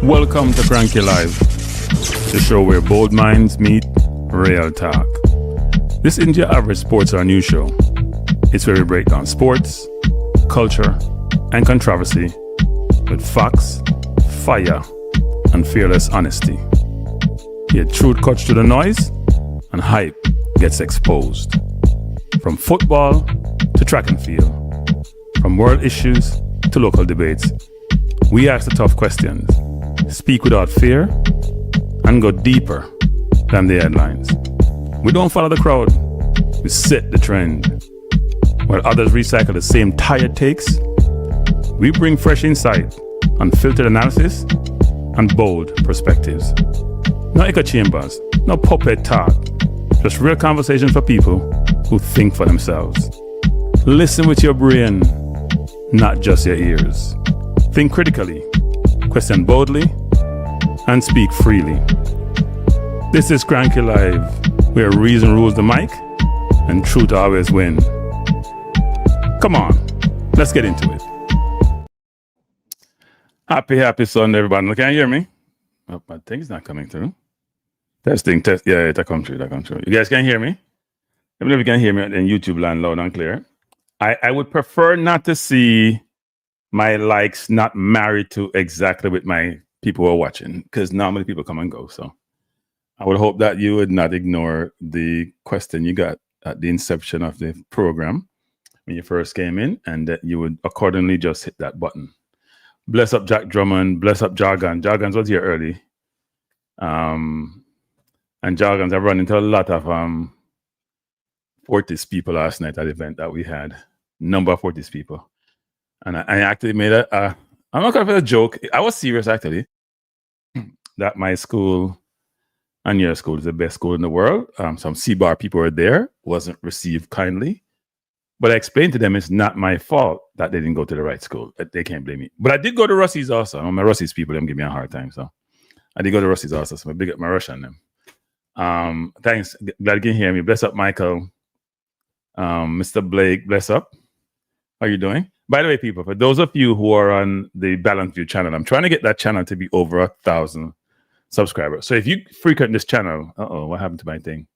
Welcome to Cranky Live, the show where bold minds meet real talk. This isn't your average sports or news show. It's where we break down sports, culture, and controversy with facts, fire, and fearless honesty. Here, truth cuts through the noise, and hype gets exposed. From football to track and field, from world issues to local debates, we ask the tough questions, speak without fear, and go deeper than the headlines. We don't follow the crowd, we set the trend. While others recycle the same tired takes, we bring fresh insight, unfiltered analysis, and bold perspectives. No echo chambers, no puppet talk, just real conversation for people who think for themselves. Listen with your brain, not just your ears. Think critically, question boldly, and speak freely. This is Cranky Live, where reason rules the mic and truth always win. Come on, let's get into it. Happy Sunday, everybody. Can you hear me? Oh, my thing's not coming through. Testing, test. Yeah, that come true. You guys can hear me? Let me know if you can hear me in YouTube land loud and clear. I would prefer not to see my likes not married to exactly with my people who are watching, because normally people come and go. So I would hope that you would not ignore the question you got at the inception of the program when you first came in, and that you would accordingly just hit that button. Bless up Jack Drummond, bless up Jargon. Jargon's was here early. And Jargon's, I've run into a lot of 40s people last night at the event that we had. Number of 40s people. And I actually made I'm not going to a joke. I was serious, actually, that my school and your school is the best school in the world. Some C-bar people were there, wasn't received kindly. But I explained to them it's not my fault that they didn't go to the right school. They can't blame me. But I did go to Russie's also. My Russie's people, them give me a hard time. So I did go to Russie's also. So I big up my rush on them. Thanks. Glad you can hear me. Bless up, Michael. Mr. Blake, bless up. How are you doing? By the way, people, for those of you who are on the Balance View channel, I'm trying to get that channel to be over 1,000 subscribers. So if you frequent this channel, what happened to my thing?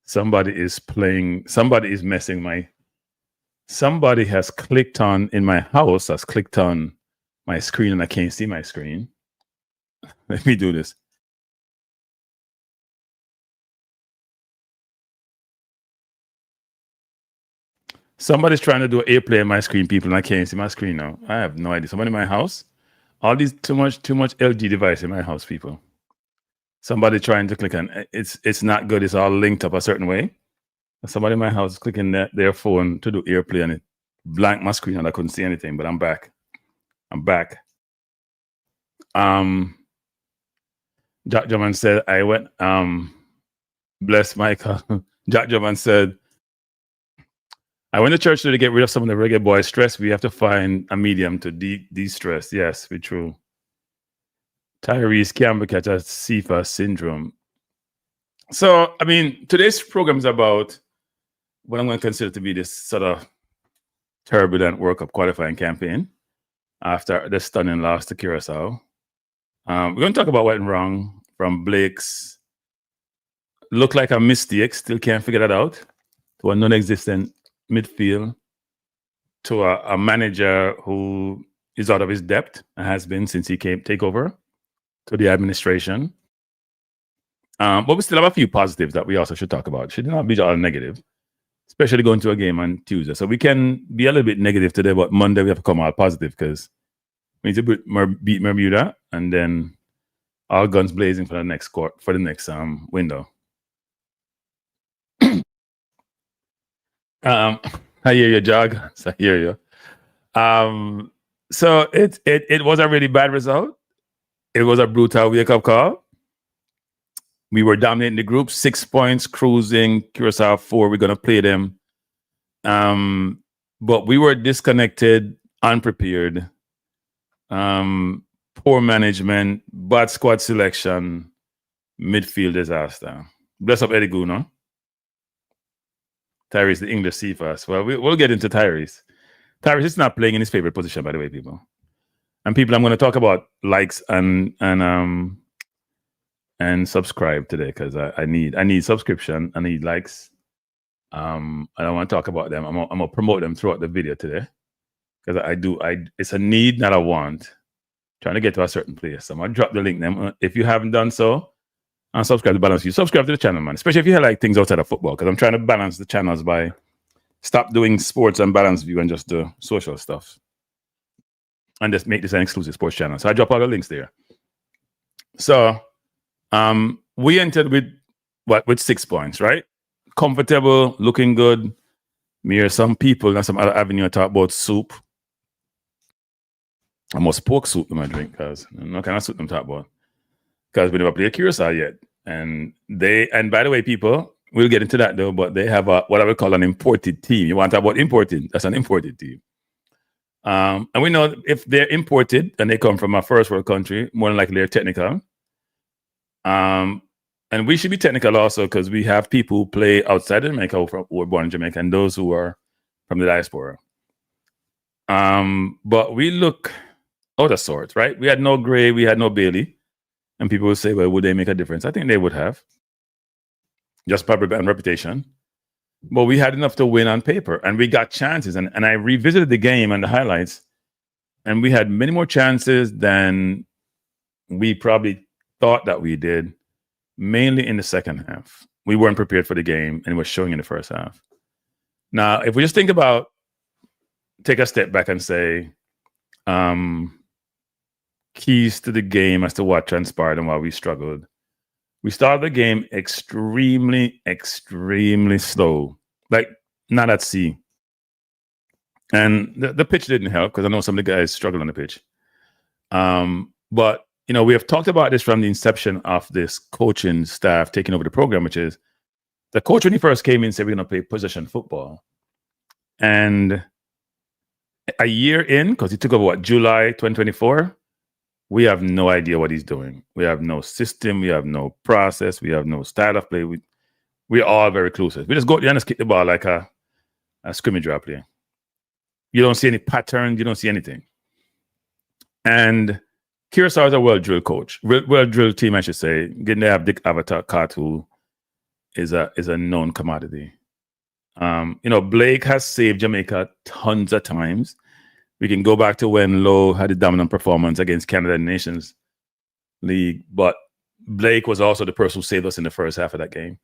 Somebody is messing somebody has clicked on, in my house, has clicked on my screen and I can't see my screen. Let me do this. Somebody's trying to do AirPlay on my screen, people, and I can't see my screen now. I have no idea. Somebody in my house, all these too much LG device in my house, people. Somebody trying to click on it's not good. It's all linked up a certain way. Somebody in my house is clicking their phone to do AirPlay and it blanked my screen and I couldn't see anything. But I'm back. Jack Drummond said I went. Bless Michael. Jack Drummond said, I went to church to get rid of some of the Reggae Boyz stress. We have to find a medium to de-stress. Yes, be true. Tyrese Campbell catch a CFA syndrome. So, I mean, today's program is about what I'm going to consider to be this sort of turbulent World Cup qualifying campaign after the stunning loss to Curaçao. We're going to talk about what went wrong from Blake's look like a mistake, still can't figure that out, to a non-existent midfield, to a manager who is out of his depth and has been since he came take over, to the administration. But we still have a few positives that we also should talk about. Should not be all negative, especially going to a game on Tuesday. So we can be a little bit negative today, but Monday we have to come out positive because we need to beat Bermuda and then all guns blazing for the next window. I hear you, Jog. I hear you. So it was a really bad result. It was a brutal wake-up call. We were dominating the group, 6 points, cruising, Curaçao 4. We're going to play them. But we were disconnected, unprepared, poor management, bad squad selection, midfield disaster. Bless up Eddie Guno. Tyrese, the English Cephas. Well, we'll get into Tyrese. Tyrese is not playing in his favorite position, by the way, people. And people, I'm going to talk about likes and subscribe today because I need subscription. I need likes. I don't want to talk about them. I'm gonna promote them throughout the video today because it's a need, not a want. Trying to get to a certain place. So I'm gonna drop the link them. If you haven't done so, and subscribe to Balance View. Subscribe to the channel, man. Especially if you like things outside of football, because I'm trying to balance the channels by stop doing sports and Balance View and just do social stuff. And just make this an exclusive sports channel. So I drop all the links there. So we entered with 6 points, right? Comfortable, looking good. Me hear some people and some other avenue talk about soup. Almost pork soup in my drink, because no kind of soup them talk about. Because we never played Curaçao yet. And by the way, people, we'll get into that though, but they have what I would call an imported team. You want to talk about imported? That's an imported team. And we know if they're imported and they come from a first world country, more than likely they're technical. And we should be technical also because we have people who play outside of Jamaica who were born in Jamaica and those who are from the diaspora. But we look out of sorts, right? We had no Gray, we had no Bailey. And people would say, well, would they make a difference? I think they would have. Just probably on reputation. But we had enough to win on paper. And we got chances. And I revisited the game and the highlights. And we had many more chances than we probably thought that we did, mainly in the second half. We weren't prepared for the game, and it was showing in the first half. Now, if we just take a step back and say, keys to the game as to what transpired and why we struggled. We started the game extremely, extremely slow, like not at sea. And the pitch didn't help because I know some of the guys struggled on the pitch. But we have talked about this from the inception of this coaching staff taking over the program, which is the coach when he first came in said we're going to play possession football. And a year in, because he took over July 2024, we have no idea what he's doing. We have no system. We have no process. We have no style of play. We're all very close. We just go there and just kick the ball like a scrimmage drop play. You don't see any patterns. You don't see anything. And Curaçao is a well-drilled coach. Well-drilled team, I should say. Again, they have Dick Avatar, who is a known commodity. Blake has saved Jamaica tons of times. We can go back to when Lowe had a dominant performance against Canada in the Nations League, but Blake was also the person who saved us in the first half of that game.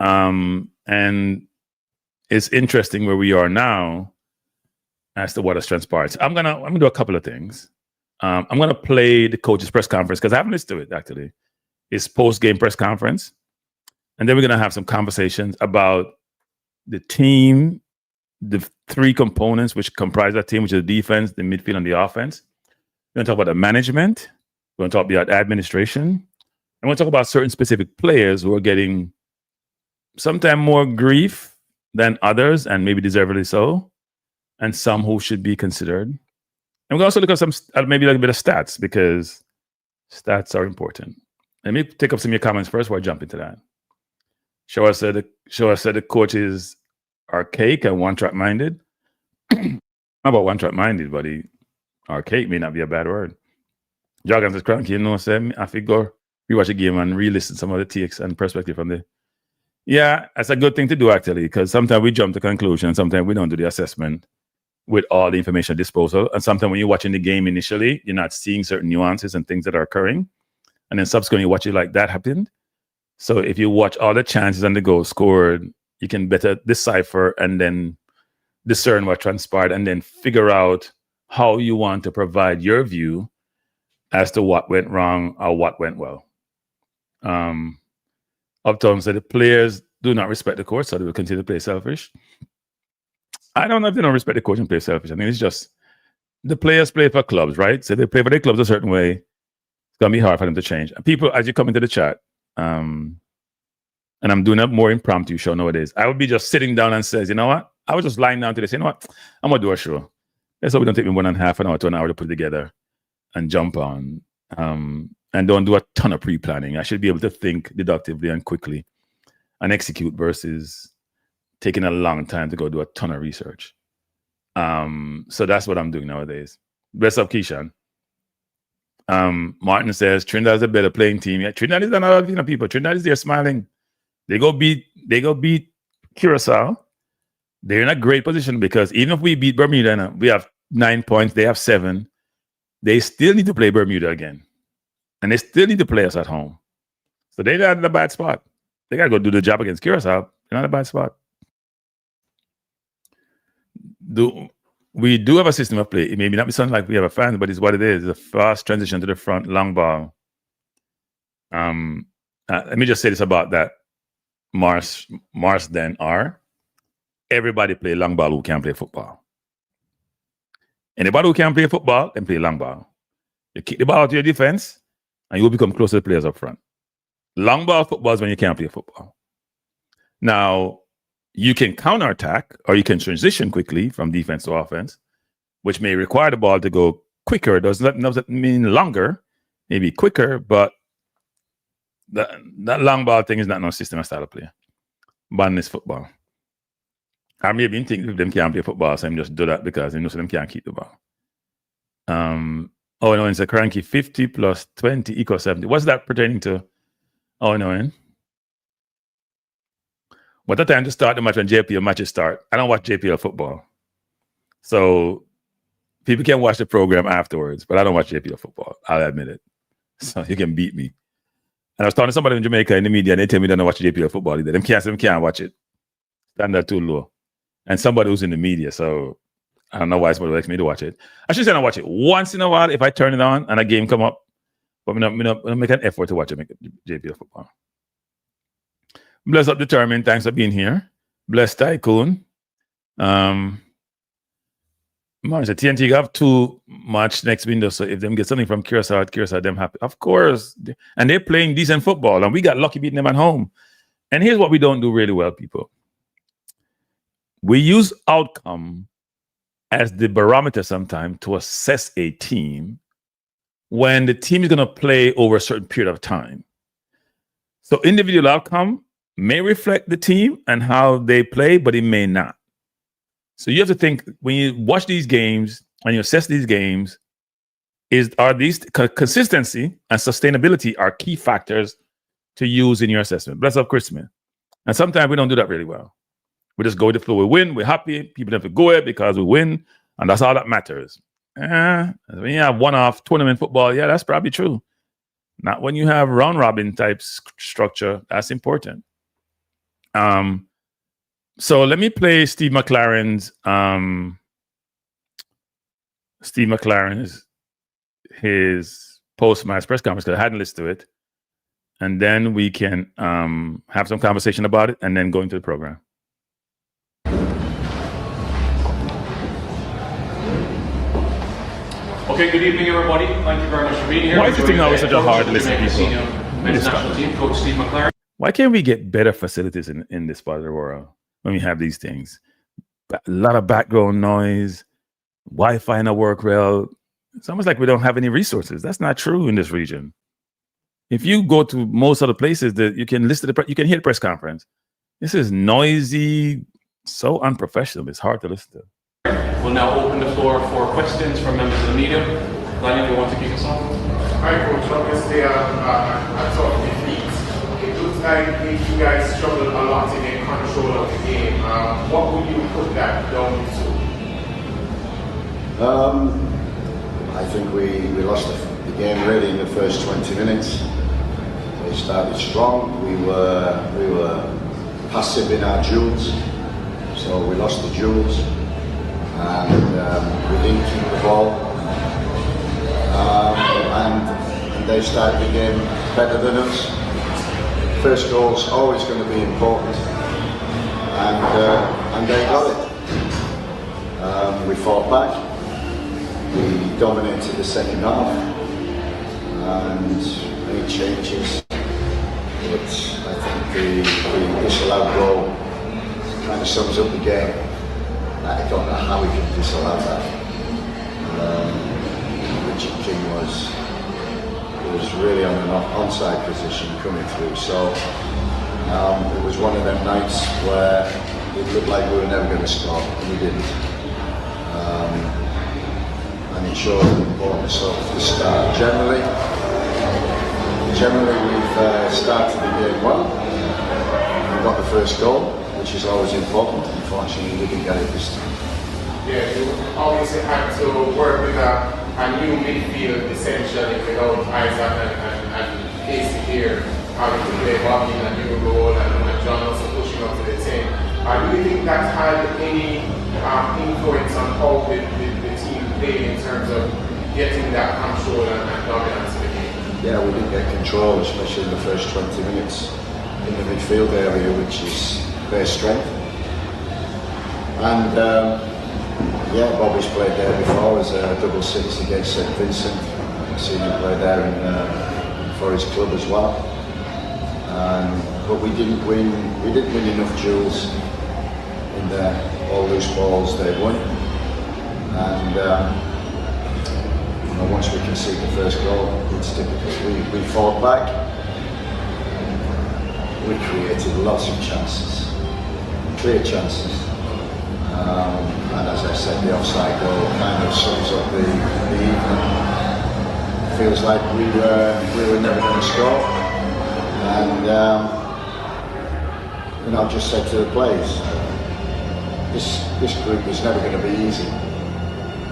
And it's interesting where we are now as to what has transpired. So I'm gonna do a couple of things. I'm gonna play the coach's press conference because I haven't listened to it actually. It's post-game press conference, and then we're gonna have some conversations about the team. The three components which comprise that team, which is the defense, the midfield, and the offense. We're going to talk about the management. We're going to talk about administration. And we're going to talk about certain specific players who are getting sometimes more grief than others, and maybe deservedly so, and some who should be considered. And we're going to also look at maybe a little bit of stats because stats are important. Let me take up some of your comments first before I jump into that. Showa said the coach is archaic and one-track minded. Not about one-track minded, but archaic may not be a bad word. Jargon says, cranky, I figure we watch a game and re-listen some of the takes and perspective from the. Yeah, that's a good thing to do actually, because sometimes we jump to conclusions, sometimes we don't do the assessment with all the information at disposal. And sometimes when you're watching the game initially, you're not seeing certain nuances and things that are occurring. And then subsequently you watch it like that happened. So if you watch all the chances and the goals scored, you can better decipher and then discern what transpired and then figure out how you want to provide your view as to what went wrong or what went well. Uptown said the players do not respect the coach, so they will continue to play selfish. I don't know if they don't respect the coach and play selfish. I think it's just the players play for clubs, right? So they play for their clubs a certain way. It's going to be hard for them to change. And people, as you come into the chat, and I'm doing a more impromptu show nowadays, I would be just sitting down and says, you know what? I was just lying down today, saying, you know what? I'm going to do a show. That's why we don't take me 1.5 an hour to an hour to put it together and jump on. And don't do a ton of pre-planning. I should be able to think deductively and quickly and execute versus taking a long time to go do a ton of research. So that's what I'm doing nowadays. Bless up, Keyshawn. Martin says Trinidad is a better playing team. Yeah, Trinidad is another thing of people. Trinidad is there smiling. They go beat Curaçao. They're in a great position because even if we beat Bermuda, we have 9 points, they have 7. They still need to play Bermuda again. And they still need to play us at home. So they're not in a bad spot. They got to go do the job against Curaçao. They're not in a bad spot. We do have a system of play. It may not be something like we have a fan, but it's what it is. It's a fast transition to the front, long ball. Let me just say this about that. Mars then R. Everybody play long ball who can play football. Anybody who can play football can play long ball. You kick the ball to your defense, and you will become closer to players up front. Long ball football is when you can't play football. Now, you can counterattack or you can transition quickly from defense to offense, which may require the ball to go quicker. It doesn't mean longer, maybe quicker, but that long ball thing is not no system of style of play. Ban this football. I may be thinking if them can't play football, so I'm just do that because they know them can't keep the ball. Oh no, it's a cranky 50 plus 20 equals 70. What's that pertaining to? Oh no, What the time to start the match when JPL matches start? I don't watch JPL football. So people can watch the program afterwards, but I don't watch JPL football. I'll admit it. So you can beat me. And I was talking to somebody in Jamaica in the media, and they tell me they don't watch JPL football either. Them can't watch it. Standard too low. And somebody who's in the media, so I don't know why somebody likes me to watch it. I should say I watch it once in a while if I turn it on and a game come up, but I'm not make an effort to watch it, JPL football. Bless up Determined, thanks for being here. Bless Tycoon. Mark said TNT have 2 match next window, so if them get something from Curaçao, them happy. Of course. And they're playing decent football, and we got lucky beating them at home. And here's what we don't do really well, people. We use outcome as the barometer sometimes to assess a team when the team is going to play over a certain period of time. So individual outcome may reflect the team and how they play, but it may not. So you have to think when you watch these games and you assess these games, are these consistency and sustainability are key factors to use in your assessment. Bless up, Chris Smith. And sometimes we don't do that really well. We just go with the flow. We win. We're happy. People have to go it because we win, and that's all that matters. When you have one-off tournament football, yeah, that's probably true. Not when you have round-robin type structure. That's important. So let me play Steve McClaren's. Steve McClaren's his post-match press conference because I hadn't listened to it, and then we can have some conversation about it, and then go into the program. Okay, good evening, everybody. Thank you very much for being here. Why is this thing always such a hard to listen to people? Men's national team coach Steve McClaren. Why can't we get better facilities in this part of the world when we have these things? A lot of background noise, Wi-Fi not work well. It's almost like we don't have any resources. That's not true in this region. If you go to most other places, that you can listen to you can hear the press conference. This is noisy, so unprofessional. It's hard to listen to. We'll now open the floor for questions from members of the media. Daniel, you want to kick us off? Hi, Coach. Obviously, I saw defeat. It looks like you guys struggled a lot to get control of the game. What would you put that down to? I think we lost the game really in the first 20 minutes. We started strong. We were passive in our duels, so we lost the duels. And we didn't keep the ball, and they started the game better than us. First goal's always going to be important, and they got it. We fought back, we dominated the second half, and made changes, but I think the disallowed goal kind of sums up the game. I don't know how we can disallow that. Richard King was really on an onside position coming through, so it was one of them nights where it looked like we were never going to score, and we didn't. And in shows the importance of the start. Generally we've started the game well. We got the first goal, which is always important. Unfortunately, we didn't get it this time. Yeah, you obviously had to work with a new midfield essentially without Isaac and Casey here having to play Bobby in a new role and John also pushing up to the 10. Do you think that had any influence on how the team played in terms of getting that control and dominance in the game? Yeah, we didn't get control, especially in the first 20 minutes in the midfield area, which is their strength. And yeah, Bobby's played there before as a double six against St Vincent. I've seen him play there for his club as well. But we didn't win enough duels in there. All loose balls they won. And once we conceded the first goal, it's difficult. We fought back. We created lots of chances, clear chances. And as I said, the offside goal kind of sums up the evening. Feels like we were never going to score. And I've just said to the players, this group is never going to be easy.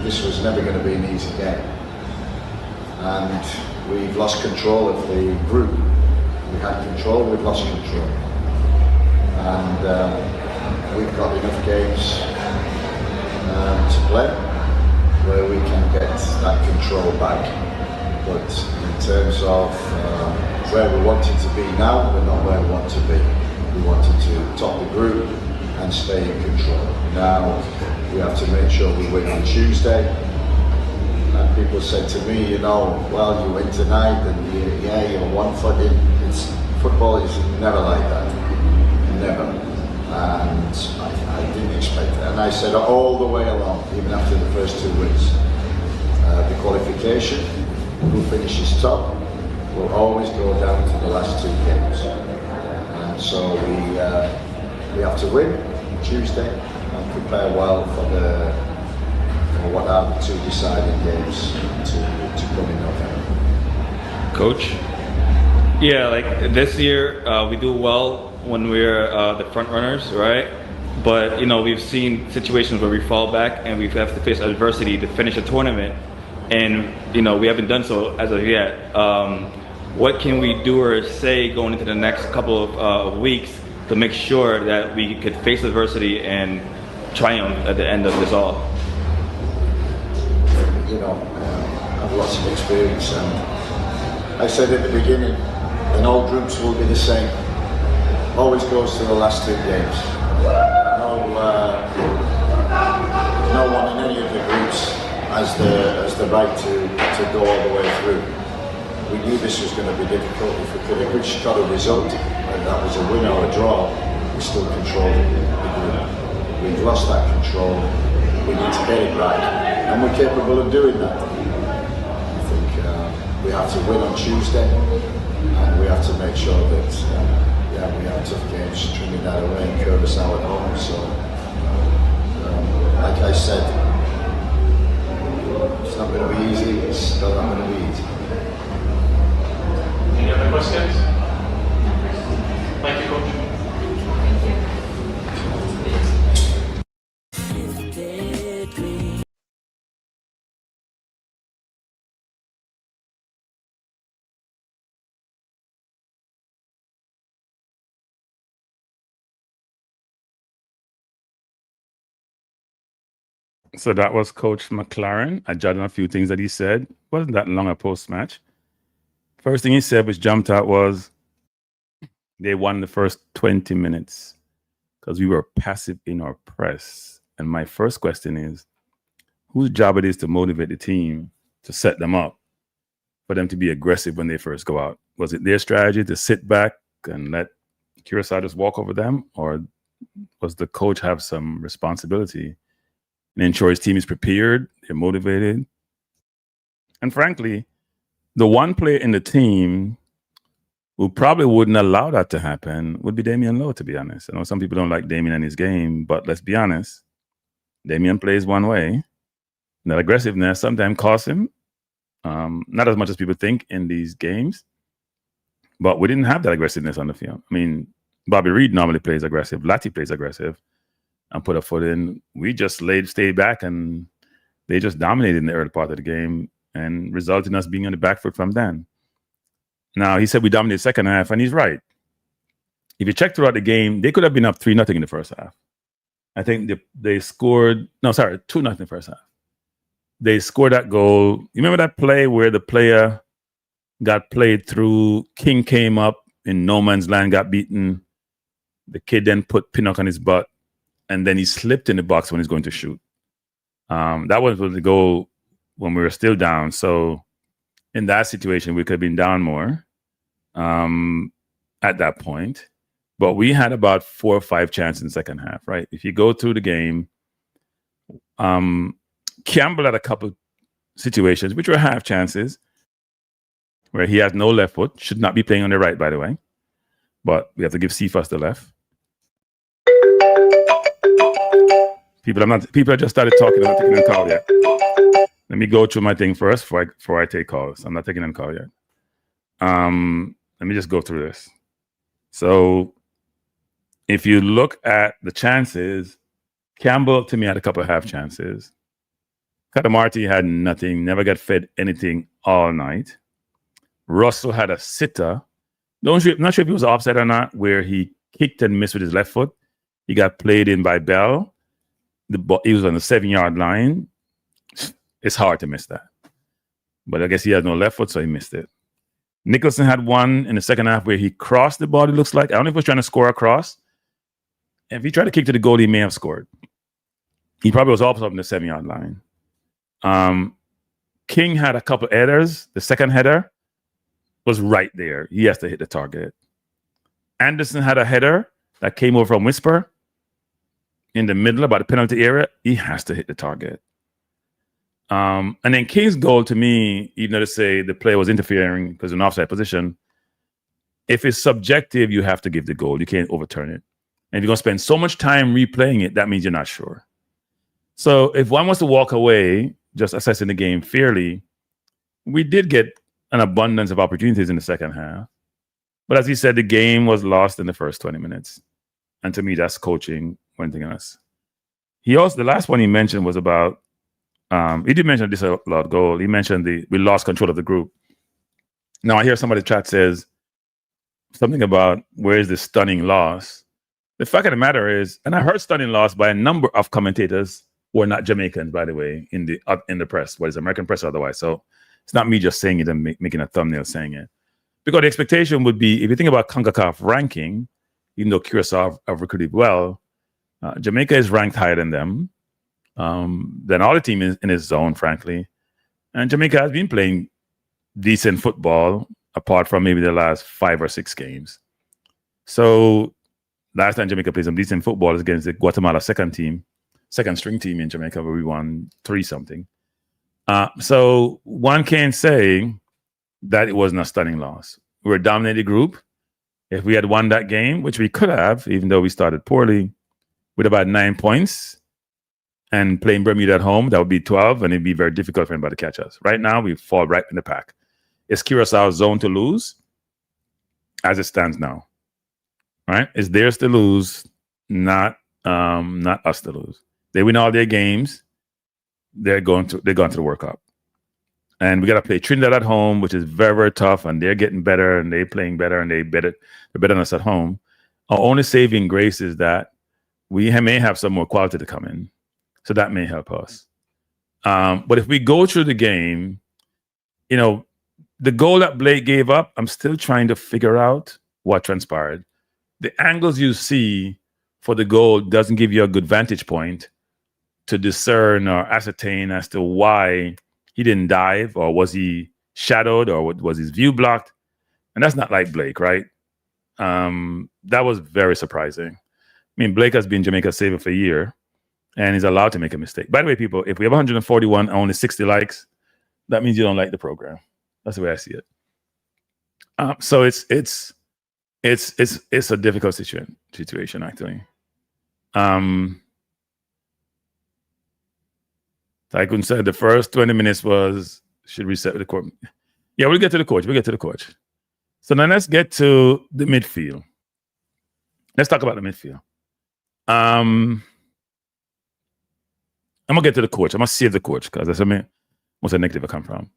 This was never going to be an easy game. And we've lost control of the group. We had control, we've lost control. And we've got enough games to play where we can get that control back. But in terms of where we wanted to be now, we're not where we want to be. We wanted to top the group and stay in control. Now we have to make sure we win on Tuesday. And people said to me, well, you win tonight, and you're one-footed. Football is never like that, never. And I didn't expect that. And I said all the way along, even after the first two wins, the qualification, who finishes top, will always go down to the last two games. And so we have to win Tuesday and prepare well for what are the two deciding games to come in November. Coach? Yeah, like this year we do well when we're the front runners, right? But we've seen situations where we fall back and we have to face adversity to finish a tournament, and we haven't done so as of yet. What can we do or say going into the next couple of weeks to make sure that we could face adversity and triumph at the end of this all? I have lots of experience, and I said at the beginning, and all groups will be the same. Always goes to the last two games. No one in any of the groups has the right to go all the way through. We knew this was going to be difficult. If we could have just got a result, and that was a win or a draw, we still controlled the group. We've lost that control. We need to get it right, and we're capable of doing that. I think we have to win on Tuesday, and we have to make sure that we have tough games, Trinidad away and Curaçao at home. So, like I said, it's not going to be easy. It's still not going to be easy. Any other questions? Thank you, Coach. So that was Coach McClaren. I jotted a few things that he said. It wasn't that long a post-match. First thing he said, which jumped out, was they won the first 20 minutes because we were passive in our press. And my first question is, whose job it is to motivate the team, to set them up, for them to be aggressive when they first go out? Was it their strategy to sit back and let Curaçao just walk over them? Or was the coach have some responsibility and ensure his team is prepared, they're motivated? And frankly, the one player in the team who probably wouldn't allow that to happen would be Damian Lowe, to be honest. I know some people don't like Damian and his game, but let's be honest, Damian plays one way, That aggressiveness sometimes costs him. Not as much as people think in these games, but we didn't have that aggressiveness on the field. I mean, Bobby Reed normally plays aggressive. Lati plays aggressive and put a foot in. We just stayed back, and they just dominated in the early part of the game and resulted in us being on the back foot from then. Now, he said we dominated the second half, and he's right. If you check throughout the game, they could have been up 3-0 in the first half. I think they scored, 2-0 in the first half. They scored that goal. You remember that play where the player got played through, King came up in no man's land, got beaten. The kid then put Pinnock on his butt, and then he slipped in the box when he's going to shoot. That was the goal when we were still down. So in that situation, we could have been down more at that point. But we had about 4 or 5 chances in the second half, right? If you go through the game, Campbell had a couple situations, which were half chances, where he has no left foot, should not be playing on the right, by the way. But we have to give Cephas the left. People have just started talking. I'm not taking a call yet. Let me go through my thing first before I take calls. I'm not taking a call yet. Let me just go through this. So if you look at the chances, Campbell to me had a couple of half chances. Catamarti had nothing, never got fed anything all night. Russell had a sitter. Not sure if he was offside or not, where he kicked and missed with his left foot. He got played in by Bell. He was on the 7-yard line. It's hard to miss that. But I guess he had no left foot, so he missed it. Nicholson had one in the second half where he crossed the ball, it looks like. I don't know if he was trying to score across. If he tried to kick to the goal, he may have scored. He probably was also up in the 7-yard line. King had a couple headers. The second header was right there. He has to hit the target. Anderson had a header that came over from Whisper in the middle about the penalty area. He has to hit the target. And then King's goal, to me, even though to say the player was interfering because of an offside position, if it's subjective, you have to give the goal. You can't overturn it. And if you're going to spend so much time replaying it, that means you're not sure. So if one wants to walk away just assessing the game fairly, we did get an abundance of opportunities in the second half. But as he said, the game was lost in the first 20 minutes. And to me, that's coaching more than anything else. The last one he mentioned was about, he did mention this a lot goal. He mentioned we lost control of the group. Now I hear somebody in the chat says something about where is the stunning loss. The fact of the matter is, and I heard stunning loss by a number of commentators who are not Jamaicans, by the way, in the press, whether it's American press or otherwise. So it's not me just saying it and making a thumbnail saying it. Because the expectation would be, if you think about CONCACAF ranking, even though Curaçao have recruited well, Jamaica is ranked higher than them. Than all the team in his zone, frankly. And Jamaica has been playing decent football, apart from maybe the last 5 or 6 games. So last time Jamaica played some decent football is against the Guatemala second string team in Jamaica, where we won 3-something. So one can say that it wasn't a stunning loss. We were a dominated group. If we had won that game, which we could have, even though we started poorly, with about 9 points, and playing Bermuda at home, that would be 12, and it'd be very difficult for anybody to catch us. Right now, we fall right in the pack. It's Curaçao's zone to lose, as it stands now. Right? It's theirs to lose, not us to lose. They win all their games, they're going to the World Cup. And we got to play Trinidad at home, which is very, very tough, and they're getting better, and they're playing better, and they're better than us at home. Our only saving grace is that we may have some more quality to come in. So that may help us. But if we go through the game, the goal that Blake gave up, I'm still trying to figure out what transpired. The angles you see for the goal doesn't give you a good vantage point to discern or ascertain as to why he didn't dive, or was he shadowed, or was his view blocked? And that's not like Blake, right? That was very surprising. I mean, Blake has been Jamaica's savior for a year, and he's allowed to make a mistake. By the way, people, if we have 141 and only 60 likes, that means you don't like the program. That's the way I see it. So it's a difficult situation actually. Tycoon said the first 20 minutes was, should reset with the court. Yeah, we'll get to the coach. So now let's get to the midfield. Let's talk about the midfield. I'm going to get to the coach. I'm going to save the coach because that's most of the negative I come from.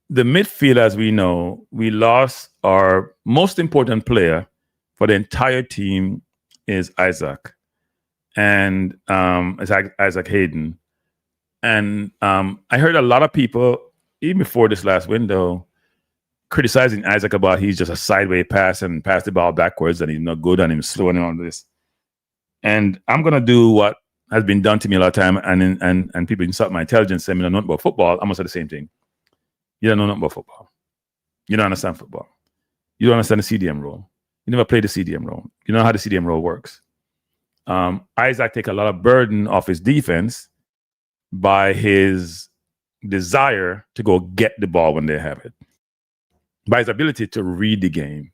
The midfield, as we know, we lost our most important player for the entire team is Isaac. And it's Isaac Hayden. And I heard a lot of people, even before this last window, criticizing Isaac about he's just a sideway pass and pass the ball backwards and he's not good and he's slow and all this. And I'm going to do what has been done to me a lot of time and people insult my intelligence, say, I don't know about football. I'm going to say the same thing. You don't know nothing about football. You don't understand football. You don't understand the CDM role. You never played the CDM role. You know how the CDM role works. Isaac take a lot of burden off his defense by his desire to go get the ball when they have it, by his ability to read the game,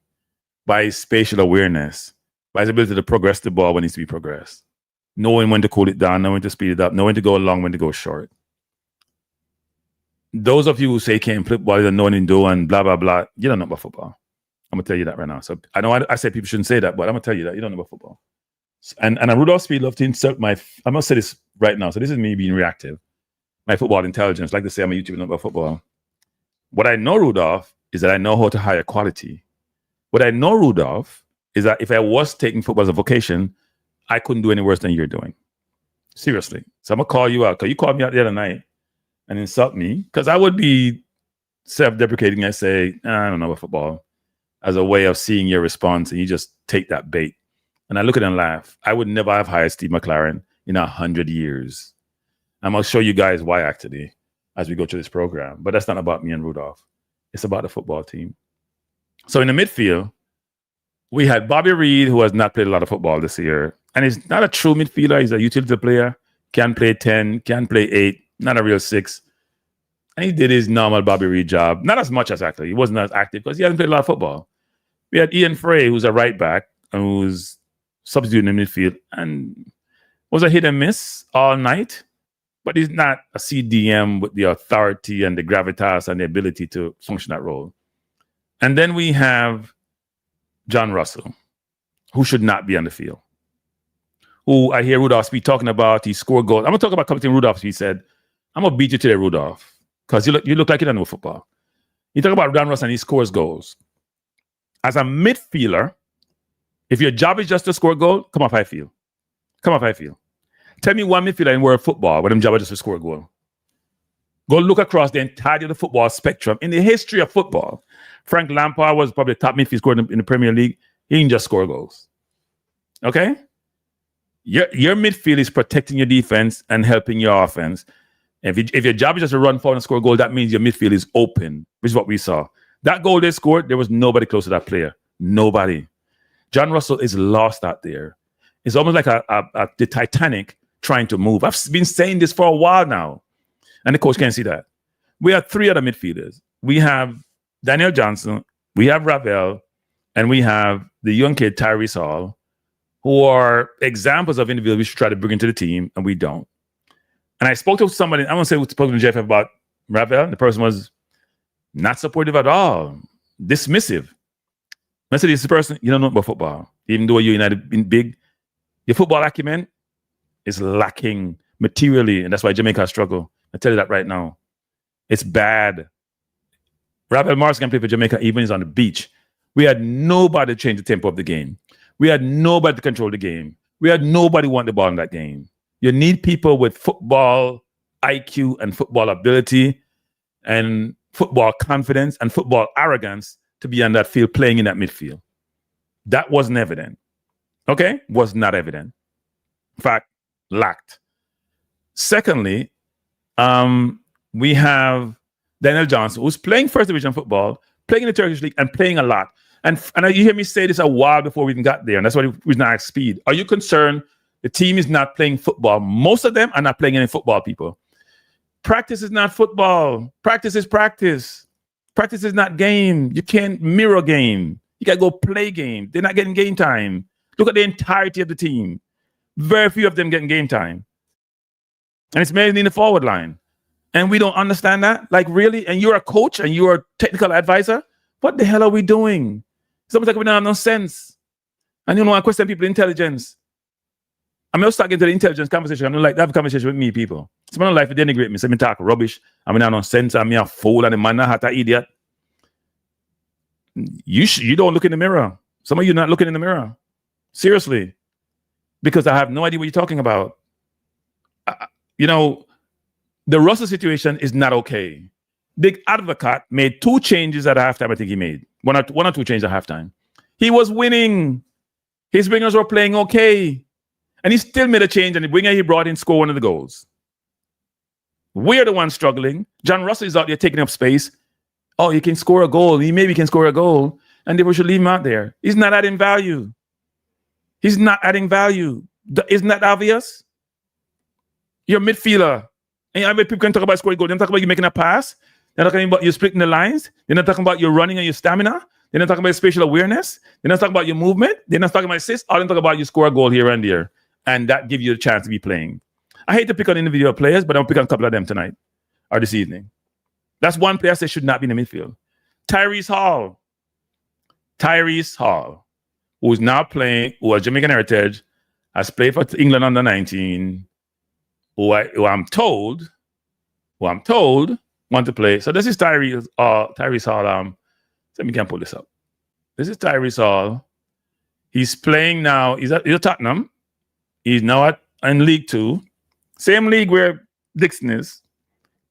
by his spatial awareness, by his ability to progress the ball when it needs to be progressed, knowing when to cool it down, knowing to speed it up, knowing to go long, when to go short. Those of you who say can't flip ball, don't know anything do and blah, blah, blah, you don't know about football. I'm going to tell you that right now. So I know I say people shouldn't say that, but I'm going to tell you that you don't know about football. And Rudolph Speed love to insert I'm going to say this right now. So this is me being reactive. My football intelligence, like to say I'm a YouTuber, not about football. What I know, Rudolph, is that I know how to hire quality. What I know, Rudolph, is that if I was taking football as a vocation, I couldn't do any worse than you're doing. Seriously. So I'm going to call you out, because you called me out the other night and insult me, because I would be self-deprecating and say, I don't know about football, as a way of seeing your response, and you just take that bait. And I look at it and laugh. I would never have hired Steve McClaren in 100 years. I'm going to show you guys why, actually, as we go through this program. But that's not about me and Rudolph. It's about the football team. So in the midfield, we had Bobby Reed, who has not played a lot of football this year. And he's not a true midfielder. He's a utility player. Can play 10, can play 8, not a real 6. And he did his normal Bobby Reed job. Not as much as actually. He wasn't as active because he hasn't played a lot of football. We had Ian Frey, who's a right back and who's substituting in the midfield and was a hit and miss all night. But he's not a CDM with the authority and the gravitas and the ability to function that role. And then we have John Russell, who should not be on the field. Who I hear Rudolph Speed talking about, he scored goals. I'm going to talk about Captain Rudolph Speed said, I'm going to beat you today, Rudolph, because you look like you don't know football. You talk about John Russell and he scores goals. As a midfielder, if your job is just to score a goal, come off high field. Come off high field. Tell me one midfielder in world football where them job is just to score a goal. Go look across the entirety of the football spectrum. In the history of football, Frank Lampard was probably the top midfield scorer in the Premier League. He didn't just score goals. Okay? Your midfield is protecting your defense and helping your offense. If your job is just to run forward and score a goal, that means your midfield is open, which is what we saw. That goal they scored, there was nobody close to that player. Nobody. John Russell is lost out there. It's almost like the Titanic trying to move. I've been saying this for a while now, and the coach can't see that. We have 3 other midfielders. We have Daniel Johnson, we have Ravel, and we have the young kid Tyrese Hall, who are examples of individuals we should try to bring into the team, and we don't. And I spoke to somebody, I want to say, spoke to Jeff about Ravel. The person was not supportive at all, dismissive. I said, this person, you don't know about football. Even though you're United been big, your football acumen is lacking materially, and that's why Jamaica struggle. I tell you that right now. It's bad. Ravel Morris can play for Jamaica even he's on the beach. We had nobody to change the tempo of the game. We had nobody to control the game. We had nobody want the ball in that game. You need people with football IQ and football ability and football confidence and football arrogance to be on that field playing in that midfield. That wasn't evident. Okay? Was not evident. In fact, lacked. Secondly, we have Daniel Johnson, who's playing first division football, playing in the Turkish league and playing a lot. And you hear me say this a while before we even got there, and that's why we not at speed. Are you concerned the team is not playing football? Most of them are not playing any football, people. Practice is not football. Practice is practice. Practice is not game. You can't mirror game. You got to go play game. They're not getting game time. Look at the entirety of the team. Very few of them getting game time. And it's mainly in the forward line. And we don't understand that. Like, really? And you're a coach and you're a technical advisor? What the hell are we doing? It's almost like we don't have no sense. And you know, I question people's intelligence. I'm not starting to the intelligence conversation. I'm not like to have a conversation with me, people. It's my life to denigrate me. So me talk rubbish. I mean, I don't sense. I'm a fool and a man not an idiot. You don't look in the mirror. Some of you not looking in the mirror. Seriously. Because I have no idea what you're talking about. You know, the Russell situation is not okay. Big Advocate made 2 changes at halftime. I think he made one or two changes at halftime. He was winning. His wingers were playing okay. And he still made a change, and the winger he brought in scored one of the goals. We're the ones struggling. John Russell is out there taking up space. Oh, he can score a goal. He maybe can score a goal. And they should leave him out there. He's not adding value. He's not adding value. Isn't that obvious? You're a midfielder. And I mean, people can talk about scoring a goal. They're not talking about you making a pass. They're not talking about you splitting the lines. They're not talking about your running and your stamina. They're not talking about spatial awareness. They're not talking about your movement. They're not talking about assists. All they're talking about you score a goal here and there. And that gives you a chance to be playing. I hate to pick on individual players, but I'll pick on a couple of them tonight or this evening. That's one player that should not be in the midfield. Tyrese Hall, who is now playing, who has Jamaican heritage, has played for England under 19, who I'm told want to play. So this is Tyrese Hall. Let me can pull this up. This is Tyrese Hall. He's playing now. He's at Tottenham. He's now in League 2. Same league where Dixon is.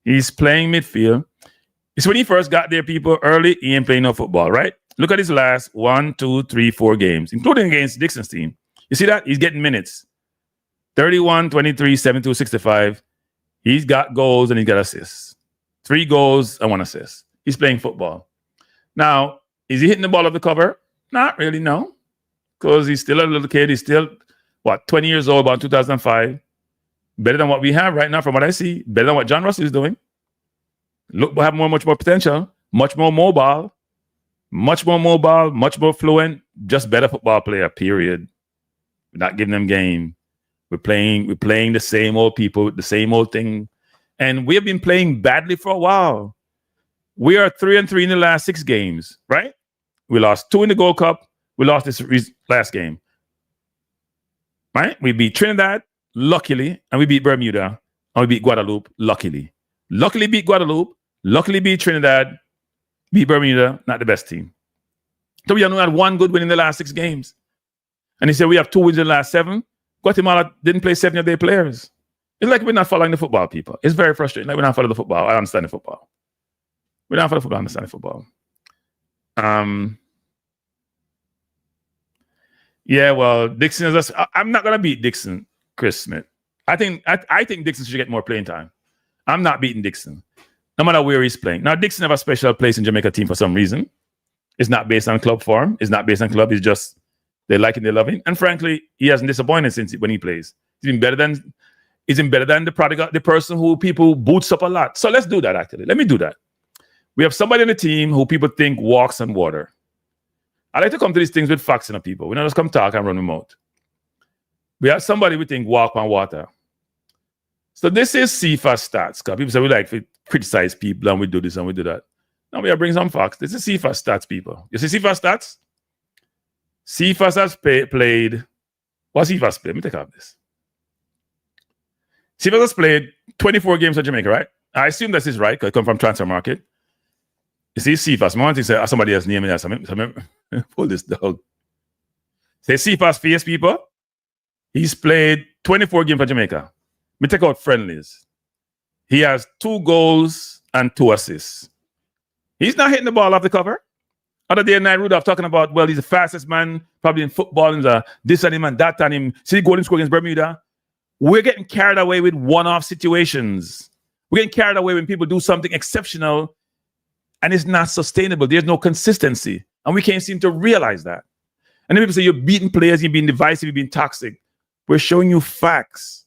He's playing midfield. It's when he first got there, people, early, he ain't playing no football, right? Look at his last 1, 2, 3, 4 games, including against Dixon's team. You see that? He's getting minutes. 31, 23, 72, 65. He's got goals and he's got assists. 3 goals and 1 assist. He's playing football. Now, is he hitting the ball off the cover? Not really, no. Because he's still a little kid. He's still, 20 years old, about 2005. Better than what we have right now from what I see. Better than what John Russell is doing. Look, we have much more potential. Much more mobile, much more fluent. Just better football player, period. We're not giving them game. We're playing the same old people, the same old thing. And we have been playing badly for a while. We are 3-3 in the last 6 games, right? We lost 2 in the Gold Cup. We lost this last game. Right? We beat Trinidad, luckily, and we beat Bermuda, and we beat Guadeloupe, luckily. Luckily beat Guadeloupe, luckily beat Trinidad, beat Bermuda, not the best team. So we only had 1 good win in the last 6 games. And he said we have 2 wins in the last 7. Guatemala didn't play 7 of their players. It's like we're not following the football, people. It's very frustrating. Like we're not following the football. I understand the football. We're not following the football. I understand the football. Yeah, well, Dixon is. I'm not gonna beat Dixon, Chris Smith. I think Dixon should get more playing time. I'm not beating Dixon, no matter where he's playing. Now, Dixon have a special place in Jamaica team for some reason. It's not based on club form. It's not based on club. It's just they like him, they love him. And frankly, he hasn't disappointed since when he plays. He's been better than the prodigal, the person who people boots up a lot. So let's do that. Actually, let me do that. We have somebody on the team who people think walks on water. I like to come to these things with facts and people. We don't just come talk and run them out. We have somebody we think walk on water. So this is CFA stats. Because people say we like to criticize people and we do this and we do that. Now we are bring some facts. This is CFA stats, people. You see CFA stats? CFA has played. What's CFA played? Let me take off this. CFA has played 24 games for Jamaica, right? I assume this is right because I come from transfer market. You see CFA. I want to say somebody else name it. Pull this dog. Say CFA's face, people. He's played 24 games for Jamaica. Me take out friendlies. He has 2 goals and 2 assists. He's not hitting the ball off the cover. Other day, Night Rudolph talking about, well, he's the fastest man probably in football. He's this and him and that and him. See, golden score against Bermuda. We're getting carried away with one-off situations. We're getting carried away when people do something exceptional and it's not sustainable. There's no consistency. And we can't seem to realize that. And then people say you're beating players, you're being divisive, you're being toxic. We're showing you facts.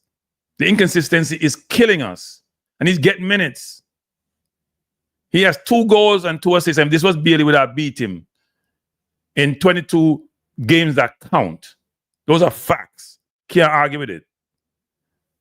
The inconsistency is killing us. And he's getting minutes. He has 2 goals and 2 assists. And this was Bailey would have beat him in 22 games that count. Those are facts. Can't argue with it.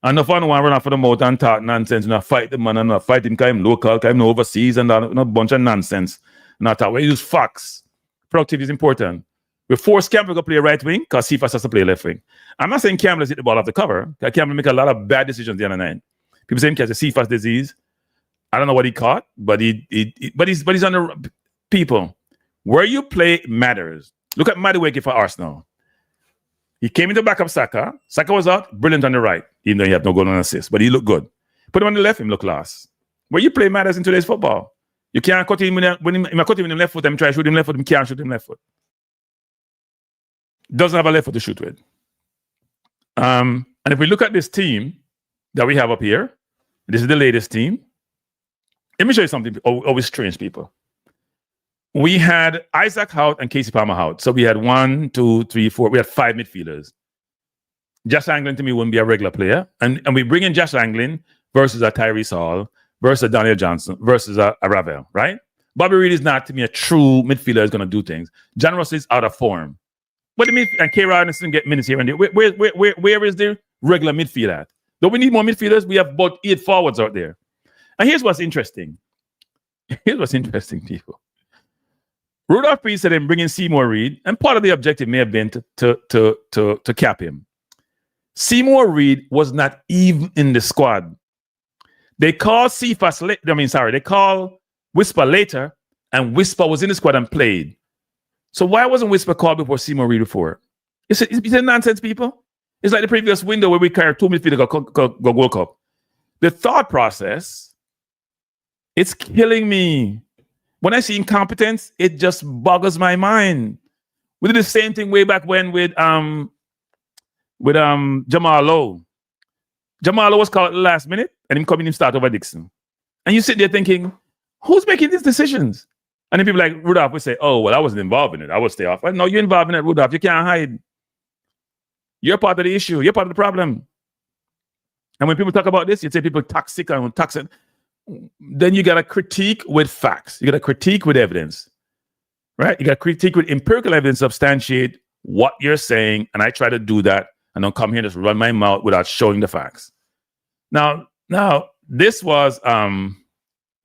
And no fun one run off for the mouth and talk nonsense, not fight the man and not fight him because I'm local, because I'm no overseas and that, no bunch of nonsense. Not that we use facts. Productivity is important. We force Campbell to play right wing because Cephas has to play left wing. I'm not saying Campbell hit the ball off the cover, because Campbell make a lot of bad decisions the other night. People say he has a Cephas disease. I don't know what he caught, but he's on the people. Where you play matters. Look at Madueke for Arsenal. He came into backup Saka. Saka was out, brilliant on the right, even though he had no goal and assist, but he looked good. Put him on the left, him look class. Where you play matters in today's football. You can't cut him when I cut him in the left foot, I'm trying to shoot him left foot, him can't shoot him left foot. Doesn't have a left foot to shoot with. And if we look at this team that we have up here, this is the latest team. Let me show you something. Always strange people. We had Isaac out and Casey Palmer out. So we had 1, 2, 3, 4. We had 5 midfielders. Josh Anglin to me wouldn't be a regular player. And we bring in Josh Anglin versus a Tyrese Hall versus a Daniel Johnson versus a Ravel, right? Bobby Reed is not to me a true midfielder is going to do things. John Russell is out of form. What do you mean? And K. Robinson get minutes here and there. Where is the regular midfield at? Don't we need more midfielders? We have about 8 forwards out there. And here's what's interesting. Here's what's interesting, people. Rudolph Priest said him bringing Seymour Reed, and part of the objective may have been to cap him. Seymour Reed was not even in the squad. They called they called Whisper later, and Whisper was in the squad and played. So why wasn't Whisper called before Seymour Reed before? It's nonsense, people. It's like the previous window where we carried 2 midfielders go World Cup. The thought process, it's killing me. When I see incompetence, it just boggles my mind. We did the same thing way back when with Jamal Lowe. Jamal Lowe was called at the last minute, and him coming in start over Dixon. And you sit there thinking, who's making these decisions? And then people like Rudolph would say, oh, well, I wasn't involved in it. I would stay off. Well, no, you're involved in it, Rudolph. You can't hide. You're part of the issue. You're part of the problem. And when people talk about this, you say people toxic and toxic. Then you got to critique with facts. You got to critique with evidence, right? You got to critique with empirical evidence, substantiate what you're saying. And I try to do that. And don't come here and just run my mouth without showing the facts. Now, this was, I'm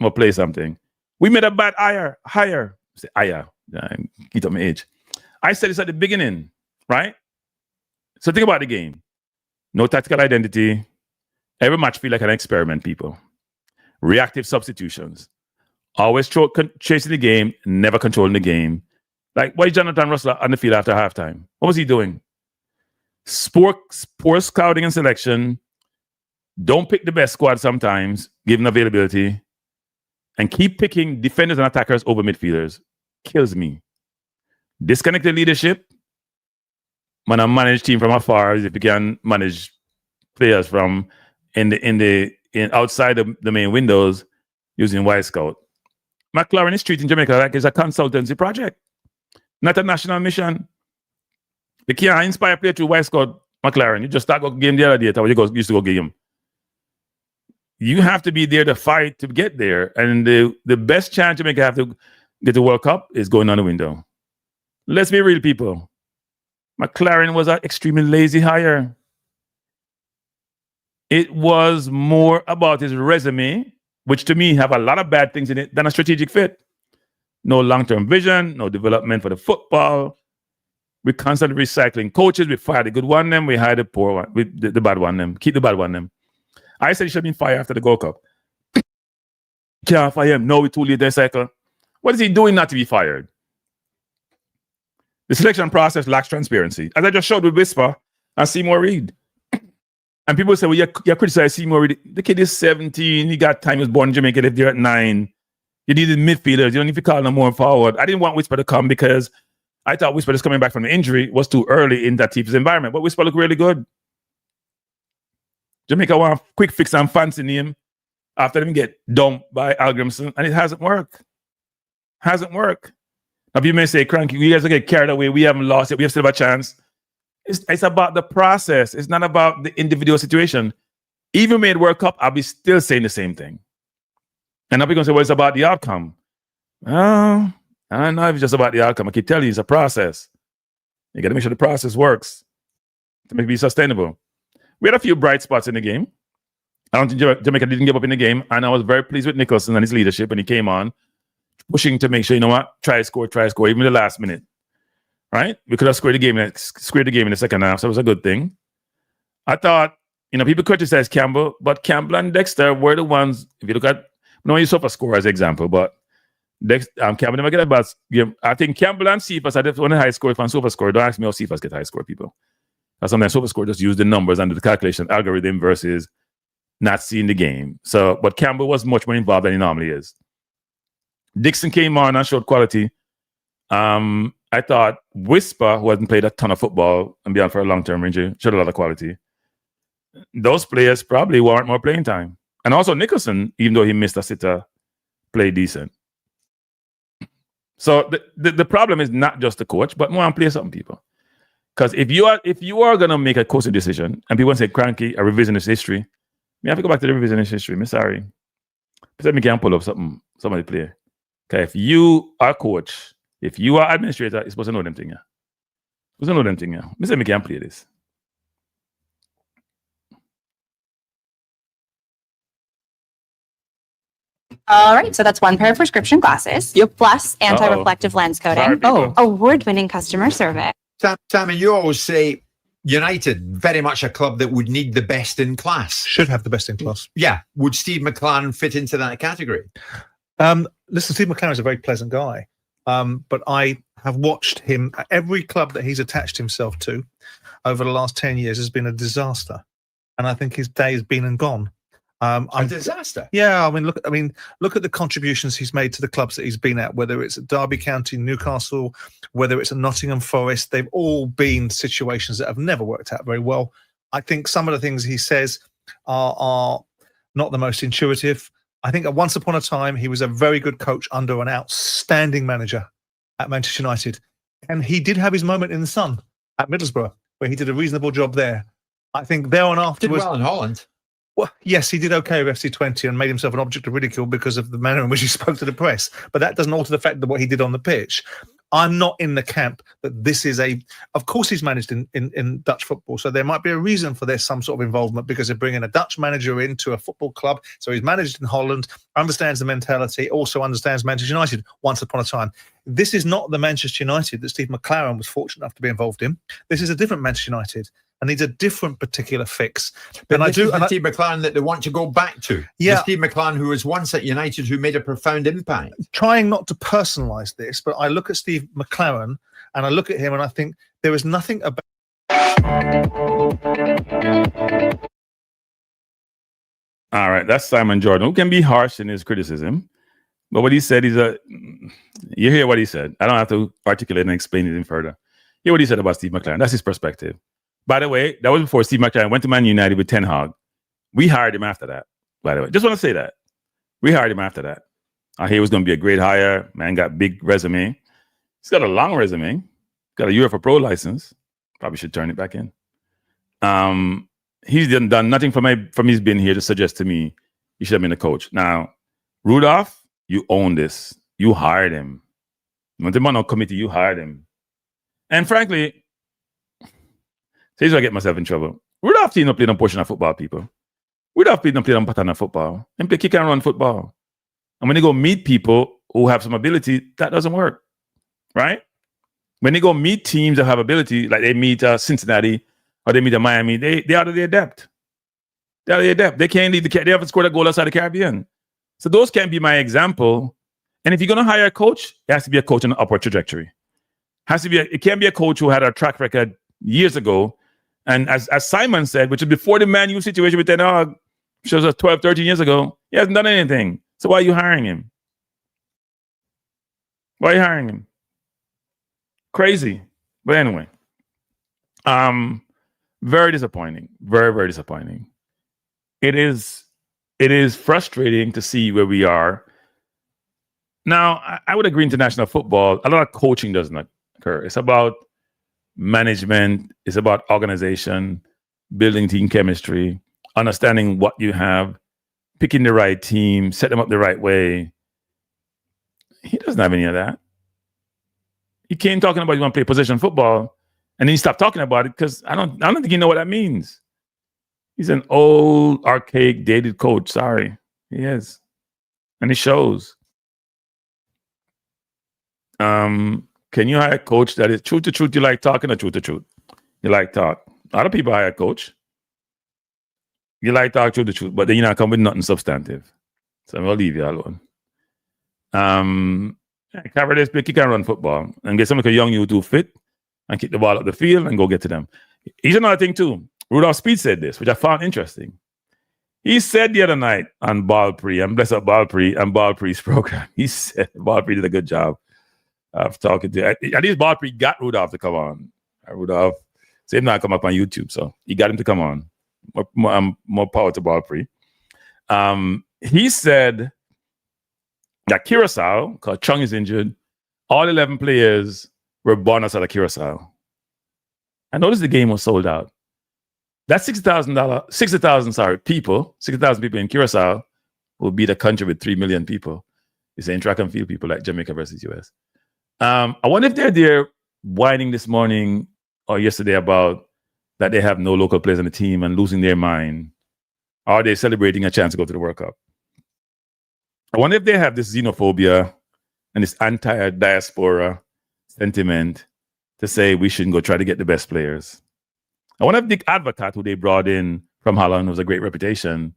going to play something. We made a bad hire. Say, keep up my age. I said this at the beginning, right? So think about the game. No tactical identity. Every match feel like an experiment, people. Reactive substitutions. Always chasing the game, never controlling the game. Like, why is Jonathan Russell on the field after halftime? What was he doing? Poor scouting and selection. Don't pick the best squad sometimes, given availability. And keep picking defenders and attackers over midfielders. Kills me. Disconnected leadership. When I manage team from afar, if you can manage players from outside the main windows using Y Scout. McClaren is treating Jamaica like it's a consultancy project, not a national mission. You can't inspire player through Y Scout, McClaren. You just start go game the other day. That's what you used to go game. You have to be there to fight to get there. And the best chance Jamaica have to get the World Cup is going on the window. Let's be real, people. McClaren was an extremely lazy hire. It was more about his resume, which to me have a lot of bad things in it, than a strategic fit. No long-term vision, no development for the football. We're constantly recycling coaches. We fired the good one, them. We hired the poor one, the bad one, them. Keep the bad one, them. I said he should have been fired after the Gold Cup. Can't fire him. No, we too late in the cycle. What is he doing not to be fired? The selection process lacks transparency. As I just showed with Whisper and Seymour Reed. And people say, well, you criticize Seymour Reed. The kid is 17. He got time. He was born in Jamaica. Lived there at 9. You needed midfielders. You don't need to call no more forward. I didn't want Whisper to come because I thought Whisper just coming back from the injury was too early in that team's environment. But Whisper looked really good. Jamaica want a quick fix and fancy name after them get dumped by Al Grimson. And it hasn't worked. Hasn't worked. Now, you may say, Cranky, you guys will get carried away. We haven't lost it. We have still have a chance. It's about the process. It's not about the individual situation. Even made World Cup, I'll be still saying the same thing. And now people say, well, it's about the outcome. I don't know if it's just about the outcome. I keep telling you, it's a process. You got to make sure the process works to make it be sustainable. We had a few bright spots in the game. I don't think Jamaica didn't give up in the game, and I was very pleased with Nicholson and his leadership when he came on, pushing to make sure, you know what, try score, even the last minute. Right? We could have scored the game in the second half, so it was a good thing. I thought, people criticize Campbell, but Campbell and Dexter were the ones, if you look at, no, you suffer score as an example, but Campbell never get a bad game. I think Campbell and Cephas are the one high score and Sofa score. Don't ask me how Cephas get high score, people. Because sometimes Sofa score just use the numbers and the calculation algorithm versus not seeing the game. So, but Campbell was much more involved than he normally is. Dixon came on and showed quality. I thought Whisper, who hasn't played a ton of football and beyond for a long-term injury, showed a lot of quality. Those players probably warrant more playing time. And also Nicholson, even though he missed a sitter, played decent. So the problem is not just the coach, but more on play something, people. Because if you are gonna make a coaching decision and people say cranky a revisionist history, me have to go back to the revisionist history. I'm sorry. But me can pull up somebody play. Okay, if you are coach, if you are administrator, you're supposed to know them thing. Supposed to know them thing. Me say me can play this. All right, so that's one pair of prescription glasses. Yep. Plus anti-reflective lens coating. Sorry, Award-winning customer service. Sammy, you always say United, very much a club that would need the best in class. Should have the best in class. Yeah. Would Steve McClaren fit into that category? Listen, Steve McClaren is a very pleasant guy, but I have watched him. Every club that he's attached himself to over the last 10 years has been a disaster, and I think his day has been and gone. A disaster. Yeah, look at the contributions he's made to the clubs that he's been at. Whether it's at Derby County, Newcastle, whether it's at Nottingham Forest, they've all been situations that have never worked out very well. I think some of the things he says are not the most intuitive. I think once upon a time, he was a very good coach under an outstanding manager at Manchester United. And he did have his moment in the sun at Middlesbrough, where he did a reasonable job there. I think there on afterwards... Did well in Holland. Well, yes, he did okay with FC20 and made himself an object of ridicule because of the manner in which he spoke to the press. But that doesn't alter the fact that what he did on the pitch. I'm not in the camp that this is of course he's managed in Dutch football, so there might be a reason for there's some sort of involvement because of bringing a Dutch manager into a football club. So he's managed in Holland, understands the mentality, also understands Manchester United once upon a time. This is not the Manchester United that Steve McClaren was fortunate enough to be involved in. This is a different Manchester United. And needs a different particular fix. But Steve McClaren that they want to go back to. Yeah. The Steve McClaren who was once at United who made a profound impact. Trying not to personalise this, but I look at Steve McClaren and I look at him and I think there is nothing about... All right, that's Simon Jordan, who can be harsh in his criticism. But what he said is you hear what he said. I don't have to articulate and explain it any further. Hear what he said about Steve McClaren. That's his perspective. By the way, that was before Steve McClaren went to Man United with Ten Hag. We hired him after that, by the way. Just want to say that. We hired him after that. I hear he was going to be a great hire. Man got big resume. He's got a long resume. Got a UEFA Pro license. Probably should turn it back in. He's done nothing from his being here to suggest to me he should have been a coach. Now, Rudolph, you own this. You hired him. You want him on a committee, you hired him. And frankly, here's where I get myself in trouble. Rudolph didn't play no portion of football, people. Rudolph didn't play no pattern of football. And play kick and run football. And when they go meet people who have some ability, that doesn't work. Right? When they go meet teams that have ability, like they meet Cincinnati or they meet Miami, they out of their depth. They're out of their depth. They can't lead they haven't scored a goal outside the Caribbean. So those can't be my example. And if you're going to hire a coach, it has to be a coach on an upward trajectory. It can't be a coach who had a track record years ago. And as Simon said, which is before the Man U situation with Ten Hag, shows us 12, 13 years ago, he hasn't done anything. So why are you hiring him? Why are you hiring him? Crazy. But anyway, very disappointing. Very, very disappointing. It is frustrating to see where we are. Now, I would agree international football, a lot of coaching does not occur. It's about management, it's about organization, building team chemistry, understanding what you have, picking the right team, set them up the right way. He doesn't have any of that. He came talking about you want to play possession football, and then he stopped talking about it because I don't think you know what that means. He's an old, archaic, dated coach. Sorry. He is. And it shows. Can you hire a coach that is truth to truth? You like talking or truth to truth? You like talk. A lot of people hire a coach. You like talk truth to truth, but then you're not coming with nothing substantive. So I'm gonna leave you alone. Cover this pick, you can run football and get some like a young youth who fit and kick the ball up the field and go get to them. Here's another thing too. Rudolph Speed said this, which I found interesting. He said the other night on Ballpree, and bless up Ballpree and Ballpree's program. He said Ballpree did a good job of talking to. At least Ballpree got Rudolph to come on. Rudolph said not come up on YouTube, so he got him to come on. More power to Ballpree. He said that Curaçao, because Chung is injured, all 11 players were born outside of Curaçao. I noticed the game was sold out. That 60,000 people in Curaçao will be the country with 3 million people. It's in track and field people like Jamaica versus US. I wonder if they're there whining this morning or yesterday about that they have no local players on the team and losing their mind. Are they celebrating a chance to go to the World Cup? I wonder if they have this xenophobia and this anti-diaspora sentiment to say we shouldn't go try to get the best players. I wonder if Dick Advocat, who they brought in from Holland, who has a great reputation,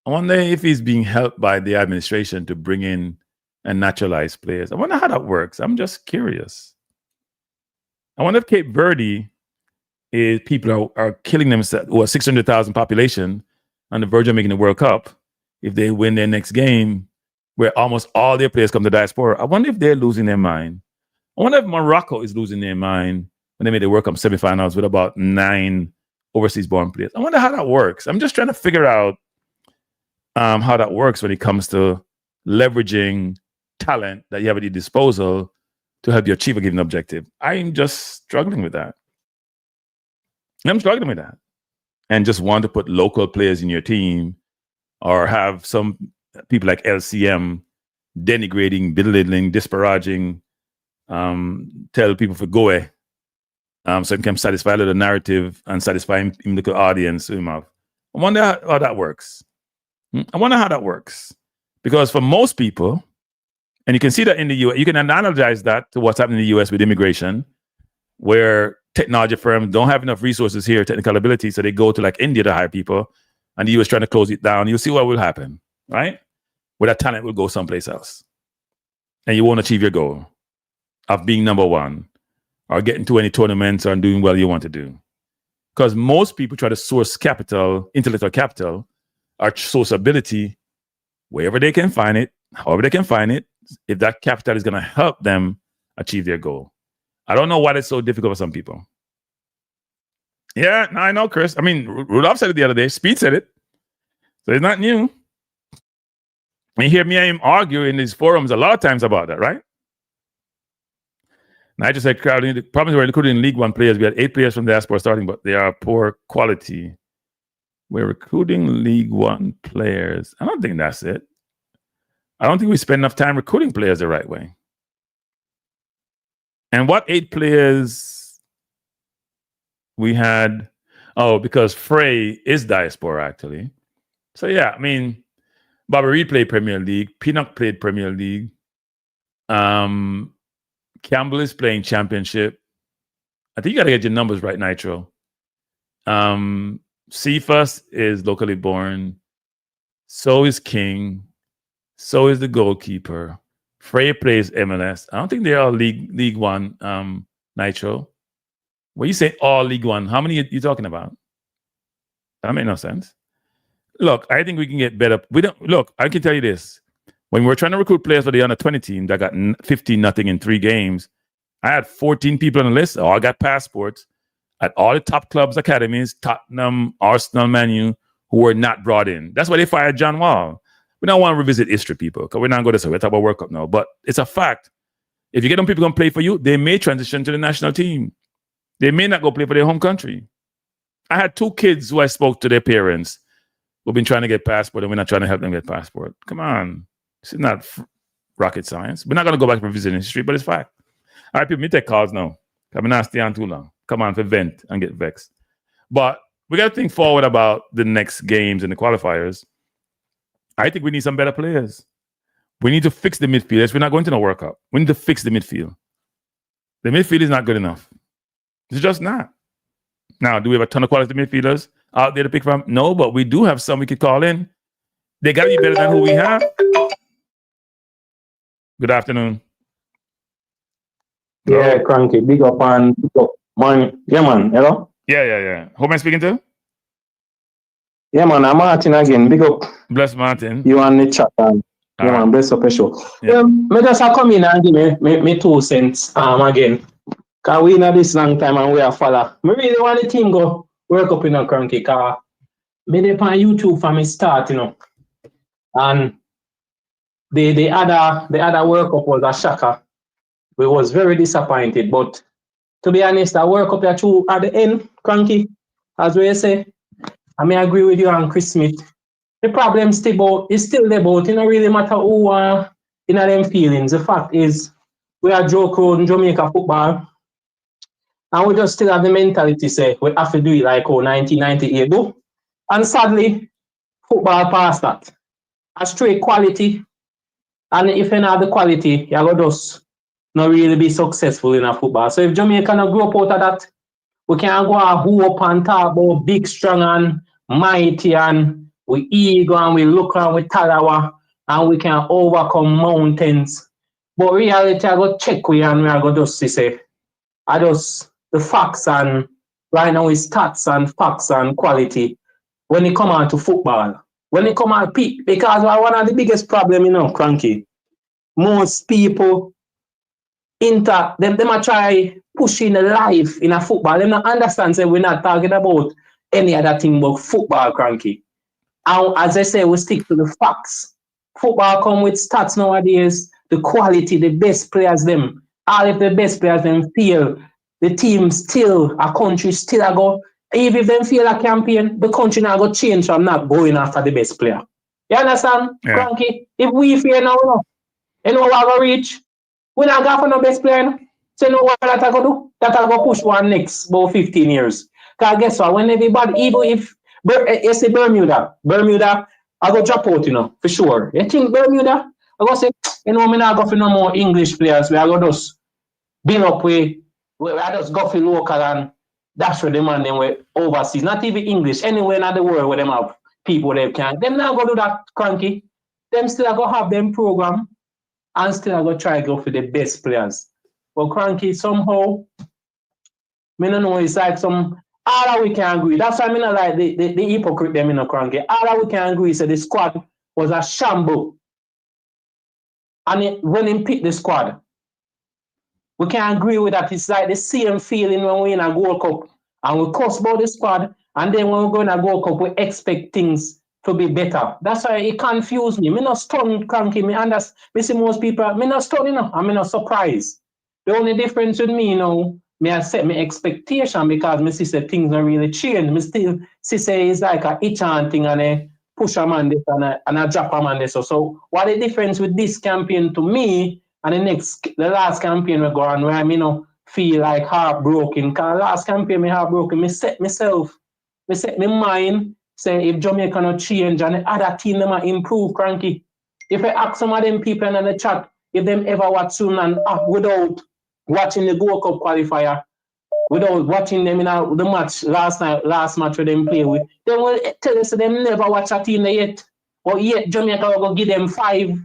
I wonder if he's being helped by the administration to bring in and naturalize players. I wonder how that works. I'm just curious. I wonder if Cape Verde is people are killing themselves, or 600,000 population on the verge of making the World Cup. If they win their next game, where almost all their players come to diaspora, I wonder if they're losing their mind. I wonder if Morocco is losing their mind when they made the World Cup semifinals with about 9 overseas-born players. I wonder how that works. I'm just trying to figure out how that works when it comes to leveraging talent that you have at your disposal to help you achieve a given objective. I'm just struggling with that. I'm struggling with that. And just want to put local players in your team or have some people like LCM denigrating, belittling, disparaging, tell people for go away. So it can satisfy the narrative and satisfy him the audience. I wonder how that works. I wonder how that works. Because for most people, and you can see that in the US, you can analogize that to what's happening in the US with immigration, where technology firms don't have enough resources here, technical ability, so they go to like India to hire people, and the US trying to close it down. You'll see what will happen, right? Where that talent will go someplace else. And you won't achieve your goal of being number one or getting to any tournaments or doing well you want to do. Because most people try to source capital, intellectual capital, or source ability wherever they can find it, however they can find it, if that capital is going to help them achieve their goal. I don't know why it's so difficult for some people. Yeah, no, I know, Chris. I mean, Rudolph said it the other day. Speed said it. So it's not new. And you hear me and him argue in these forums a lot of times about that, right? And I just said, the problem is we're recruiting League One players. We had 8 players from the diaspora starting, but they are poor quality. We're recruiting League One players. I don't think that's it. I don't think we spend enough time recruiting players the right way. And what 8 players we had? Oh, because Frey is diaspora, actually. So, yeah, I mean, Bobby Reed played Premier League. Pinnock played Premier League. Campbell is playing Championship. I think you got to get your numbers right, Nitro. Cephas is locally born. So is King. So is the goalkeeper. Frey plays MLS. I don't think they're all League One, Nitro. When you say all League One, how many are you talking about? That makes no sense. Look, I think we can get better. Look, I can tell you this. When we were trying to recruit players for the under-20 team that got 15-0 in 3 games, I had 14 people on the list. All got passports at all the top clubs, academies, Tottenham, Arsenal, Man U, who were not brought in. That's why they fired John Wall. We don't want to revisit history, people, because we're not going to say we're talking about World Cup now. But it's a fact. If you get them people going to play for you, they may transition to the national team. They may not go play for their home country. I had 2 kids who I spoke to their parents who've been trying to get passport, and we're not trying to help them get passport. Come on. This is not rocket science. We're not going to go back to revisiting history, but it's fact. All right, people, me take calls now. I'm not staying on too long. Come on, for vent and get vexed. But we got to think forward about the next games and the qualifiers. I think we need some better players. We need to fix the midfield. If we're not going to the World Cup, we need to fix the midfield. The midfield is not good enough. It's just not. Now, do we have a ton of quality midfielders out there to pick from? No, but we do have some we could call in. They got to be better than who we have. Good afternoon. Yeah, Cranky. Big up and big up. Man. Yeah, man. Hello? Yeah. Who am I speaking to? Yeah, man. I'm Martin again. Big up. Bless Martin. You on the chat. Man, bless up your show. Yeah. Me just come in and give me 2 cents again. Because we know this long time and we are follow. Me really want the team go work up in a Cranky. Because me dey on YouTube from the start, you know. And the other World Cup was a shocker. We was very disappointed, but to be honest, I World Cup at the end, Cranky, as we say. I may agree with you and Chris Smith. The problem is still there, but it don't really matter who in them feelings. The fact is, we are joke road in Jamaica football, and we just still have the mentality say we have to do it like 1998 do. And sadly, football past that. A straight quality, and if you have the quality, you're going to just not really be successful in a football. So if Jamaica not grow up out of that, we can go and who up and talk about big, strong and mighty and we ego and we look and we talawa and we can overcome mountains. But reality, I go check we and we are going to say, I just the facts and right now is stats and facts and quality when it come on to football. When it come on peak, because one of the biggest problem, you know, Cranky, most people them are try pushing a life in a football. They don't understand say we're not talking about any other thing but football, Cranky. And as I say, we stick to the facts. Football come with stats nowadays, the quality, the best players them. All if the best players them feel, the team still, a country still a go. Even if them feel a campaign, the country now go change from not going after the best player. You understand, Cranky? If we feel now, you know what we reach? We not go for no best player. So you know what that I go do? That I go push one next about 15 years. Because guess what? When everybody, even if you say Bermuda, I go drop out, you know, for sure. You think Bermuda? I go say, you know, me not go for no more English players. We are going to just build up with, I just go for local and that's where them and them were overseas. Not even English, anywhere in the world where them have people they can. Them not go do that, Cranky. Them still go have them program and still go try go for the best players. But Cranky, somehow, me don't know, it's like some, all that we can agree. That's why I mean like the hypocrite them in a Cranky. All that we can agree is that the squad was a shambles. And when he picked the squad, we can agree with that. It's like the same feeling when we in a Gold Cup and we cuss about the squad, and then when we go in a Gold Cup, we expect things to be better. That's why it confused me. Me not stunned, Cranky. Me understand. Me see most people, me not stunned, you know, and me not surprised. The only difference with me, you know, me I set my expectation because me see say things don't really change. Me still see say it's like a itch and thing and a push a man this and a drop a man this. So what the difference with this campaign to me and the last campaign we go on where I you feel like heartbroken. Because last campaign me heartbroken. Me set my mind say if Jamaica not change and the other team them improve, Cranky. If I ask some of them people in the chat if them ever watch soon and without watching the Gold Cup qualifier, without watching them in the match last match where them play with, they will tell us them never watch a team yet. Or yet Jamaica will go give them 5.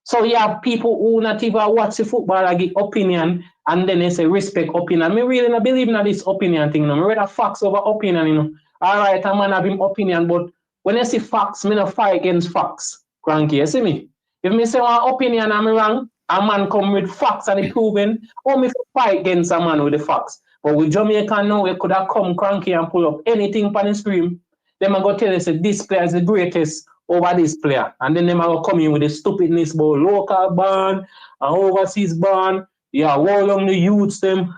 So you have people who not even watch the football and give opinion and then they say respect opinion. Me really not believe in this opinion thing. You know? Me rather facts over opinion, you know. Alright, a man have him opinion, but when I see facts, me not fight against facts. Cranky, you see me? If me say one opinion I'm wrong, a man come with facts and it proven, or me fight against a man with the facts. But with Jamaica now, we could have come Cranky and pull up anything on the stream. Them are going to tell us that this player is the greatest over this player. And then them are going to come in with the stupidness about local ban and overseas ban. Yeah, how long the youths them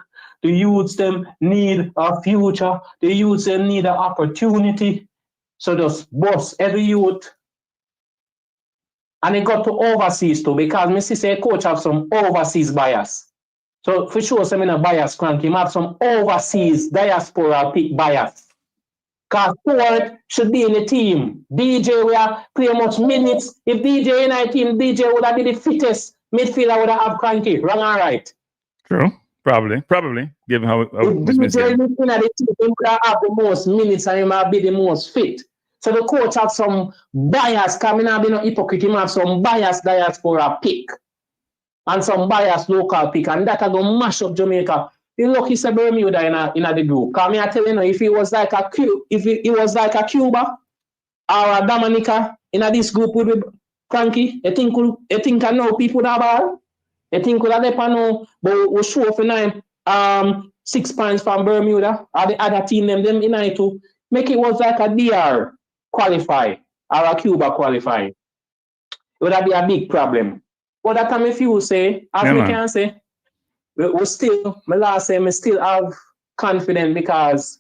need a future. The youths them need an opportunity. So just boss every youth. And it got to overseas too, because me see say coach have some overseas bias. So for sure, some in a bias, Cranky, have some overseas diaspora pick bias. Because Ford should be in the team. DJ we are play much minutes. If DJ in our team, DJ would have been the fittest midfielder would have cranky. Wrong or right? True. Probably. Given how if DJ looking at the team, he would have the most minutes and he might be the most fit. So the coach have some bias coming out, be no hypocrite. He have some bias diaspora pick and some bias local pick, and that are gonna mash up Jamaica. You look, he's a Bermuda in the group. Come here, tell you, if he was like a Cuba or a Dominica in this group with Cranky, you think I know people that bad? You think that they know, but we show for 6 points from Bermuda or the other team them in it to make it was like a DR qualify or a Cuba qualify. Would that be a big problem? But that time if you say, as we can say, we still, my last say, we still have confidence because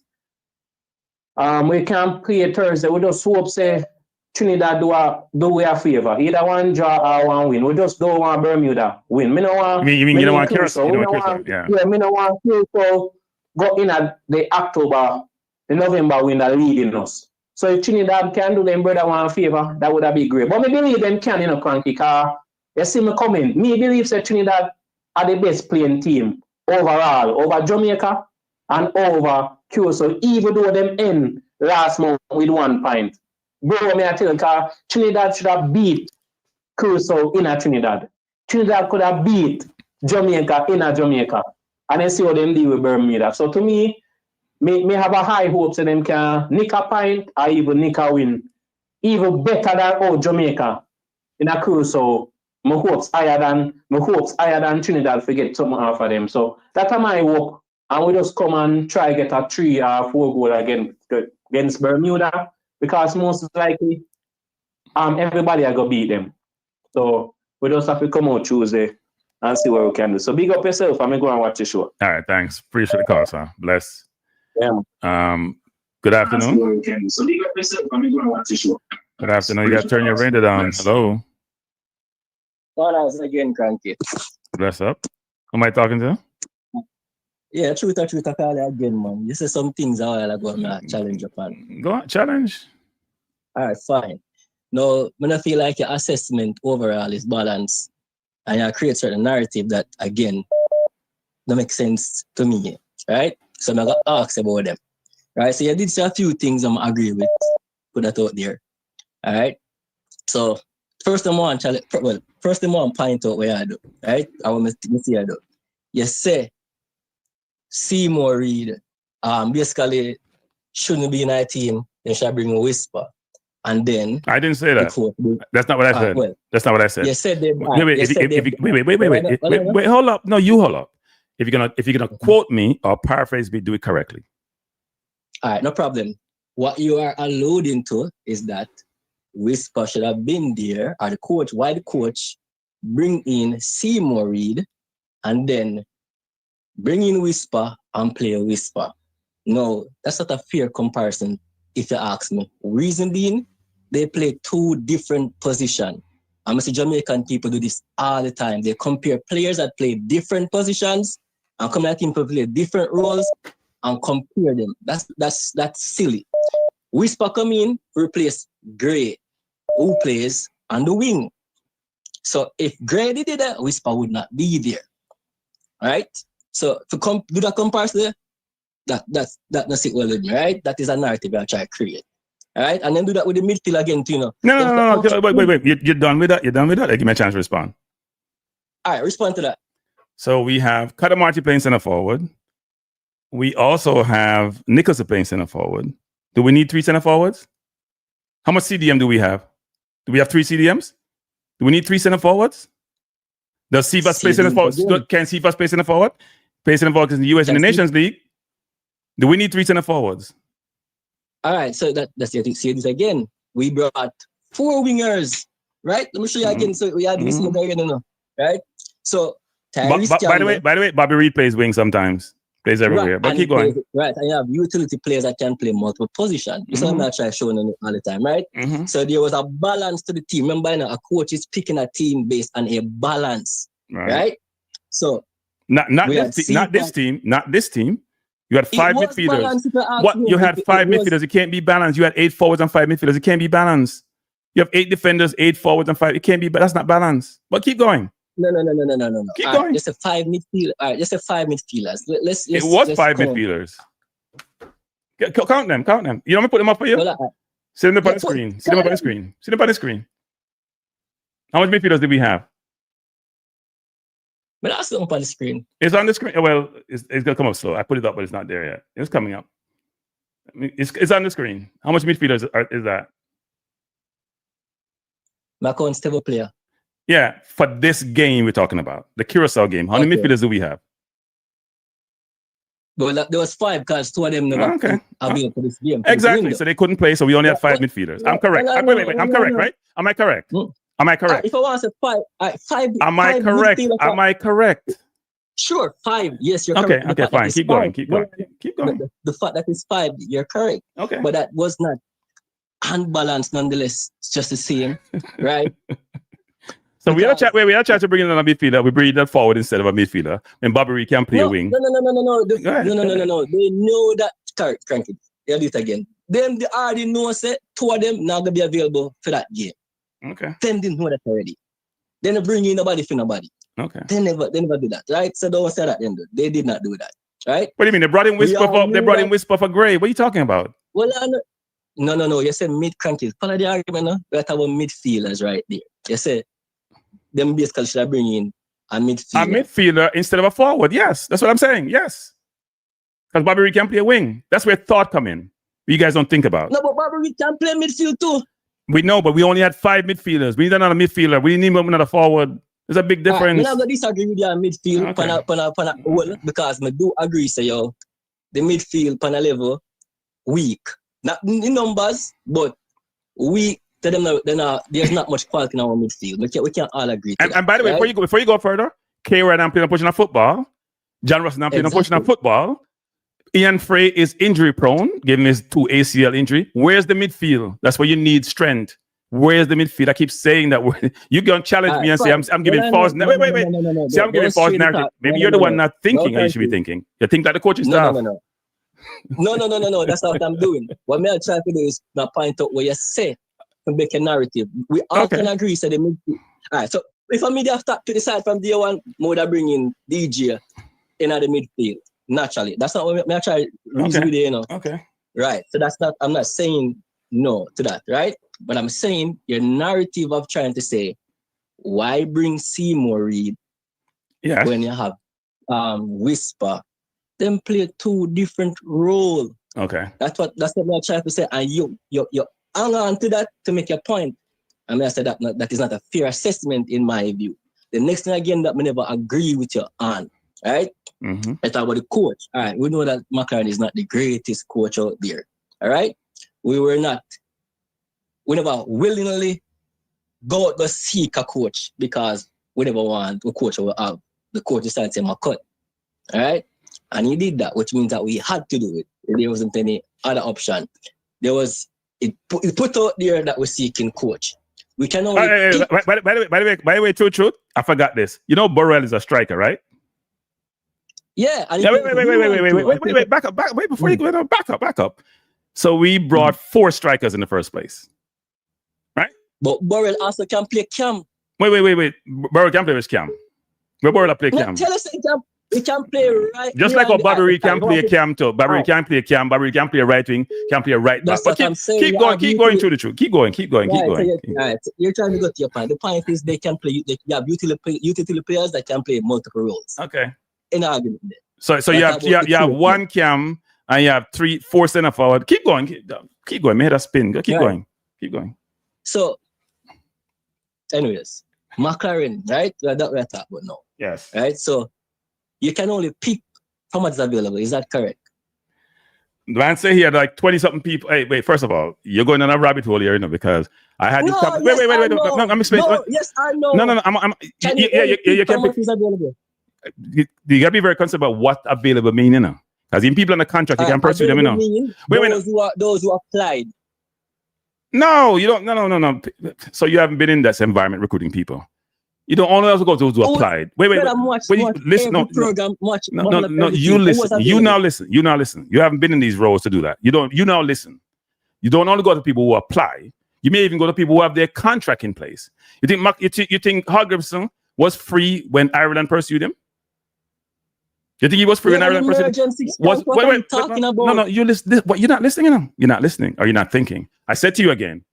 we can play Thursday. We just hope say Trinidad do we a favor. Either one draw or one win. We just don't want Bermuda win. Me no want. You mean you don't want Curaçao? Yeah, me no want Curaçao go in at the November win that leading us. So if Trinidad can do them brother one favor, that would be great. But me believe them can Cranky, because you see me coming. Me believe that Trinidad are the best playing team overall, over Jamaica and over Curaçao, even though them end last month with 1 point. Bro, me I tell you, Trinidad should have beat Curaçao in a Trinidad. Trinidad could have beat Jamaica in a Jamaica. And then see what them do with Bermuda. So to me have a high hopes that them can nick a point or even nick a win. Even better than Jamaica in a Curaçao. My hopes higher than Trinidad to get something off of them. So that's my hope. And we just come and try get a 3 or 4 goal against Bermuda, because most likely everybody are gonna beat them. So we just have to come out Tuesday and see what we can do. So big up yourself and me go and watch the show. All right, thanks. Appreciate the call, sir. Bless. Yeah. Good afternoon. So big up yourself and me go and watch the show. Good afternoon. You gotta turn your radio down. Hello. That's again, Cranky. Bless up. Who am I talking to? Yeah, truth I call it again, man. You say some things a while ago, I'm challenge Japan. Go on, challenge. All right, fine. No, I feel like your assessment overall is balanced, and you create certain narrative that, again, don't make sense to me, right? So I'm going to ask about them, right? So you did say a few things I'm agree with. Put that out there, all right? So first thing I want to point out what I do, right? I want to see I do. You say Seymour Reid basically shouldn't be in our team, then should bring a whisper. And then I didn't say that. That's not what I said. That's not what I said. You said they wait, hold up. No, you hold up. If you're gonna quote me or paraphrase me, do it correctly. All right, no problem. What you are alluding to is that Whisper should have been there, or why the coach bring in Seymour Reid and then bring in Whisper and play Whisper. No, that's not a fair comparison if you ask me. Reason being, they play 2 different positions. I'm see Jamaican people do this all the time. They compare players that play different positions and come at team to play different roles and compare them. That's silly. Whisper come in, replace Gray, who plays on the wing. So if Gray did that, Whisper would not be there. Right? So to do that comparison, that's it well with me, right? That is a narrative I try to create. All right? And then do that with the midfield again, too, you know. No. Wait. You're done with that? You're done with that? Give me a chance to respond. All right, respond to that. So we have Kadamarti playing center forward. We also have Nicholson playing center forward. Do we need 3 center forwards? How much CDM do we have? Do we have 3 CDMs? Do we need 3 center forwards? Does Sivas play center forward? Can Sivas play center forward? Play center forward in the US in the Nations League. Do we need 3 center forwards? All right, so that's the thing. See this again. We brought 4 wingers, right? Let me show you again. So we had this again, right? So by the way, Bobby Reed plays wing sometimes. Plays everywhere. But keep going. Right, and you have utility players that can play multiple positions. This is what I'm not trying to show all the time, right? So there was a balance to the team. Remember, a coach is picking a team based on a balance, right? So not this team. You had 5 midfielders. What? You had 5 midfielders. It can't be balanced. You had 8 forwards and 5 midfielders. It can't be balanced. You have 8 defenders, 8 forwards and 5. It can't be, but that's not balanced. But keep going. No. Keep going. Just a 5 midfield. All right, just a 5 midfielders. It was 5 midfielders. Count them. You want me to put them up for you? Well, See them up on the screen. See them up on the screen. How much midfielders did we have? But that's not up on the screen. It's on the screen. Well, it's gonna come up slow. I put it up, but it's not there yet. It's coming up. I mean, it's on the screen. How much midfielders is that? McClaren's table player. Yeah, for this game we're talking about, the Curaçao game. How many midfielders do we have? Well, there was 5 because 2 of them never available for this game. Exactly. So they couldn't play. So we only had 5 midfielders. I'm correct. Wait. I'm correct, right? Am I correct? Am I correct? If I want to say 5, am I correct? Am I correct? Sure, 5. Yes, you're correct. Okay, fine. Keep going. The fact that it's 5, you're correct. Okay. But that was not unbalanced nonetheless. It's just the same, right? So we had a chance to bring in a midfielder. We bring that forward instead of a midfielder. And Bobby Reed can play a wing. No. They know that. Cranky. They'll do it again. They already know that 2 of them not gonna be available for that game. Okay. Them didn't know that already. They don't bring in nobody for nobody. Okay. They never do that, right? So don't say that then. They did not do that, right? What do you mean? They brought in Whisper for Gray. What are you talking about? Well, no. You said mid crankies. Follow the argument, no? We're talking about midfielders right there. You said them basically should bring in a midfielder. A midfielder instead of a forward. Yes, that's what I'm saying. Yes, because Bobby Reed can play a wing. That's where thought come in. You guys don't think about. No, but Bobby Reed can play midfield too. We know, but we only had 5 midfielders. We need another midfielder. We need another forward. There's a big difference. I'm not going to disagree with you on midfield well, because I do agree, say yo, the midfield pan a level weak. Not in numbers, but weak. To them, there's not much quality in our midfield. We can't all agree. And by the way, before you go further, K. Ryan playing a pushing a football. John Russell playing a pushing a football. Ian Frey is injury prone, given his 2 ACL injury. Where's the midfield? That's where you need strength. Where's the midfield? I keep saying that you're going to challenge me and say, I'm giving false narrative. Wait. See, I'm giving false narrative. Maybe you're the one not thinking how you should be thinking. You think that the coaching staff. No. That's not what I'm doing. What I'm trying to do is not point out what you say to make a narrative. We all can agree. So the midfield. All right. So if I'm have to decide from day one, I would bring in DJ in the midfield. Naturally. That's not what I try to reason with you, you know. Okay. Right. So I'm not saying no to that, right? But I'm saying your narrative of trying to say, why bring Seymour Reed when you have Whisper? Them play 2 different roles. Okay. That's what I'm trying to say. And you hang on to that to make your point. I mean, I said that is not a fair assessment in my view. The next thing again that I never agree with you on, right? Mm-hmm. I talk about the coach. All right, we know that McClaren is not the greatest coach out there. All right, we never willingly go out to seek a coach because we never want a coach will have the coach decided to say my cut. All right, and he did that, which means that we had to do it. There wasn't any other option. It put out there that we're seeking coach. We can only. By the way, truth. I forgot this. You know, Burrell is a striker, right? Yeah. Wait. Back up. Wait, before you go, back up. So we brought 4 strikers in the first place, right? But Burrell also can play cam. Wait. Burrell can play with cam. Where Burrell play cam? Tell us he can play right. Just like how Bobby Reed can play cam too. Bobby Reed can play cam. Bobby Reed can play right wing. Can play right back. But keep going through the truth. Keep going. Right. You're trying to go to your point. The point is they can play. They have utility players that can play multiple roles. Okay. In argument. So you have 1 cam and you have 4 center forward. Keep going. May that spin. Keep going. So, anyways, McClaren, right? That we're talking about now. Yes. Right. So you can only pick how much is available. Is that correct? The man say he had like 20-something people. Hey, wait. First of all, you're going on a rabbit hole here, you know, because I had this. Wait. No, I'm explaining. No, yes, I know. No. You can pick. You gotta be very concerned about what available mean, you know. Because in people on the contract, you can pursue them, you know. Those who applied. No, you don't. No. So you haven't been in that environment recruiting people. You don't only also go to those who applied. Wait. Listen, no. You listen. You now listen. You haven't been in these roles to do that. You now listen. You don't only go to people who apply. You may even go to people who have their contract in place. You think Hodgson was free when Ireland pursued him? You think he was free when Ireland pursued him? No. You listen. What? You're not listening now. You're not listening, or you're not thinking. I said to you again.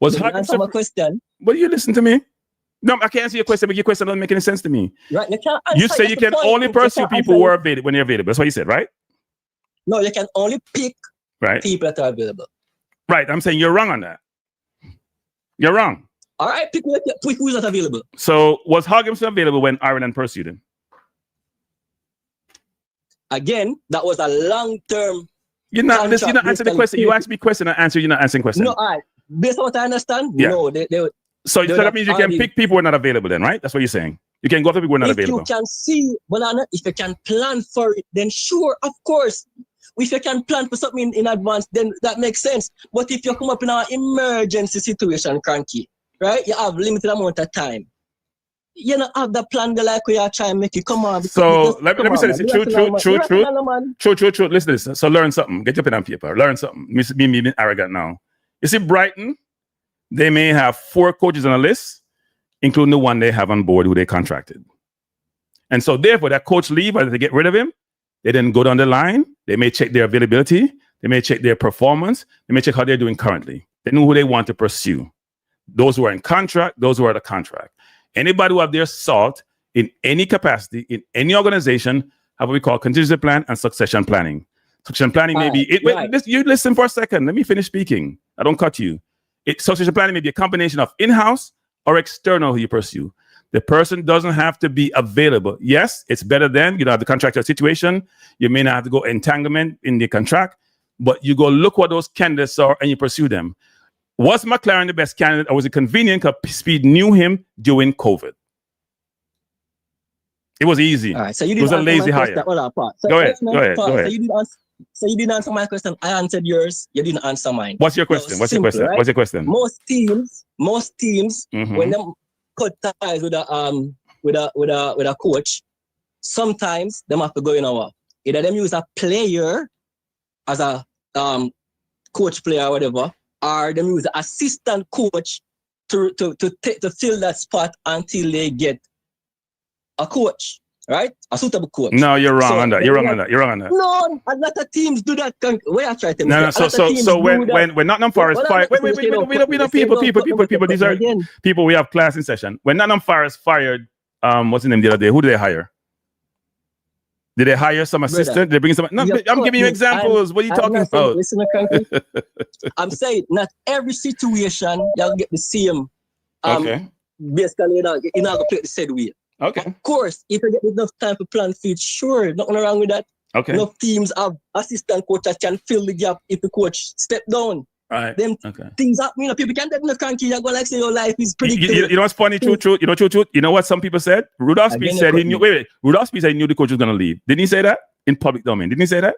Was Hodgson? My question. But you listen to me. No, I can't answer your question, but your question doesn't make any sense to me. Right? You say you can only pursue people who are available when they're available. That's what you said, right? No, you can only pick people that are available. Right. I'm saying you're wrong on that. You're wrong. All right, pick who's not available. So was Hodgson available when Ireland pursued him? Again, that was a long-term. You're not answering the question. You asked me question and answer. You're not answering question. No, based on what I understand, no, they So that means you can pick people who are not available then, right? That's what you're saying. You can go after people who are not available. If you can see, if you can plan for it, then sure, of course. If you can plan for something in advance, then that makes sense. But if you come up in an emergency situation, Cranky, right? You have limited amount of time. You don't have the plan like we are trying to make it. Come on. So let me say this. True. Listen to this. So learn something. Get your pen and paper. Learn something. Me being arrogant now. You see, Brighton, they may have 4 coaches on a list, including the one they have on board who they contracted. And so therefore, that coach leave, or they get rid of him, they then go down the line. They may check their availability. They may check their performance. They may check how they're doing currently. They know who they want to pursue. Those who are in contract, those who are the contract. Anybody who have their salt in any capacity, in any organization, have what we call contingency plan and succession planning. Succession planning may be... You listen for a second. Let me finish speaking. I don't cut you. Succession planning may be a combination of in-house or external who you pursue. The person doesn't have to be available. Yes, it's better than you don't have the contractual situation. You may not have to go entanglement in the contract, but you go look what those candidates are and you pursue them. Was McClaren the best candidate, or was it convenient because Speed knew him during COVID? It was easy. All right, so it was a lazy hire. Go ahead. So you didn't answer my question. I answered yours. You didn't answer mine. What's your question? What's your question? Most teams, when them cut ties with a coach, sometimes them have to go in either them use a player as a coach player or whatever, or them use an assistant coach to fill that spot until they get a coach, right? A suitable coach. No, you're wrong on that. You're wrong on that. No, a lot of teams do that. Where I try to No. So when Nottingham Forest fired, wait, we know people. These are people we have class in session. When Nottingham Forest fired, what's his name the other day? Who did they hire? Did they hire some assistant? Did they bring some? No, I'm giving you examples. What are you talking about? Listen, I'm saying not every situation you'll get the same. Okay. Basically, you're not going to play the same way. Okay. Of course, if you get enough time to plan for it, sure, nothing wrong with that. Okay. Enough teams have assistant coaches can fill the gap if the coach step down. Right. Them things happen. People can't get enough cranky. You go like say your life is predictable. You know what's funny? True. You know what some people said? Rudolph Speed said he knew. Rudolph Speed said he knew the coach was going to leave. Didn't he say that in public domain? Didn't he say that?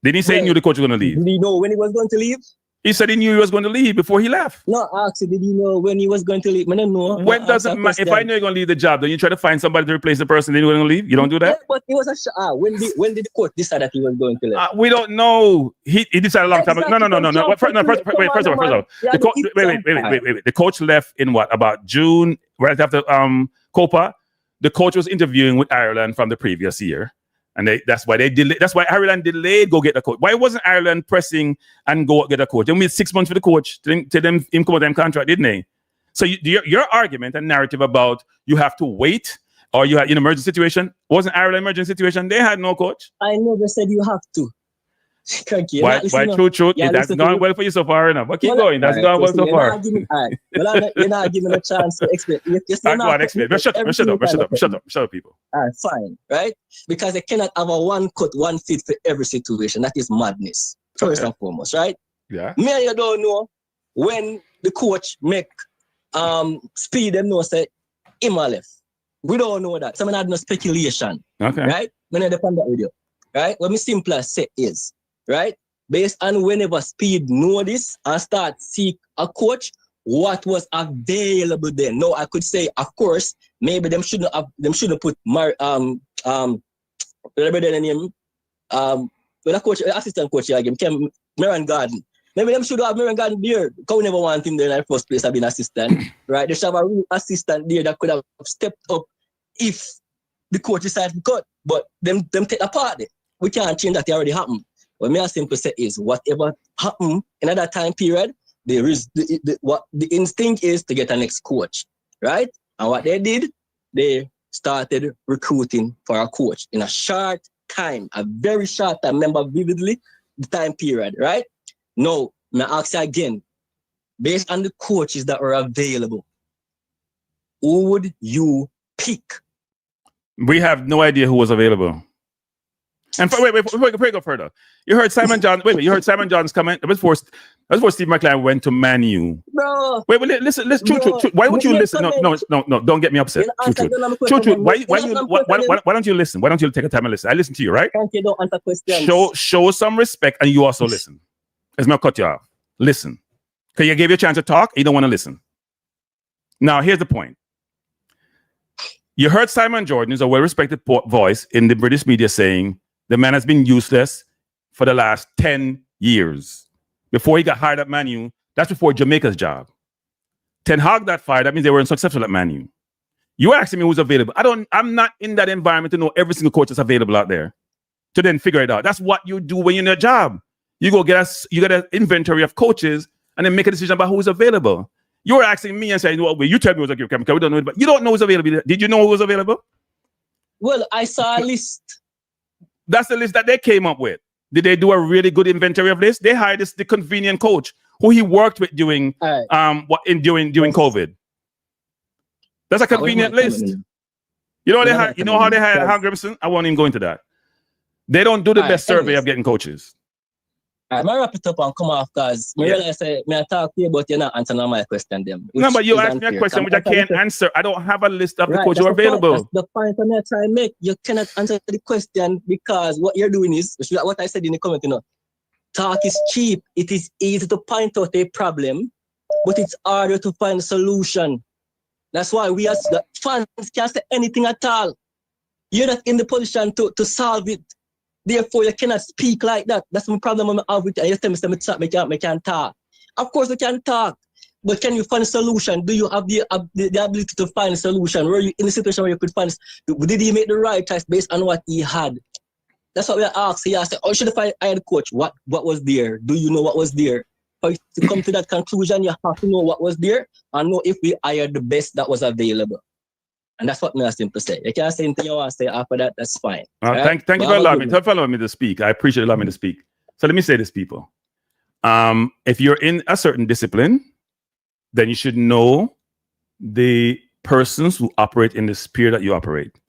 Didn't he say he knew the coach was going to leave? Did he know when he was going to leave? He said he knew he was going to leave before he left. No, actually, did he know when he was going to leave? I don't know. When doesn't matter. If I know you're going to leave the job, then you try to find somebody to replace the person, then you're going to leave? You don't do that? Yeah, but it was when did the coach decide that he was going to leave? We don't know. He decided a long time ago. No. First of all. The coach left in what? About June, right after Copa. The coach was interviewing with Ireland from the previous year. And that's why they delayed. That's why Ireland delayed go get a coach. Why wasn't Ireland pressing and go get a coach? They waited 6 months for the coach to them him come out them contract, didn't they? So your argument and narrative about you have to wait or you had in emergency situation wasn't Ireland emergency situation. They had no coach. I never said you have to. Why true? That's gone well for you so far enough. But keep going. That's gone well so far. You're not giving a chance to explain. Go on, explain. Shut up, people. All right, fine, right? Because they cannot have a one cut, one fit for every situation. That is madness, first and foremost, right? Yeah. Me and you don't know when the coach make Speed them know say him a left. We don't know that. So I had no speculation. Okay. Right? When I depend that with you. Right? What me simply say is, right? Based on whenever Speed know this and start seek a coach, what was available then. No, I could say, of course, maybe them shouldn't put whatever their name, when a coach, assistant coach here again, came Maran Garden. Maybe them should have Maran Garden there. Because we never want him there in the first place, have been assistant. Right? They should have a real assistant there that could have stepped up if the coach decided to cut. But them take a part there. We can't change that, it already happened. What me I simply say is whatever happened in that time period, there is what the instinct is to get a next coach. Right? And what they did, they started recruiting for a coach in a short time, a very short time. Remember vividly the time period, right? Now, I ask you again, based on the coaches that were available, who would you pick? We have no idea who was available. And wait, go further. You heard Simon John. You heard Simon John's comment. That was before Steve McClaren went to Man U. Bro. Wait, listen. True. Why won't you listen? No. Don't get me upset. True. Why don't you listen? Why don't you take a time and listen? I listen to you, right? Okay, don't answer questions. Show some respect, and you also listen. Let's not cut you off. Listen, because you gave you a chance to talk. You don't want to listen. Now, here's the point. You heard Simon Jordan, who's a well-respected voice in the British media, saying the man has been useless for the last 10 years. Before he got hired at Man U, that's before Jamaica's job. Ten Hag got fired. That means they were unsuccessful at Man U. You asking me who's available. I'm not in that environment to know every single coach that's available out there to then figure it out. That's what you do when you're in a job. You go get an inventory of coaches and then make a decision about who's available. You're asking me and saying, well, you tell me who's available. We don't know it, but you don't know who's available. Did you know who was available? Well, I saw a list. That's the list that they came up with. Did they do a really good inventory of this? They hired the convenient coach who he worked with during COVID. That's a convenient list. You know how they hired Hank Grimson? I won't even go into that. They don't do the best survey of getting coaches. I'm going to wrap it up and come off because I realize I talk to you, but you're not answering my question. No, but you asked me a question which I can't answer. I don't have a list of the coaches who are available. That's the point I'm trying to make. You cannot answer the question because what you're doing is, what I said in the comment, talk is cheap. It is easy to point out a problem, but it's harder to find a solution. That's why we as the fans can't say anything at all. You're not in the position to solve it. Therefore, you cannot speak like that. That's the problem I have with you. You tell me, I can't talk. Of course, we can talk. But can you find a solution? Do you have the ability to find a solution? Were you in a situation where you could find, did he make the right choice based on what he had? That's what we asked. He asked, should I hire the coach? What was there? Do you know what was there? For you to come to that conclusion, you have to know what was there and know if we hired the best that was available. And that's what I simply say. You can't say anything you want to say after that, that's fine. Right? Thank you for allowing me to speak. I appreciate allowing me to speak. So let me say this, people. If you're in a certain discipline, then you should know the persons who operate in the sphere that you operate.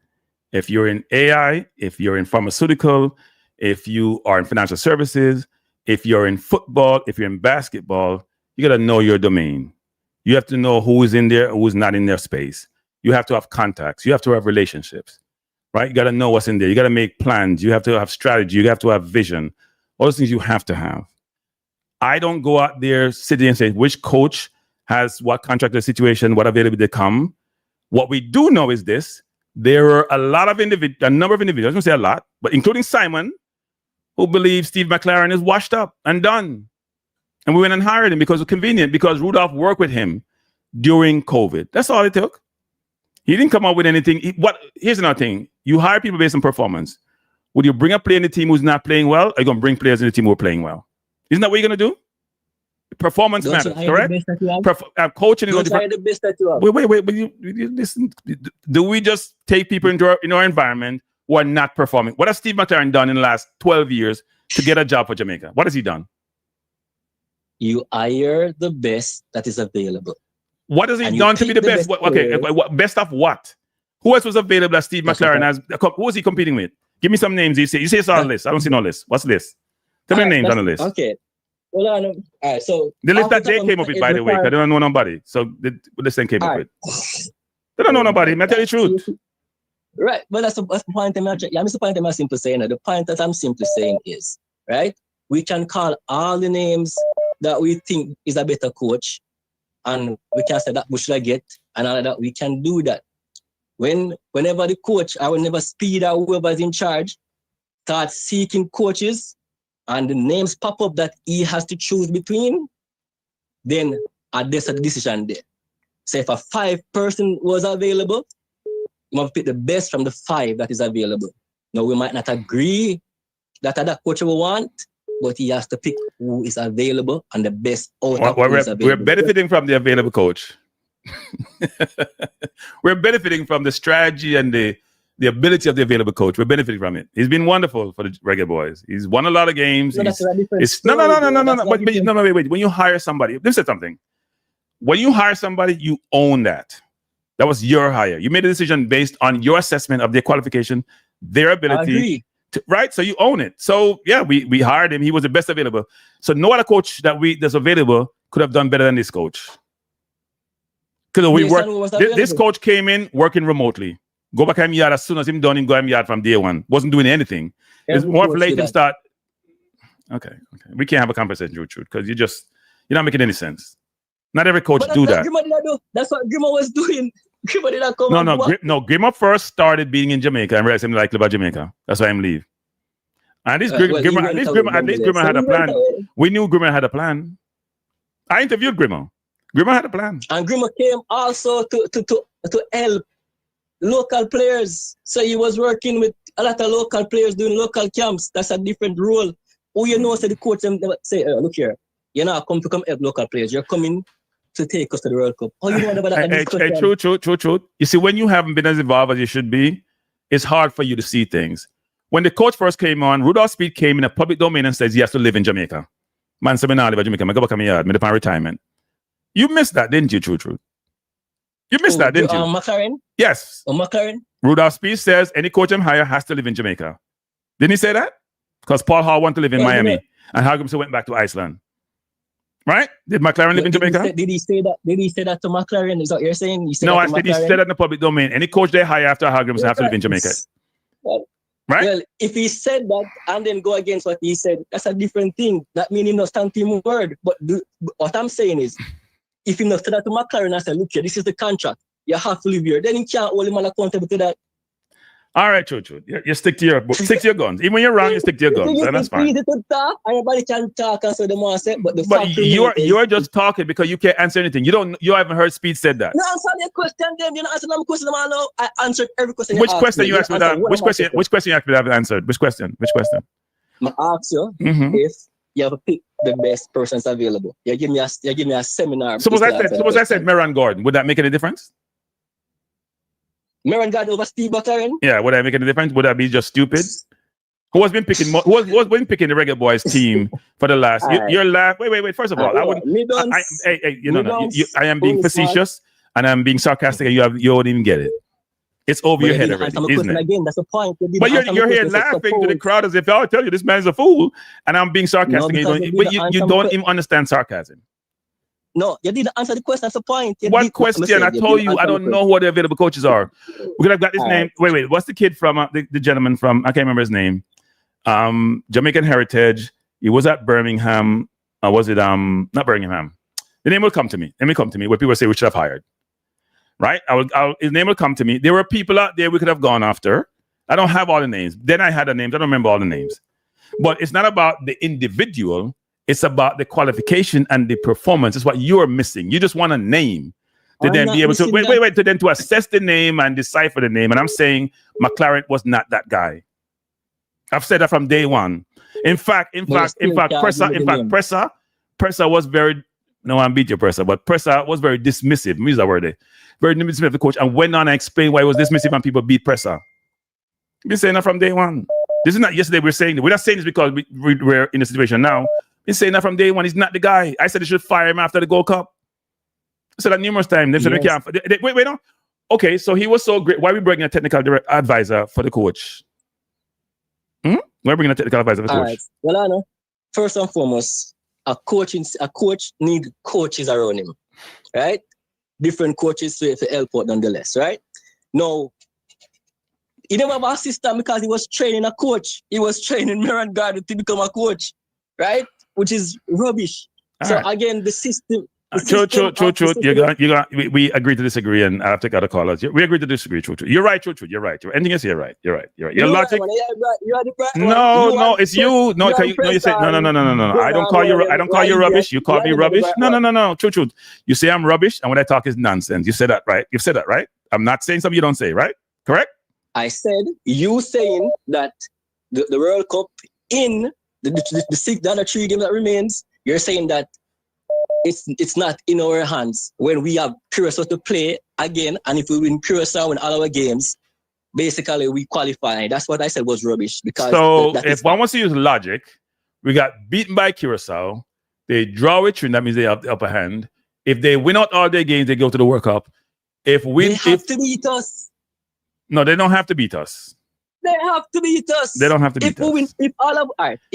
If you're in AI, if you're in pharmaceutical, if you are in financial services, if you're in football, if you're in basketball, you got to know your domain. You have to know who is in there, who is not in their space. You have to have contacts. You have to have relationships, right? You got to know what's in there. You got to make plans. You have to have strategy. You have to have vision. All those things you have to have. I don't go out there sitting and say which coach has what contractor situation, what availability they come. What we do know is this. There are a number of individuals, I don't say a lot, but including Simon, who believes Steve McClaren is washed up and done. And we went and hired him because it was convenient, because Rudolph worked with him during COVID. That's all it took. He didn't come up with anything. Here's another thing. You hire people based on performance. Would you bring a player in the team who's not playing well? Or are you going to bring players in the team who are playing well? Isn't that what you're going to do? Performance matters, correct? Coaching is the best that you have. Wait. You listen. Do we just take people into our environment who are not performing? What has Steve McClaren done in the last 12 years to get a job for Jamaica? What has he done? You hire the best that is available. What has he done to be the best? Best of what? Who else was available that Steve McClaren has? Who was he competing with? Give me some names. You say it's on the list. I don't see no list. What's the list? Tell me names on the list. Okay. Well, all right. So the list that they came up with, by the way, I don't know nobody. So the list came up with. They don't know nobody. I tell you the truth. Right. Well, that's the point. That's the point I'm simply saying. The point that I'm simply saying is, right, we can call all the names that we think is a better coach. and we can say that we should get, and all of that, we can do that. Whenever the coach or whenever Speed or whoever's in charge starts seeking coaches and the names pop up that he has to choose between, then there's a decision there. So if a 5-person was available, you must pick the best from the 5 that is available. Now, we might not agree that that coach will want, but he has to pick who is available and the best out of who is available. We're benefiting from the available coach. We're benefiting from the strategy and the ability of the available coach. We're benefiting from it. He's been wonderful for the Reggae Boyz. He's won a lot of games. No. Wait. When you hire somebody, let me say something. When you hire somebody, you own that. That was your hire. You made a decision based on your assessment of their qualification, their ability. Right? So you own it. So yeah, we hired him. He was the best available. So no other coach that's available could have done better than this coach. Because we worked. This coach came in working remotely. Go back him yard as soon as him done him go him yard from day one. Wasn't doing anything. It's more late him start. Okay. We can't have a conversation, truth, because you're not making any sense. Not every coach do that. That's what Grima was doing. Grima did not come. Grima first started being in Jamaica and realized him like about Jamaica. That's why I'm leave. And at least Grima had a plan. We knew Grima had a plan. I interviewed Grima. Grima had a plan. And Grima came also to help local players. So he was working with a lot of local players doing local camps. That's a different role. Oh, so the coach say, look here, you're not come help local players. You're coming to take us to the World Cup. Oh, you know about that? True. You see, when you haven't been as involved as you should be, it's hard for you to see things. When the coach first came on, Rudolph Speed came in a public domain and says he has to live in Jamaica. Man, so I live in Jamaica. I go back to my yard. I depend retirement. You missed that, didn't you, True? You missed that, didn't you? McClaren? Yes. McClaren? Rudolph Speed says any coach I'm hire has to live in Jamaica. Didn't he say that? Because Paul Hall wanted to live in Miami and Hargreaves went back to Iceland. Right? Did McClaren live in Jamaica? Did he say that to McClaren? Is that what you're saying? I said he said that in the public domain. Any coach they hire after Hargreaves have to live in Jamaica. Right? Well, if he said that and then go against what he said, that's a different thing. That means he not stand him word. But what I'm saying is, if he not said that to McClaren and say, look here, this is the contract. You have to live here. Then he can't hold him accountable to that. All right, True. You stick to your guns. Even when you're wrong, you stick to your guns. And that's fine. Easy to talk. Everybody can talk and say the more say, but you're just talking because you can't answer anything. You haven't heard Speed said that. No, answer the question. Then you don't answer my question. I answered every question. Which question you asked me that? Which question you asked me that I've answered? Which question? I asked you if you have to pick the best persons available. You give me a seminar. Suppose I said Meron Gordon. Would that make any difference? Meron Gordon over Steve McClaren? Yeah, would that make any difference? Would that be just stupid? Who has been picking the Reggae Boyz team for the last? You're laughing. Wait. First of all, I wouldn't. I am being facetious and I'm being sarcastic, and you won't even get it. It's over your head already, isn't it? Again, that's the point. But you're here laughing to the crowd as if I'll tell you this man is a fool, and I'm being sarcastic. You don't even understand sarcasm. No, you didn't answer the question. That's the point. What question? I told you I don't know who the available coaches are. We could have got this name. Wait. What's the kid from the gentleman from? I can't remember his name. Jamaican heritage. He was at Birmingham. Was it not Birmingham? The name will come to me. Let me come to me where people say we should have hired. Right? His name will come to me. There were people out there we could have gone after. I don't have all the names. Then I had the names. I don't remember all the names. But it's not about the individual. It's about the qualification and the performance. It's what you're missing. You just want a name to then be able to wait to then to assess the name and decipher the name. And I'm saying McClaren was not that guy. I've said that from day one. In fact, Pressa was very. No, I beat your Pressa, but Pressa was very dismissive. Use that word there. Very dismissive of the coach, and went on and explained why he was dismissive and people beat Pressa. We've been saying that from day one. This is not yesterday. We're not saying this because we're in a situation now. He's saying that from day one. He's not the guy. I said they should fire him after the Gold Cup. I said that numerous times. They said we can't. Wait, no. Okay, so he was so great. Why are we bringing a technical advisor for the coach? Why are we bringing a technical advisor for the coach? Right. Well, I know. First and foremost, a coach need coaches around him, right? Different coaches to help out nonetheless, right? No, he never have an assistant because he was training a coach. He was training Meron Gordon to become a coach, right? Which is rubbish. Again, the system. True. We agree to disagree, and I have to got a call. We agree to disagree. True. You're right. True. You're right. Anything you say, you're right. Your logic. No, it's you. No, you say no. I don't call you. I don't call you rubbish. You call me rubbish. No. True. You say I'm rubbish, and when I talk is nonsense. You said that, right? You've said that, right? I'm not saying something you don't say, right? Correct? I said you saying that the World Cup in the other 3 games that remains. You're saying that it's not in our hands when we have Curaçao to play again, and if we win Curaçao in all our games, basically we qualify. That's what I said was rubbish. Because if one wants to use logic, we got beaten by Curaçao. They draw with Trinidad, that means they have the upper hand. If they win out all their games, they go to the World Cup. They have to beat us. No, they don't have to beat us. They have to beat us. They don't have to beat us.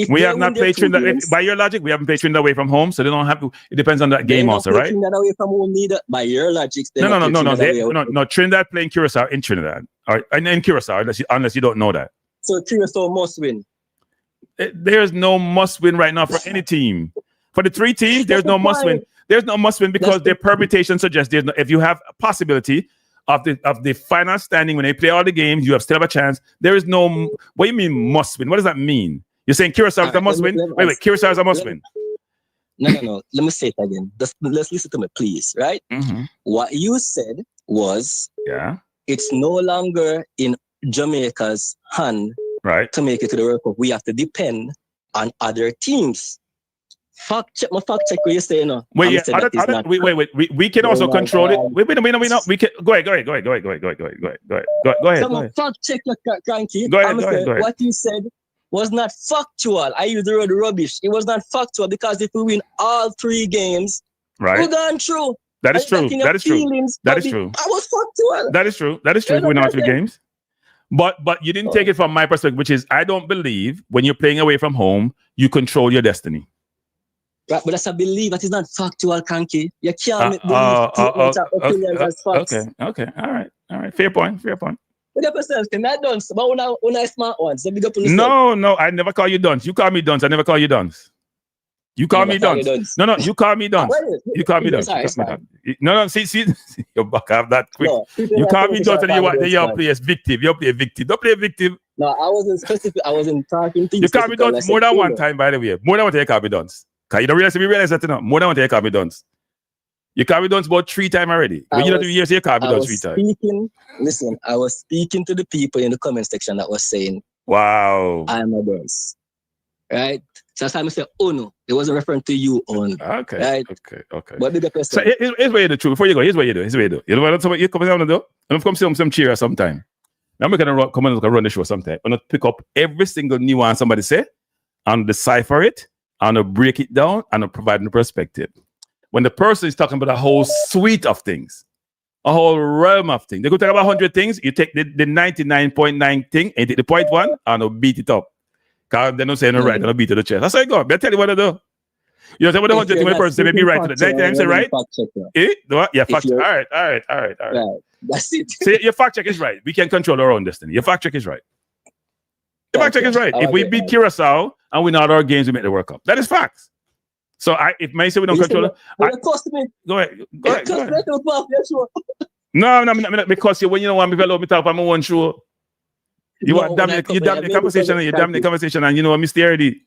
We have not played Trinidad. By your logic, we haven't played Trinidad away from home, so they don't have to. It depends on that game also, right? Trinidad away from home neither. By your logic, no. Trinidad playing Curaçao in Trinidad, or in Curaçao, unless you don't know that. So Curaçao must win. There's no must win right now for any team. For the 3 teams, there's no must win. There's no must win because their permutation suggests there's no. If you have a possibility of the final standing when they play all the games, you have still have a chance. There is no. What do you mean must win? What does that mean? You're saying Curaçao is a must win? Wait, Curaçao is a must win. No. Let me say it again. Let's listen to me, please. Right? Mm-hmm. What you said was, it's no longer in Jamaica's hand, right, to make it to the World Cup. We have to depend on other teams. Fact check what you're saying. No. Wait. We can also control it. Wait. We can go ahead. Fact check your cranky. Go ahead. What you said was not factual. I used the word rubbish. It was not factual because if we win all 3 games, we're going through. That is true. That is true. I was factual. That is true. We win all 3 games. But you didn't take it from my perspective, which is I don't believe when you're playing away from home, you control your destiny. Right, but that's a belief. That is not factual, Kanki. You can't believe opinions as facts. Okay. All right. Fair point. Big up yourself. Can I dunce? But when I smart ones, so big up on No. I never call you dunce. You call me dunce. I never call you dunce. You call me dunce. No. You call me dunce. You call me dunce. No. See. Your back have that quick. You call me dunce and you play as victim. You play victim. Don't play victim. No, I wasn't specific. I wasn't talking things. You call me dunce more than one time, by the way. More than one time you call me dunce. Because you don't realize that, more than one time you call me dunce. You call me dunce about 3 times already. When you don't do years, you call me dunce 3 times. Listen, I was speaking to the people in the comment section that was saying, wow, I'm a dunce. Right? So that's how I say, oh no, it wasn't referring to you only. Okay. Right? Okay. But big up yourself. So here's what you do, true. Before you go, here's what you do. You know what you come down to do? I'm come see some cheer sometime. Now we're gonna come and run the show sometime. I'm gonna pick up every single nuance somebody say and decipher it. And to break it down and to provide a perspective. When the person is talking about a whole suite of things, a whole realm of things, they could talk about 100 things. You take the 99.9 thing and take the 0.1 and beat it up. Because they're not saying it right, they'll beat to the chest. That's how it goes. I'll tell you what to do. You know, say what the 100 thing when the person say maybe right to the 99 say right. Yeah, fact check. All right. That's it. So your fact check is right. We can control our own destiny. Your fact check is right. The fact check is right. If we beat Curaçao and win all our games, we make the World Cup. That is facts. So if may say we don't control it, go ahead. No, because when you don't want me to allow me to talk on my one show, you damn the conversation, and you know what, Mr. Erdy.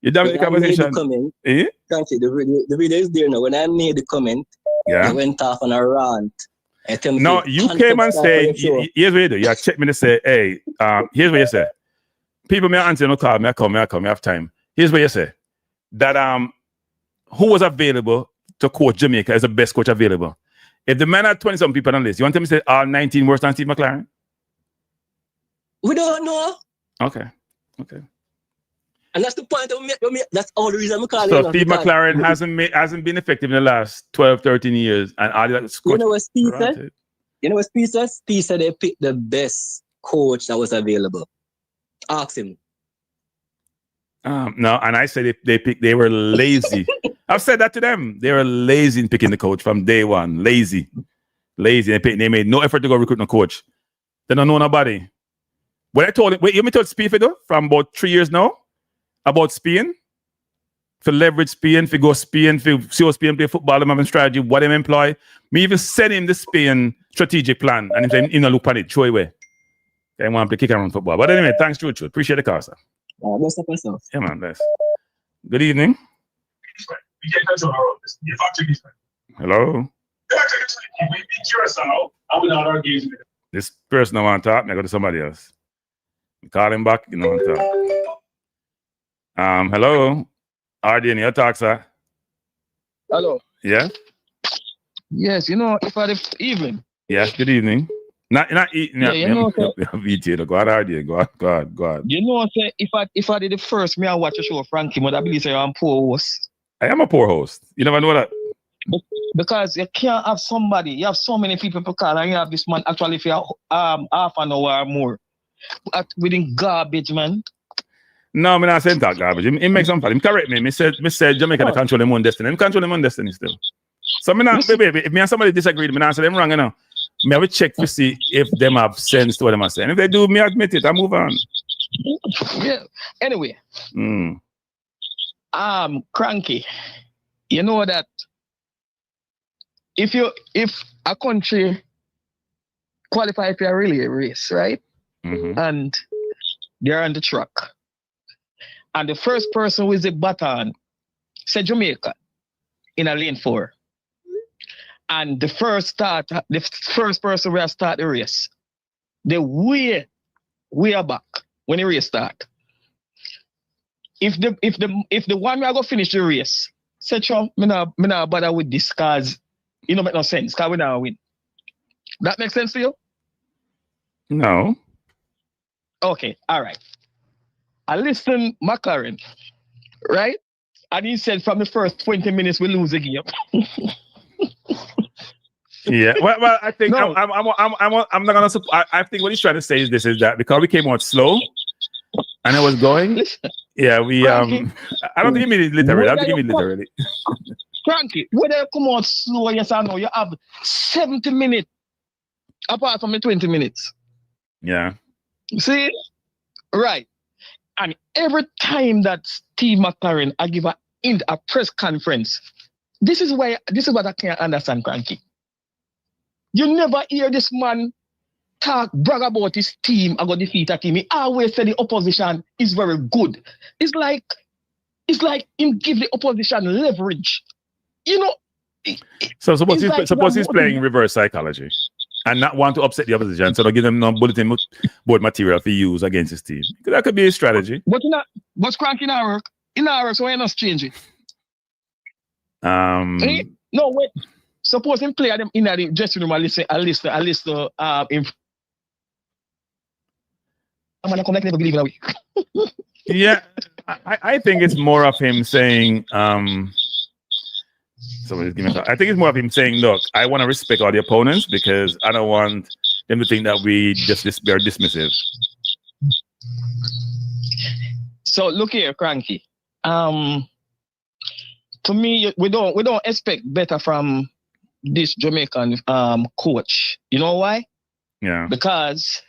You damn the conversation. The video is there now. When I made the comment, I went off on a rant. No, you came and said, here's what you do. You check me to say, hey, here's what you say. People may answer, no call me, I come, I have time. Here's what you say. That who was available to coach Jamaica as the best coach available? If the man had 20-something people on the list, you want me to say all 19 worse than Steve McClaren? We don't know. Okay. And that's the point. That's all the reason I'm calling. So Steve McClaren hasn't been effective in the last 12, 13 years. And all that you know what Steve said? Steve said they picked the best coach that was available. Ask him. No, and I said they were lazy. I've said that to them. They were lazy in picking the coach from day one. Lazy. They made no effort to go recruit a coach. They don't know nobody. When I told him, you told Steve from about 3 years now about Spain. for leverage Spain, for go Spain, for see how Spain play football, them having strategy, what them employ. Me even send him the Spain strategic plan and if they look at it, throw away. They want to play kick around football. But anyway, thanks, True. Appreciate the call, sir. Best of yourself. Yeah, man, bless. Good evening. Hello. We beat Curaçao. I would not argue. This person I want to talk, I go to somebody else. Call him back, want to talk. Hello. RD, your talk, sir. Hello. Yeah? Yes, if I the evening. Yes, good evening. Not eating. Yeah, Go on, RD. Go on. Say if I did the first, me I watch a show Frankie, but I believe say I'm poor host. I am a poor host. You never know that. Because you can't have somebody, you have so many people to call, and you have this man actually for half an hour or more. Within garbage, man. No, I'm not saying that garbage. It makes some fun. Correct me. Me said Jamaica control them own destiny. Them control them own destiny still. So me not, baby, if me and somebody disagree, me not say them wrong, Me have to check to see if them have sense to what them are saying. If they do, me admit it. I move on. Yeah. Anyway. Cranky. You know that if a country qualify for a relay race, right? Mm-hmm. And they're on the track. And the first person with the baton, say Jamaica, in a lane 4. And the first person will start the race. They way back when the race start. If the one we are gonna finish the race, say me not bother with this cause it don't make no sense, cause we now win. That makes sense to you? No. Okay, all right. I listened McClaren, right? And he said from the first 20 minutes we lose the game. Yeah, well, I think no. I'm not gonna support. I think what he's trying to say is that because we came out slow and it was going. Yeah, we Frankie, I don't think he mean it literally. Frankie, whether you come out slow, yes or no, you have 70 minutes apart from the 20 minutes. Yeah. See? Right. And every time that Steve McClaren I give a press conference, this is what I can't understand, Cranky. You never hear this man brag about his team and go defeat a team. He always say the opposition is very good. It's like him give the opposition leverage. So suppose he's playing reverse psychology and not want to upset the opposition, so they give them no bulletin board material to use against his team. That could be a strategy. What's Cranky in our work? In our work, so why not change it? No, wait. Suppose him play them in the dressing room. I list. I'm gonna come like never believe in a week. Yeah, I think it's more of him saying. I think it's more of him saying, "Look, I want to respect all the opponents because I don't want them to think that we are dismissive." So look here, Cranky. To me, we don't expect better from this Jamaican coach. You know why? Yeah. Because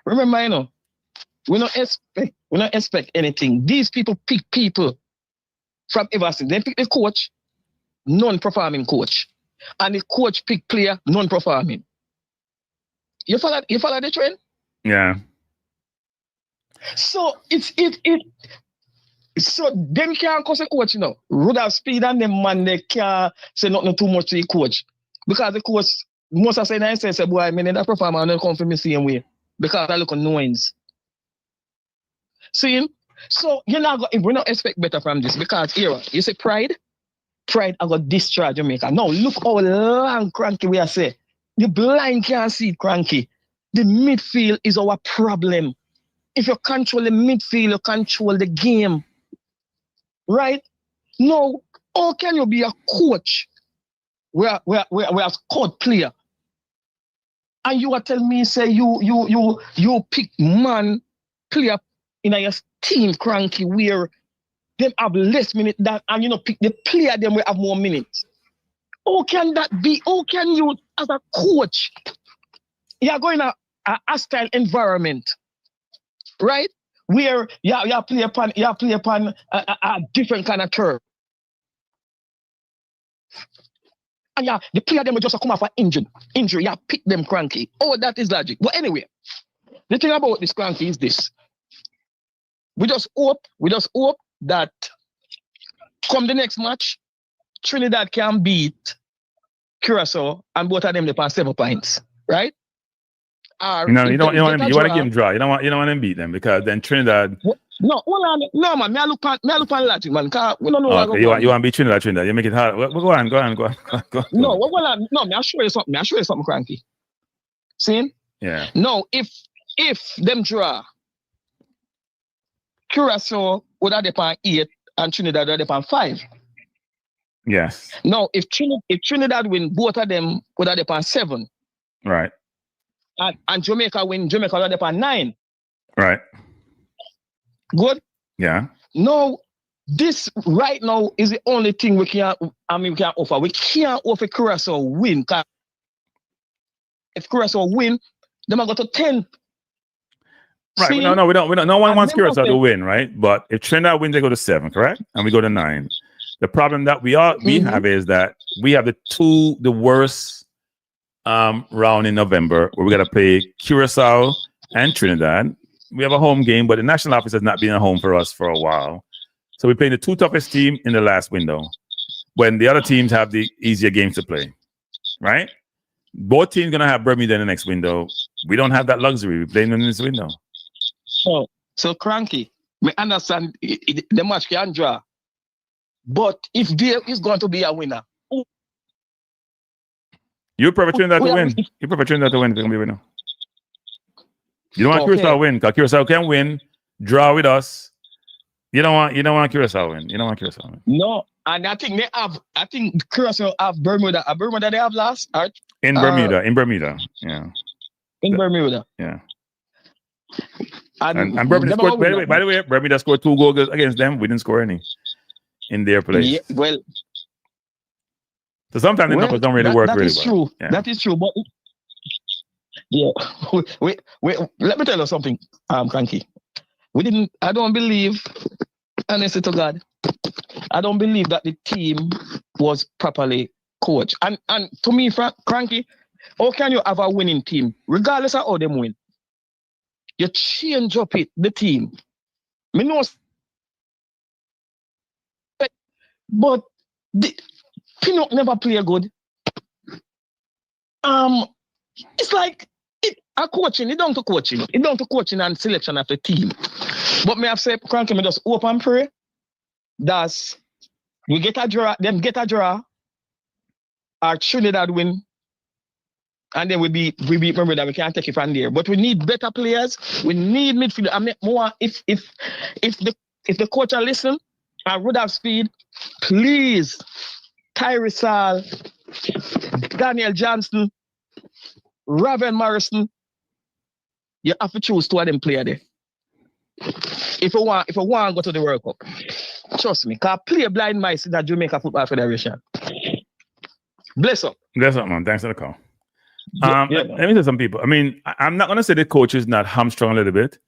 remember, we don't expect anything. These people pick people from everything. They pick the coach, non-performing coach, and the coach pick player, non-performing. You follow the trend? Yeah. So so them can't cause a coach, Would have speed and them man they can't say nothing too much to the coach. Because the coach must have said I say, boy, I mean that performer and come from the same way. Because I look on noise. See? So we not expect better from this because here, you say pride I got destroy Jamaica. Now look how long Cranky we are say. The blind can't see it, Cranky. The midfield is our problem. If you control the midfield, you control the game. Right? Now, how can you be a coach where a squad player? And you are telling me, say you pick man player in your team, Cranky, where them have less minutes and pick the player them will have more minutes. How can that be? How can you as a coach? You're going to a hostile environment, right? where you play upon a different kind of curve. And the player them will just come off an injury. You pick them cranky. Oh, that is logic. But anyway, the thing about this cranky is this. We just hope that come the next match, Trinidad can beat Curaçao and both of them they pass 7 points, right? You want to give them draw. You don't want them beat them because then Trinidad. No, man. Me I look on logic, man. We don't know. Okay, you want to beat Trinidad. You make it hard. Go on. No, me I show you something, cranky. See? Yeah. No, if them draw, Curaçao would have upon 8 and Trinidad would have upon 5. Yes. No, if Trinidad win, both of them would have upon 7. Right. And Jamaica win, Jamaica would have upon 9. Right. Good? Yeah. No, this right now is the only thing we can offer. We can't offer Curaçao win. If Curaçao win, then I go to 10. Right. See? No, we don't. No one wants Curaçao to win, right? But if Trinidad wins, they go to 7, correct? And we go to 9. The problem that we have is that we have the worst round in November where we got to play Curaçao and Trinidad. We have a home game, but the national office has not been at home for us for a while. So we're playing the 2 toughest team in the last window when the other teams have the easier games to play, right? Both teams going to have Bermuda in the next window. We don't have that luxury. We're playing in this window. So cranky. We understand the match can draw. But if there is going to be a winner. You prefer Trinidad to win. You prefer Trinidad to win if it's going to be a winner. You don't want Curaçao to win because Curaçao can win, draw with us. You don't want Curaçao win. You don't want Curaçao win. No, and I think Curaçao have Bermuda. Bermuda they have last, right? In Bermuda, yeah. In Bermuda. Yeah. And Bermuda scored, by the way, Bermuda scored 2 goals against them. We didn't score any in their place. Yeah, well. So sometimes the numbers don't really work really well. True. Yeah. That is true. But yeah, wait. Let me tell you something, Cranky. I don't believe, honestly to God, I don't believe that the team was properly coached. And to me, Cranky, how can you have a winning team, regardless of how them win? You change up the team. Me know, but Pinnock never play good. It's like coaching. It down to coaching. It down to coaching and selection of the team. But me have said, Cranky, me just hope and pray that we get a draw. Them get a draw. Our Trinidad win. And then we beat Bermuda. We can't take it from there. But we need better players. We need midfield. I mean, more if the coach are listen and would have speed, please, Curaçao, Daniel Johnston, Raven Morrison, you have to choose 2 of them player there. If you want to go to the World Cup, trust me, because play blind mice in the Jamaica Football Federation. Bless up. Bless up, man. Thanks for the call. Let me tell some people. I mean, I'm not going to say the coach is not hamstrung a little bit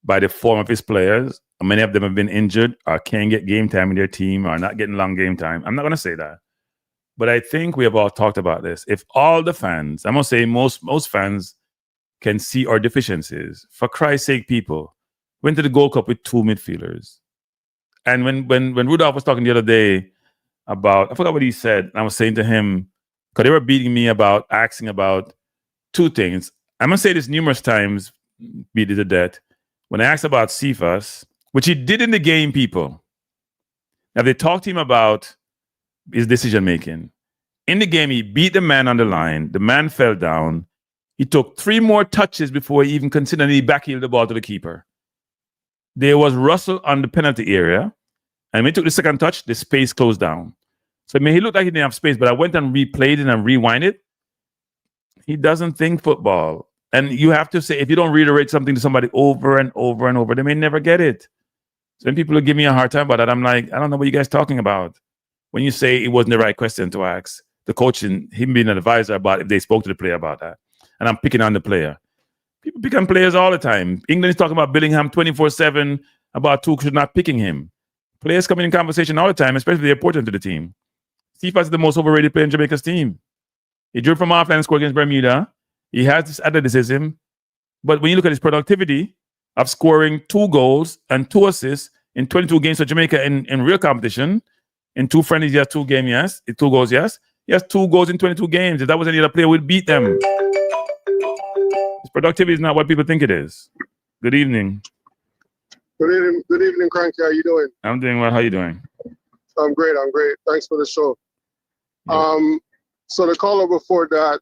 by the form of his players. Many of them have been injured or can't get game time in their team or not getting long game time. I'm not going to say that. But I think we have all talked about this. If all the fans, I'm going to say most fans can see our deficiencies. For Christ's sake, people went to the Gold Cup with 2 midfielders. And when Rudolph was talking the other day about, I forgot what he said, and I was saying to him, because they were beating me asking about 2 things. I'm going to say this numerous times, beat it to death. When I asked about Cephas, which he did in the game, people. Now, they talked to him about his decision-making. In the game, he beat the man on the line. The man fell down. He took 3 more touches before he even considered he backheeled the ball to the keeper. There was Russell on the penalty area. And when he took the 2nd touch, the space closed down. So, I mean, he looked like he didn't have space, but I went and replayed it and rewind it. He doesn't think football. And you have to say, if you don't reiterate something to somebody over and over and over, they may never get it. So when people give me a hard time about that, I'm like, I don't know what you guys are talking about. When you say it wasn't the right question to ask, the coach and him being an advisor about if they spoke to the player about that. And I'm picking on the player. People picking players all the time. England is talking about Bellingham 24/7 about Tuchel not picking him. Players coming in conversation all the time, especially if they're important to the team. Steve is the most overrated player in Jamaica's team. He drew from offline and scored against Bermuda. He has this athleticism. But when you look at his productivity of scoring 2 goals and 2 assists in 22 games for Jamaica in real competition, in 2 friendlies, he has 2 games, yes. 2 goals, yes. He has 2 goals in 22 games. If that was any other player, we'd beat them. His productivity is not what people think it is. Good evening. Good evening, Cranky. How you doing? I'm doing well. How you doing? I'm great. Thanks for the show. Yeah. So the caller before that,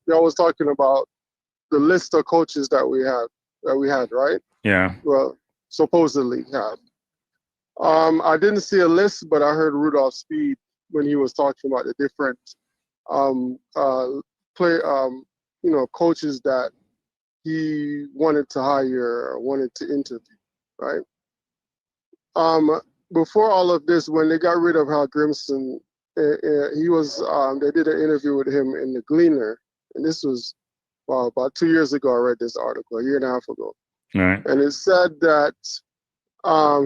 y'all was talking about the list of coaches that we had, right? Yeah. Well, supposedly have. I didn't see a list, but I heard Rudolph Speed when he was talking about the different coaches that he wanted to hire or wanted to interview, right? Before all of this, when they got rid of Hal Grimson, he was they did an interview with him in the Gleaner, and this was about 2 years ago. I read this article, a year and a half ago. All right. And it said that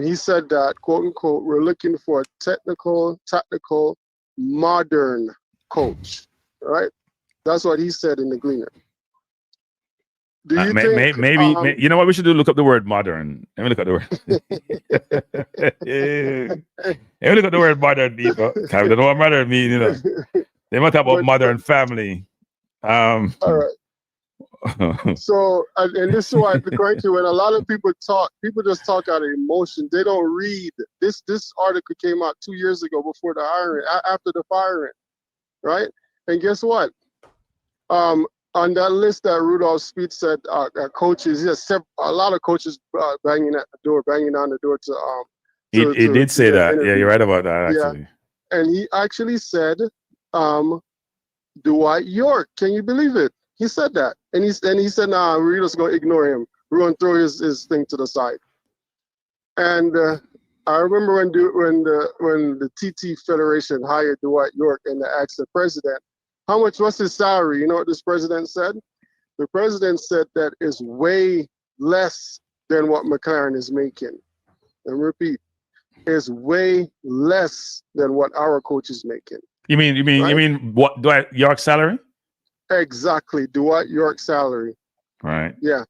he said that, quote unquote, we're looking for a tactical, modern coach, right? That's what he said in the Gleaner. Do you think maybe you know what we should do? Look up the word modern. Let me look at the word. Let me look at the word modern, people. I don't know what modern means, you know. They might talk about modern family. All right. So, and this is why the cranky, when a lot of people talk, people just talk out of emotion. They don't read. This article came out 2 years ago before the hiring, after the firing, right? And guess what? On that list that Rudolph Speed said, coaches, he has a lot of coaches banging on the door to. He did say that. Yeah, you're right about that. Actually. Yeah. And he actually said, Dwight York. Can you believe it? He said that, and he said, "Nah, we're just gonna ignore him. We're gonna throw his thing to the side." And I remember when the TT Federation hired Dwight York, and they asked the president, "How much was his salary?" You know what this president said? The president said that is way less than what McClaren is making. And repeat, is way less than what our coach is making. You mean what Dwight York's salary? Exactly, Dwight York's salary. Right. Yeah,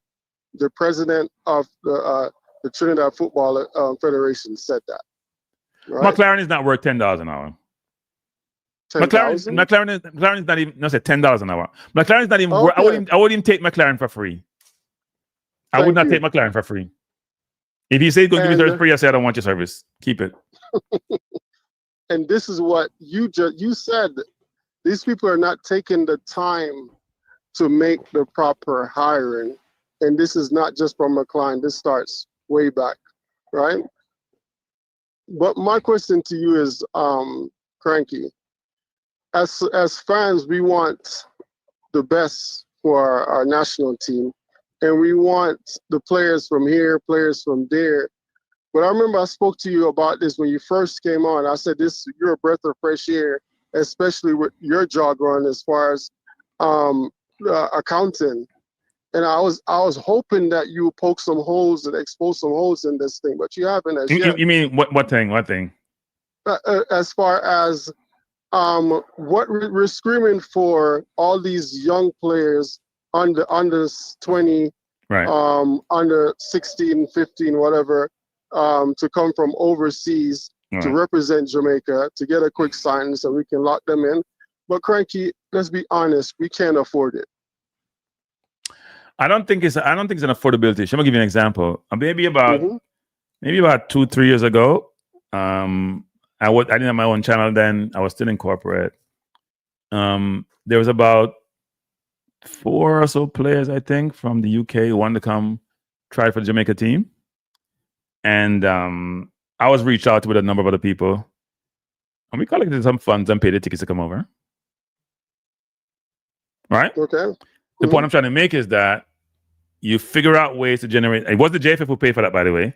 the president of the Trinidad Football Federation said that. Right? McClaren is not worth $10 an hour. McClaren is not even. No, say $10 an hour. McClaren is not even. Okay. I wouldn't even take McClaren for free. I would not take McClaren for free. If you say he's going to give me service free, I say I don't want your service. Keep it. And this is what you said. These people are not taking the time to make the proper hiring. And this is not just from McClaren. This starts way back, right? But my question to you is, Cranky, as fans, we want the best for our national team. And we want the players from here, players from there. But I remember I spoke to you about this when you first came on. I said, you're a breath of fresh air, especially with your jargon as far as accounting. And I was hoping that you would poke some holes and expose some holes in this thing, but you haven't as yet. You mean what thing? What thing? As far as what we're screaming for, all these young players under 20, right? Under 16, 15, whatever, to come from overseas to represent Jamaica, to get a quick sign so we can lock them in. But Cranky, let's be honest, we can't afford it. I don't think it's an affordability issue. I'm gonna give you an example. Maybe about 2-3 years ago, I didn't have my own channel then. I was still in corporate. There was about 4 or so players, I think, from the UK who wanted to come try for the Jamaica team. And I was reached out to with a number of other people. And we collected some funds and paid the tickets to come over. Right? Okay. The point I'm trying to make is that you figure out ways to generate. It was the JFF who paid for that, by the way.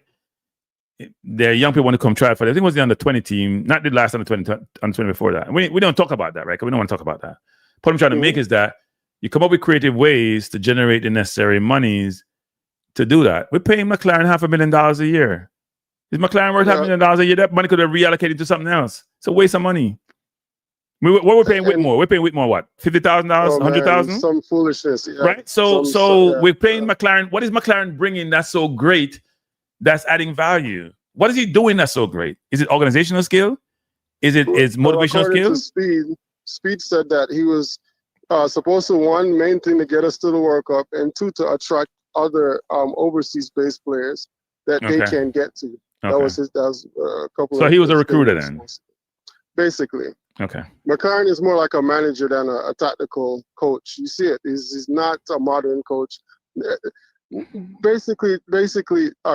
Their young people want to come try for it. I think it was the under 20 team, not the last under 20 before that. We don't talk about that, right? Because we don't want to talk about that. The point I'm trying to make is that You come up with creative ways to generate the necessary monies to do that. We're paying McClaren $500,000 a year. Is McClaren worth $500,000 a year? That money could have reallocated to something else. It's a waste of money. What we're paying Whitmore? We're paying Whitmore what? $50,000, $100,000? Some foolishness, right? So we're paying McClaren. What is McClaren bringing that's so great? That's adding value. What is he doing that's so great? Is it organizational skill? Is it motivational skills? Speed said that he was supposed to, one, main thing to get us to the World Cup, and two, to attract other overseas-based players that they can get to. That was a couple. So he was a recruiter then, basically. Okay. McClaren is more like a manager than a tactical coach. You see it. He's not a modern coach. Basically,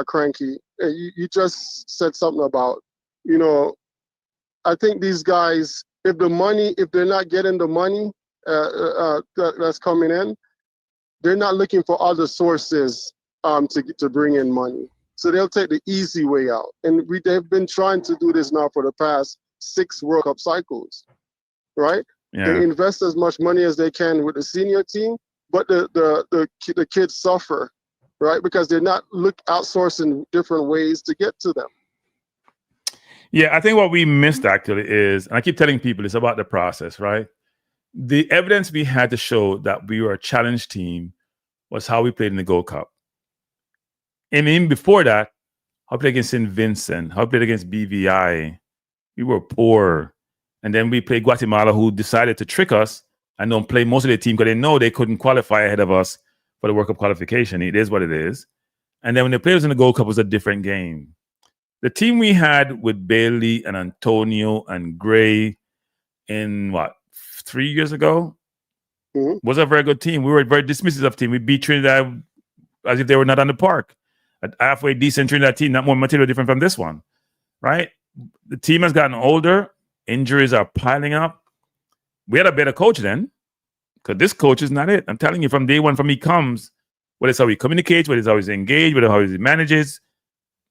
Cranky, you just said something about, I think these guys, if they're not getting the money that's coming in, they're not looking for other sources to bring in money. So they'll take the easy way out. And they've been trying to do this now for the past 6 World Cup cycles, right? Yeah. They invest as much money as they can with the senior team, but the kids suffer, right? Because they're not outsourcing different ways to get to them. Yeah, I think what we missed actually is, and I keep telling people, it's about the process, right? The evidence we had to show that we were a challenge team was how we played in the Gold Cup. And even before that, how we played against St. Vincent, how we played against BVI. We were poor. And then we played Guatemala, who decided to trick us and don't play most of their team because they know they couldn't qualify ahead of us for the World Cup qualification. It is what it is. And then when they played us in the Gold Cup, it was a different game. The team we had with Bailey and Antonio and Gray in 3 years ago was a very good team. We were a very dismissive of team. We beat Trinidad as if they were not on the park. A halfway decent Trinidad team, not more material different from this one, right? The team has gotten older. Injuries are piling up. We had a better coach then, because this coach is not it. I'm telling you, from day one, from he comes, whether it's how he communicates, whether it's how he's engaged, whether how he manages,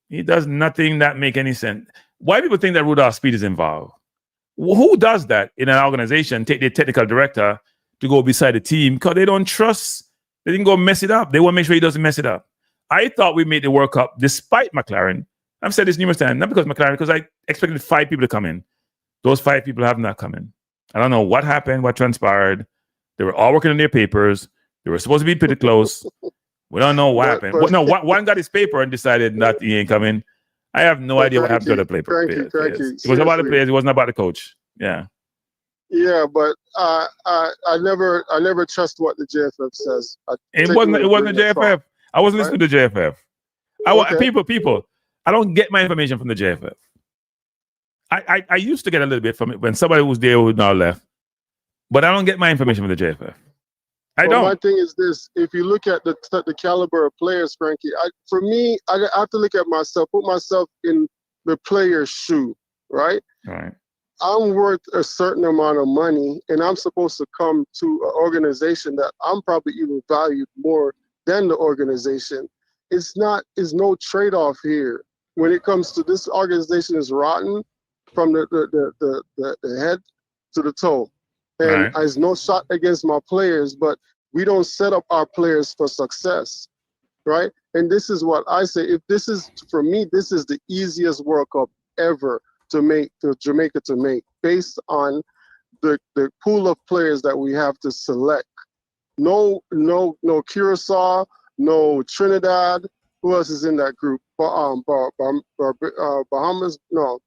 he does nothing that make any sense. Why people think that Rudolph Speed is involved? Who does that in an organization? Take their technical director to go beside the team because they don't trust. They didn't go mess it up. They want to make sure he doesn't mess it up. I thought we made the World Cup despite McClaren. I've said this numerous times, not because McClaren, because I expected 5 people to come in. Those 5 people have not come in. I don't know what happened, what transpired. They were all working on their papers. They were supposed to be pretty close. We don't know what happened. One got his paper and decided that he ain't coming. I have no idea what happened to the paper. It was about the players. It wasn't about the coach. Yeah. Yeah, but I never trust what the JFF says. It wasn't the JFF. I wasn't listening to the JFF. People. I don't get my information from the JFF. I used to get a little bit from it when somebody was there who now left, but I don't get my information from the JFF. I don't. My thing is this: if you look at the caliber of players, Frankie, for me, I have to look at myself, put myself in the player's shoe, right? Right. I'm worth a certain amount of money, and I'm supposed to come to an organization that I'm probably even valued more than the organization. It's no trade-off here. When it comes to this organization is rotten from the head to the toe. And there's no shot against my players, but we don't set up our players for success, right? And this is what I say. If this is, for me, this is the easiest World Cup ever to Jamaica to make, based on the pool of players that we have to select. No Curaçao, no Trinidad. Who else is in that group? Bahamas? No.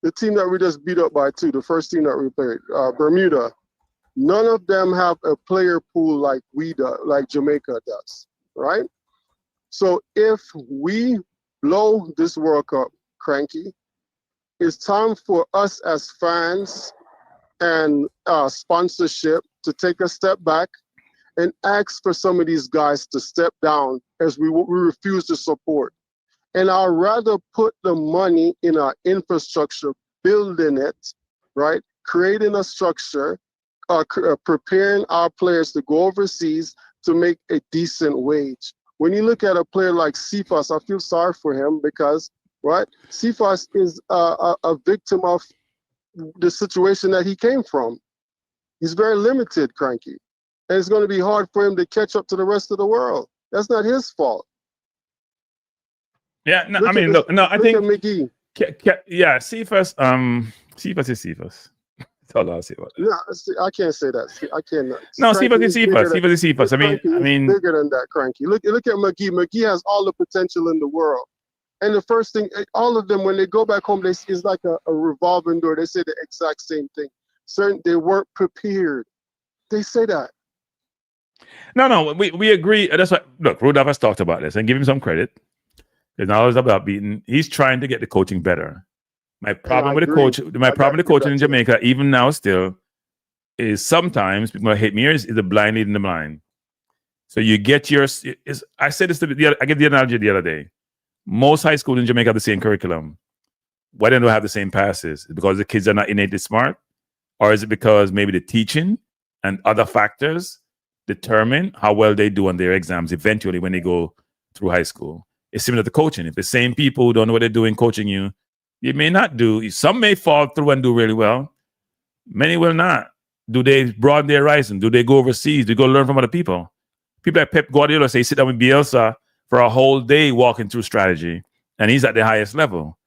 The team that we just beat up by 2, the first team that we played, Bermuda. None of them have a player pool like we do, like Jamaica does, right? So if we blow this World Cup, Cranky, it's time for us as fans and sponsorship to take a step back and ask for some of these guys to step down, as we refuse to support. And I'd rather put the money in our infrastructure, building it, right? Creating a structure, preparing our players to go overseas to make a decent wage. When you look at a player like Cephas, I feel sorry for him because, right? Cephas is a victim of the situation that he came from. He's very limited, Cranky. And it's going to be hard for him to catch up to the rest of the world. That's not his fault. Yeah, no, Look I mean, at look, no, I think, at McGee. yeah, Cephas is Cephas. That's all I'll say about that. No, see, I can't say that. See, I cannot. No, Cranky Cephas is Cephas. Cephas is Cephas. I mean, bigger than that, Cranky. Look at McGee. McGee has all the potential in the world. And the first thing, all of them, when they go back home, it's like a revolving door. They say the exact same thing. They weren't prepared. They say that. No, we agree. That's what, look, Rudolph has talked about this, and give him some credit. It's not always about beating. He's trying to get the coaching better. My problem with the coach, coaching in Jamaica, even now still, is sometimes people hate me is the blind leading the blind. So you get I said this I gave the analogy the other day. Most high schools in Jamaica have the same curriculum. Why don't they have the same passes? Is it because the kids are not innately smart? Or is it because maybe the teaching and other factors determine how well they do on their exams eventually when they go through high school? It's similar to coaching. If the same people who don't know what they're doing coaching you, you may not do. Some may fall through and do really well. Many will not. Do they broaden their horizon? Do they go overseas? Do they go learn from other people? People like Pep Guardiola say, sit down with Bielsa for a whole day walking through strategy, and he's at the highest level.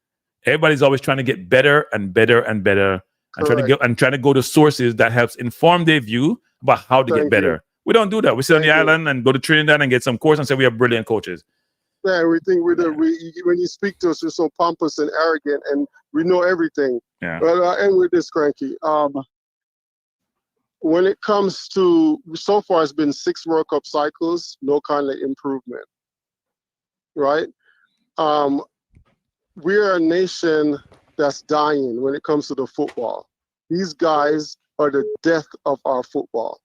Everybody's always trying to get better and better and better, and trying to go to sources that helps inform their view about how to get better. We don't do that. We sit on the island and go to Trinidad and get some course and say we have brilliant coaches. Yeah, we think when you speak to us, you're so pompous and arrogant, and we know everything. Yeah. But I'll end with this, Cranky. When it comes to, so far it's been 6 World Cup cycles, no kind of improvement, right? We're a nation that's dying when it comes to the football. These guys are the death of our football.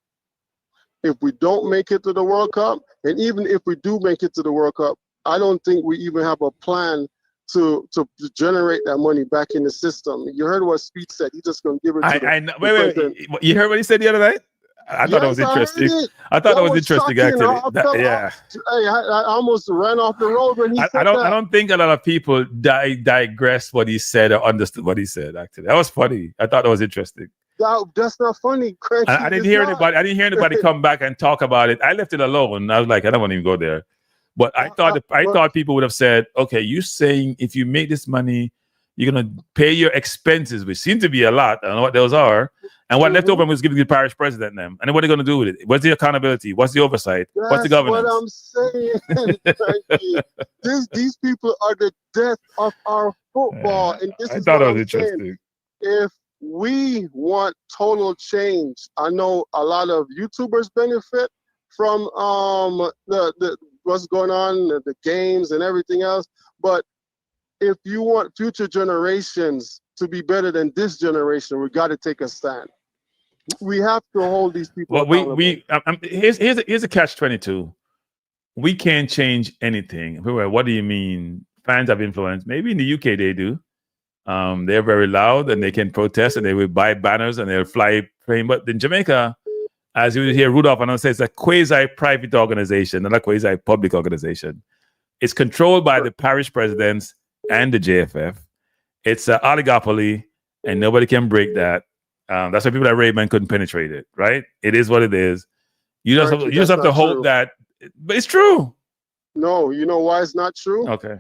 If we don't make it to the World Cup, and even if we do make it to the World Cup, I don't think we even have a plan to generate that money back in the system. You heard what Speed said. He's just going to give it to I know. Wait. You heard what he said the other night? I thought it was interesting. I thought that was interesting, actually. Yeah. I almost ran off the road when he said that. I don't think a lot of people digress what he said or understood what he said, actually. That was funny. I thought that was interesting. That's not funny, Craig. I didn't hear anybody come back and talk about it. I left it alone. I was like, I don't want to even go there. But I thought people would have said, okay, you saying if you make this money, you're going to pay your expenses, which seem to be a lot. I don't know what those are. And what left over was giving the parish president them. And then what are they going to do with it? What's the accountability? What's the oversight? What's the governance? What I'm saying. These people are the death of our football. And this I is thought what it was I'm interesting. saying. If we want total change, I know a lot of YouTubers benefit from the what's going on, the games and everything else. But if you want future generations to be better than this generation, we got to take a stand. We have to hold these people accountable. Here's a catch-22. We can't change anything. What do you mean? Fans have influence. Maybe in the UK they do. They're very loud and they can protest and they will buy banners and they'll fly plane. But in Jamaica, as you hear Rudolph and I say, it's a quasi-private organization, not a quasi-public organization. It's controlled by the parish presidents and the JFF. It's an oligopoly, and nobody can break that. That's why people like Raymond couldn't penetrate it, right? It is what it is. You just have to hope that, but it's true. No, you know why it's not true? Okay.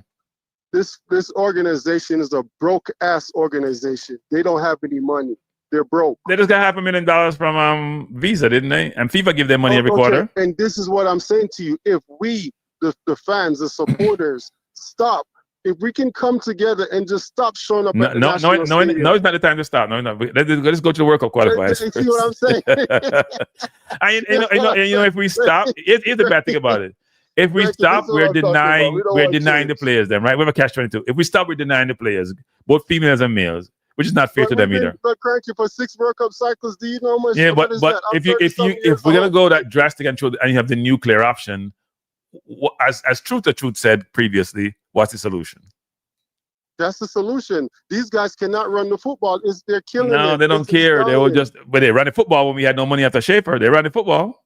This organization is a broke-ass organization. They don't have any money. They're broke. They just got $500,000 from Visa, didn't they? And FIFA give them money every quarter. And this is what I'm saying to you. If we, the fans, the supporters, stop. If we can come together and just stop showing up at the National Stadium. No, it's not the time to stop. No. Let's go to the World Cup qualifiers. You see what I'm saying? If we stop, here's the bad thing about it. If we stop, we're denying the players then, right? We have a catch-22. If we stop, we're denying the players, both females and males, which is not fair to them either. But Cranky, for 6 World Cup cycles, do you know how much? Yeah, but if we're gonna go that drastic and you have the nuclear option, as Truth said previously, what's the solution? That's the solution. These guys cannot run the football. They're killing it. No, they don't care. They will just, but they ran the football when we had no money after Schaefer. They ran the football.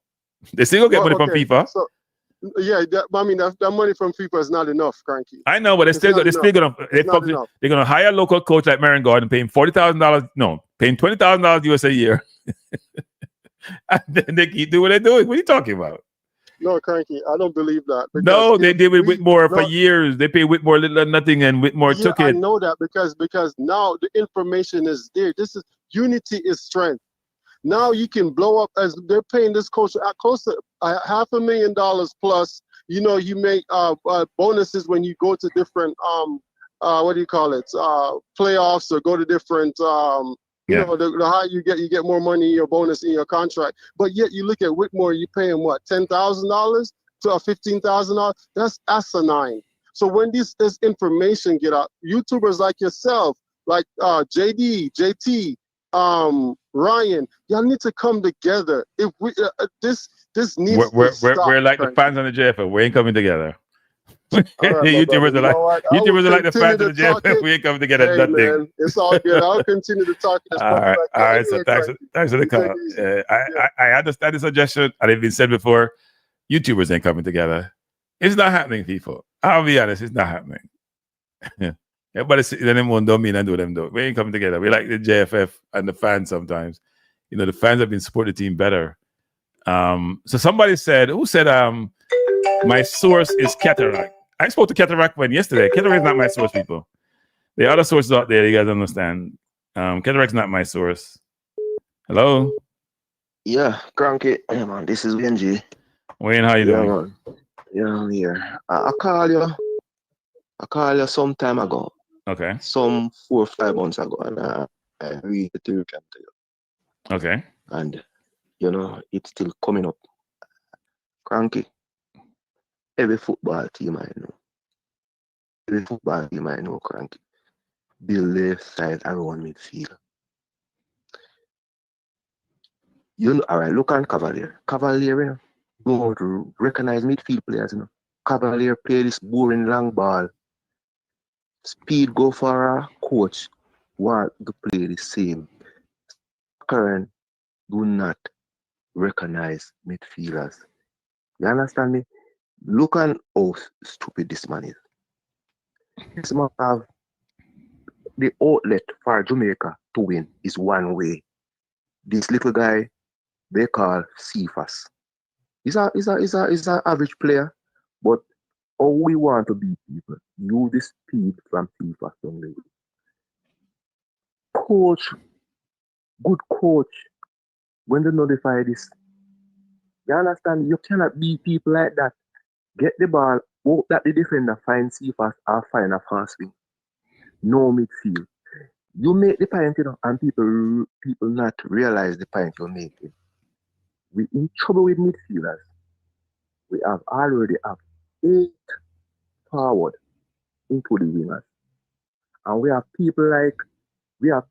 They still go get money from FIFA. So, yeah, that money from FIFA is not enough, Cranky. I know, but they're gonna hire a local coach like Marion Gordon, paying $40,000. No, paying $20,000 US a year. and then they keep doing what they're doing. What are you talking about? No, Cranky, I don't believe that. No, they did with Whitmore for years. They paid Whitmore little or nothing, and Whitmore took it. I know that because now the information is there. This is unity is strength. Now you can blow up as they're paying this coach close to $500,000 plus. You know, you make bonuses when you go to different what do you call it? Playoffs or go to different you know, the higher you get more money in your bonus in your contract. But yet you look at Whitmore, you're paying what, $10,000 to $15,000? That's asinine. So when this information get out, YouTubers like yourself, like JD, JT, Ryan, y'all need to come together. If we this needs to stop. We're like the fans on the JFL. We ain't coming together. Right, YouTubers are like the fans of the JFL. We ain't coming together. Hey, man, it's all good. I'll continue to talk. All right. So thanks for the call. I understand the suggestion, and it's been said before. YouTubers ain't coming together. It's not happening, people. I'll be honest, it's not happening. Everybody sit in them one don't mean and do them do. We ain't coming together. We like the JFF and the fans sometimes. You know, the fans have been supporting the team better. So somebody said, who said my source is Cataract? I spoke to Cataract yesterday. Cataract is not my source, people. There are other sources out there, you guys understand. Cataract's not my source. Hello? Yeah, Cranky. Yeah, man, this is Wayne G. Wayne, how you doing? Man. Yeah, I'm here. I called you some time ago. Okay. Some 4 or 5 months ago, and I read the theory camp to you. Okay. And, you know, it's still coming up. Cranky. Every football team I know. Cranky. Build their side around midfield. You know, all right, look on Cavalier. Cavalier, you know, don't recognize midfield players, you know. Cavalier play this boring long ball. Speed go for a coach want to play the same. Current do not recognize midfielders. You understand me? Look on how stupid this man is. This man have the outlet for Jamaica to win is one way. This little guy they call Cephas. He's a average player, but how we want to beat people, use the speed from Cephas only. Coach, good coach, when they notify this, you understand, you cannot beat people like that. Get the ball, hope that the defender finds Cephas or find a fast swing. No midfield. You make the point, you know, and people not realize the point you're making. We're in trouble with midfielders. We have already 8 forward into the wingers. And we have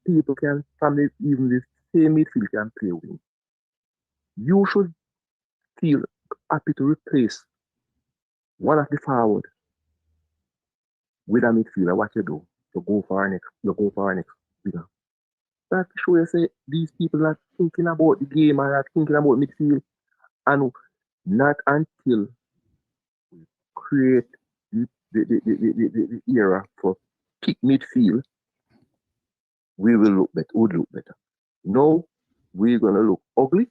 people can from even the same midfield can play wing. You should feel happy to replace one of the forward with a midfielder. What you do? You go for our next winger. That's to show you say these people are thinking about the game and are thinking about midfield, and not until we create the era for pick midfield, we will look better. No, we're gonna look ugly,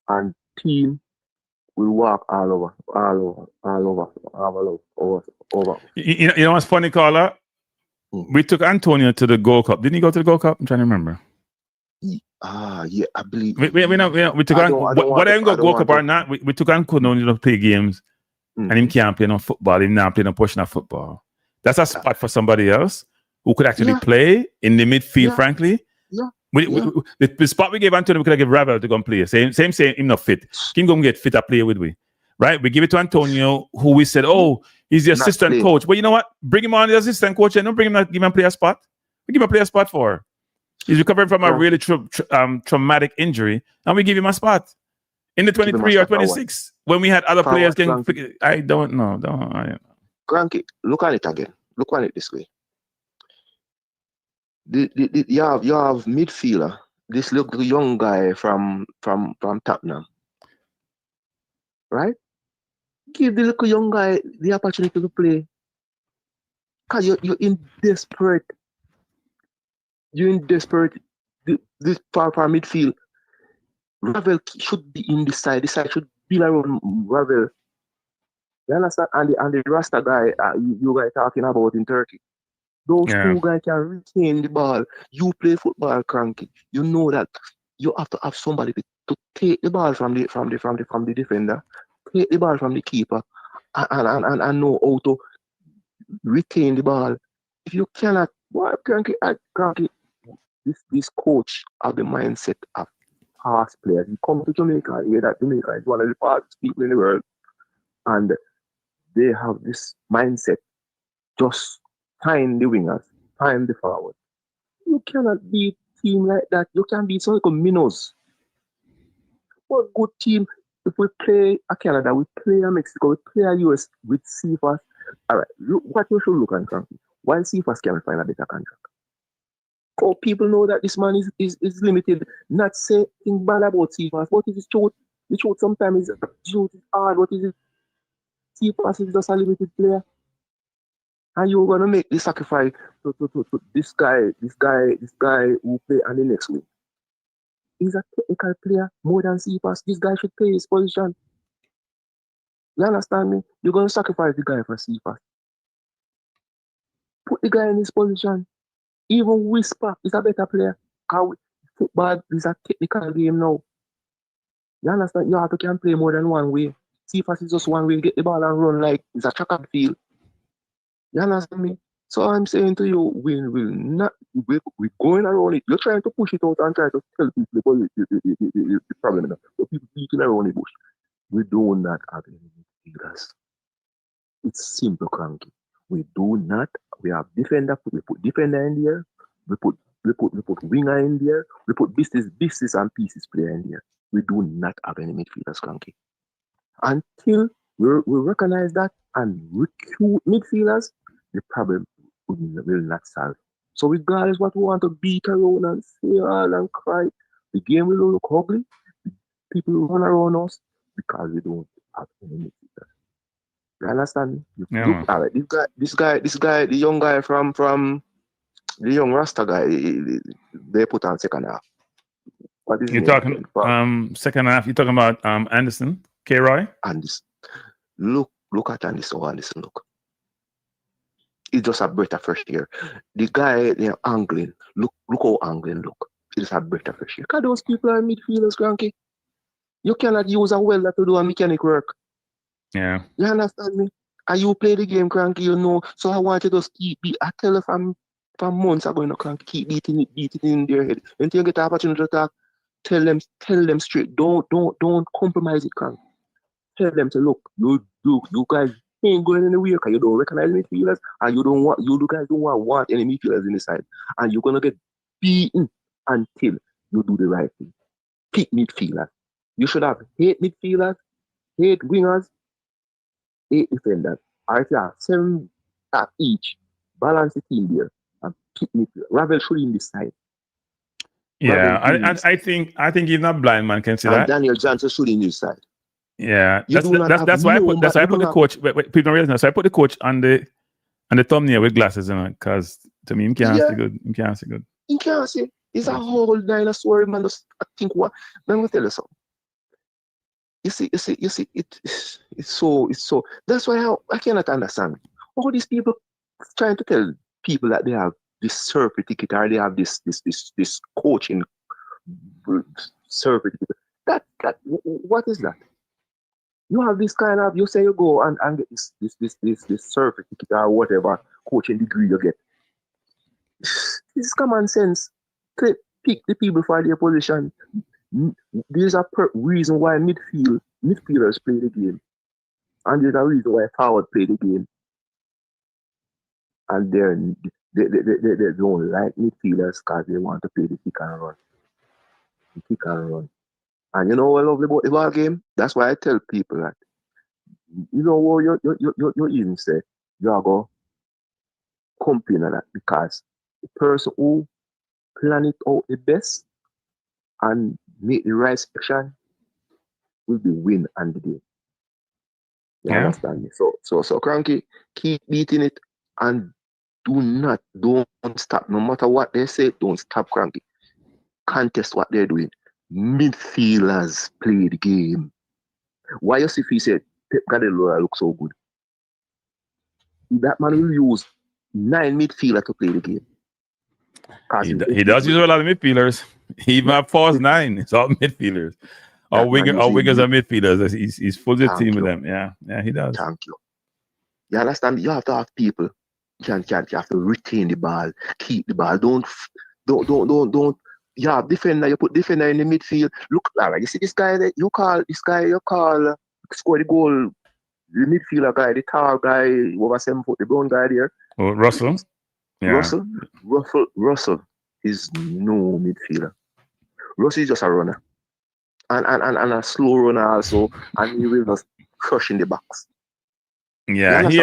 and team will walk all over. You know what's funny, Carla? We took Antonio to the Gold Cup. Didn't he go to the Gold Cup? I'm trying to remember. Yeah, I believe. We took whether him go Gold Cup or not, we took Antonio to play games, and him can't play no football. Him not play no portion of football. That's a spot for somebody else who could actually play in the midfield. Frankly, the spot we gave Antonio, we could have given Ravel to go and play. Same. Him not fit. Him go get fit a player with we. Right? We give it to Antonio, who we said, he's the assistant coach. But you know what? Bring him on the assistant coach and don't give him a player spot. We give him a player spot for. He's recovering from a really traumatic injury, and we give him a spot in the 23 or 26 when we had other players getting. I don't know. Cranky, look at it again. Look at it this way. You have midfielder. This little young guy from Tottenham, right? Give the little young guy the opportunity to play. Because you're in desperate. You're in desperate this far midfield. Ravel should be in this side. This side should be around Ravel. You understand? And the Rasta guy you guys talking about in Turkey. Those two guys can retain the ball. You play football, Cranky. You know that you have to have somebody to take the ball from the defender, take the ball from the keeper, and know how to retain the ball. If you cannot, boy, Cranky, this coach have the mindset of past players. He come to Jamaica, hear that Jamaica is one of the fastest people in the world, and they have this mindset. Just time the wingers, time the forward. You cannot beat team like that. You can beat some like minnows. What good team? If we play a Canada, we play a Mexico, we play a US with CFAS. All right, what you should look at, Frankie? Why CFAS can't find a better contract? Oh, people know that this man is limited. Not saying bad about CFAS. What is the truth? The truth sometimes is hard. What is it? CFAS is just a limited player. And you're gonna make the sacrifice to this guy who play on the next week. He's a technical player more than CFAS. This guy should play his position. You understand me? You're gonna sacrifice the guy for CFAS. Put the guy in his position. Even Whisper is a better player. Football is a technical game now. You understand? You have to can play more than one way. CFAS is just one way. Get the ball and run like it's a track and field. You understand me? So I'm saying to you, we're going around it. You're trying to push it out and try to tell people the problem. So people beating around the bush. We do not have any midfielders. It's simple, Cranky. We do not. We have defender. We put defender in there. We put winger in there. We put business and pieces player in there. We do not have any midfielders, Cranky. Until we recognize that and recruit midfielders, the problem will not solve. So regardless what we want to beat around and say all and cry, the game will look ugly. People will run around us because we don't have any midfielders. You understand me? All right, this guy, the young guy from the young Rasta guy, they put on second half. What is you're talking second half? You're talking about Anderson, K-Roy? Anderson. Look at Anderson. Look. It's just a breath of fresh air. The guy, they're angling. Look how angling look. It's a breath of fresh air. Because those people are midfielders, Cranky. You cannot use a welder to do a mechanic work. Yeah. You understand me? And you play the game, Cranky, you know. So I want you to just keep I tell you from months ago, Cranky, keep beating it in their head. Until you get the opportunity to talk, tell them straight. Don't compromise it, Cranky. Tell them to look, you guys ain't going anywhere because you don't recognize midfielders and you guys don't want any midfielders in the side. And you're gonna get beaten until you do the right thing. Pick midfielders. You should have 8 midfielders, 8 wingers, 8 defenders. Or if you have 7 at each, balance the team there and pick midfielders. Ravel should in this side. Yeah, I think even a blind man can see that. Daniel Johnson should in this side. Yeah, that's why I put the coach. Wait, people don't realize now. So I put the coach on the thumbnail with glasses, because to me, he can't see good. He can't see good. He can't see. He's a whole dinosaur, man. I think what. Let me tell you something. You see. It's so. That's why I cannot understand. All these people trying to tell people that they have this surfer ticket or they have this coaching surfer ticket. That what is that? You have this kind of, you say you go and get this surfer ticket or whatever coaching degree you get. This is common sense. Pick the people for their position. There's a reason why midfielders play the game. And there's a reason why forward play the game. And they don't like midfielders because they want to play the kick and run. And you know what I love about the ball game? That's why I tell people that. You know what you even say, you are going to complain on that because the person who plan it out the best and make the right selection will be win and the day. You understand me? So Cranky, keep beating it and don't stop. No matter what they say, don't stop, Cranky. Contest what they're doing. midfielders play the game. Why you see if he said Pep Guardiola looks so good? That man will use 9 midfielders to play the game. He does use a lot of midfielders. He even have false 9. It's all midfielders. Our wingers are midfielders. He's full the team with them. Yeah, he does. Thank you. You understand? You have to have people. You have to retain the ball, keep the ball. Don't. You have defender. You put defender in the midfield. Look, like you see this guy that you call score the goal. The midfielder guy, the tall guy, over 7 foot, the brown guy there. Oh, Russell. Yeah. Russell is no midfielder. Russell is just a runner, and a slow runner also, and he will just crush in the box. Yeah, he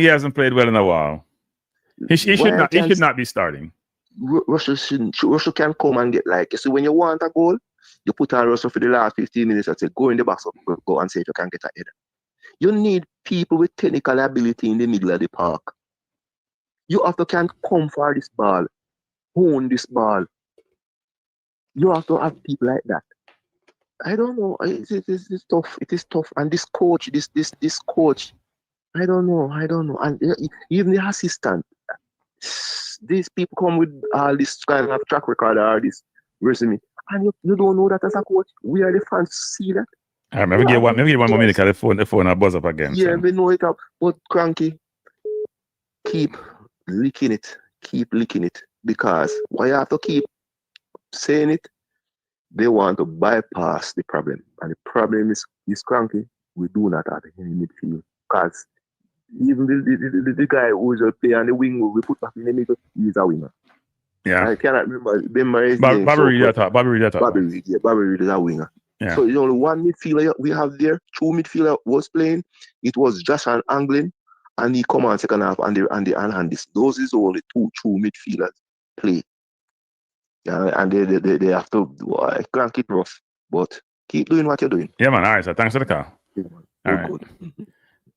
hasn't played well in a while. He should not be starting. Russell can come and get, like, you see, when you want a goal, you put on Russell for the last 15 minutes and say, go in the box, go and see if you can get a header. You need people with technical ability in the middle of the park. You have to can come for this ball, own this ball. You have to have people like that. I don't know. It is tough. It is tough. And this coach, this coach, I don't know. And even the assistant, these people come with all this kind of track record or this resume, and you don't know that as a coach. We are the fans see that. Maybe get one more minute because the phone will buzz up again. Yeah, we know it up. But Cranky, keep licking it, because why you have to keep saying it? They want to bypass the problem, and the problem is Cranky. We do not have any midfield, because even the guy who is a player on the wing, we put back in the middle, he's a winger. Yeah, I cannot remember his name. Bobby Reed, Bobby Reed is a winger. Yeah. So it's only one midfielder we have there. 2 midfielder was playing. It was Josh and Anglin, and he come on second half and this. Those is only two midfielders play. Yeah, and they have to crank it rough, but keep doing what you're doing. Yeah, man. All right, so thanks for the call. Yeah, all right. Good.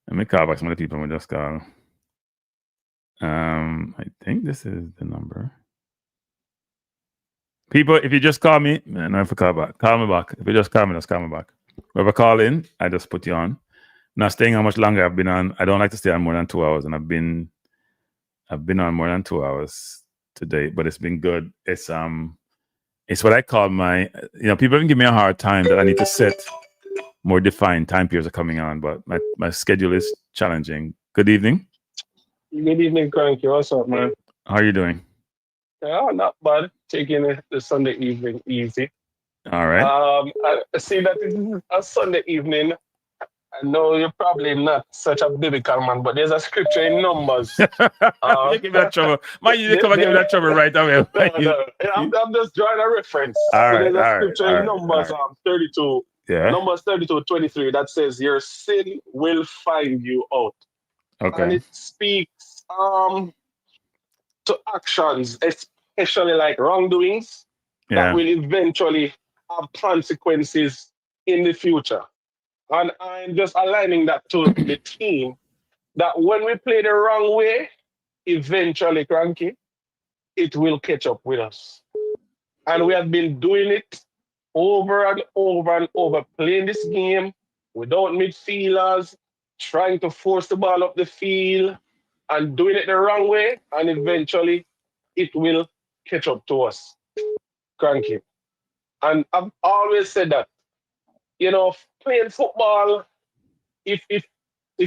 Let me call back some of the people we just call. I think this is the number. People, if you just call me, no, if you call back, call me back. If you just call me back. Whoever call in, I just put you on. I'm not staying how much longer I've been on. I don't like to stay on more than 2 hours, and I've been on more than 2 hours today, but it's been good. It's what I call my, people can give me a hard time that I need to set more defined time periods are coming on, but my schedule is challenging. Good evening. Good evening, Cranky. What's up, man? How are you doing? Yeah, not bad. Taking the Sunday evening easy. All right. I see that this is a Sunday evening. I know you're probably not such a biblical man, but there's a scripture in Numbers. You give me that trouble. You come and give me that trouble right away. No. I'm just drawing a reference. All right. So there's a scripture in Numbers 32. Yeah. Numbers 32:23 that says your sin will find you out. Okay. And it speaks to actions, especially like wrongdoings, that will eventually have consequences in the future. And I'm just aligning that to the team, that when we play the wrong way, eventually, Cranky, it will catch up with us. And we have been doing it over and over and over, playing this game without midfielders, trying to force the ball up the field, and doing it the wrong way, and eventually it will catch up to us, Cranky. And I've always said that, playing football, if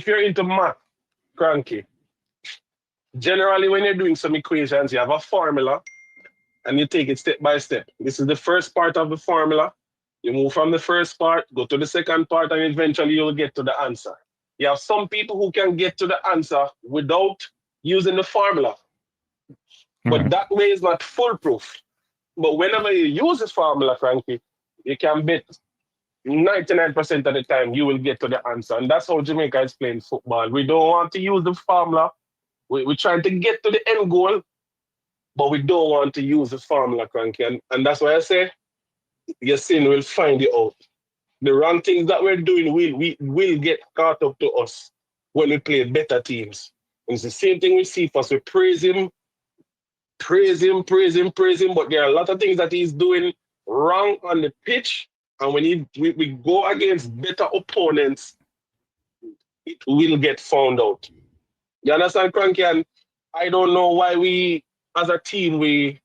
you're into math, Cranky, generally when you're doing some equations, you have a formula and you take it step by step. This is the first part of the formula. You move from the first part, go to the second part, and eventually you'll get to the answer. You have some people who can get to the answer without using the formula. But that way is not foolproof. But whenever you use this formula, Frankie, you can bet 99% of the time you will get to the answer. And that's how Jamaica is playing football. We don't want to use the formula. We're trying to get to the end goal, but we don't want to use the formula, Frankie. And that's why I say your sin will find you out. The wrong things that we're doing will get caught up to us when we play better teams. It's the same thing with Cephas. We praise him, but there are a lot of things that he's doing wrong on the pitch, and when we go against better opponents, it will get found out. You understand, Cranky? And I don't know why we, as a team, we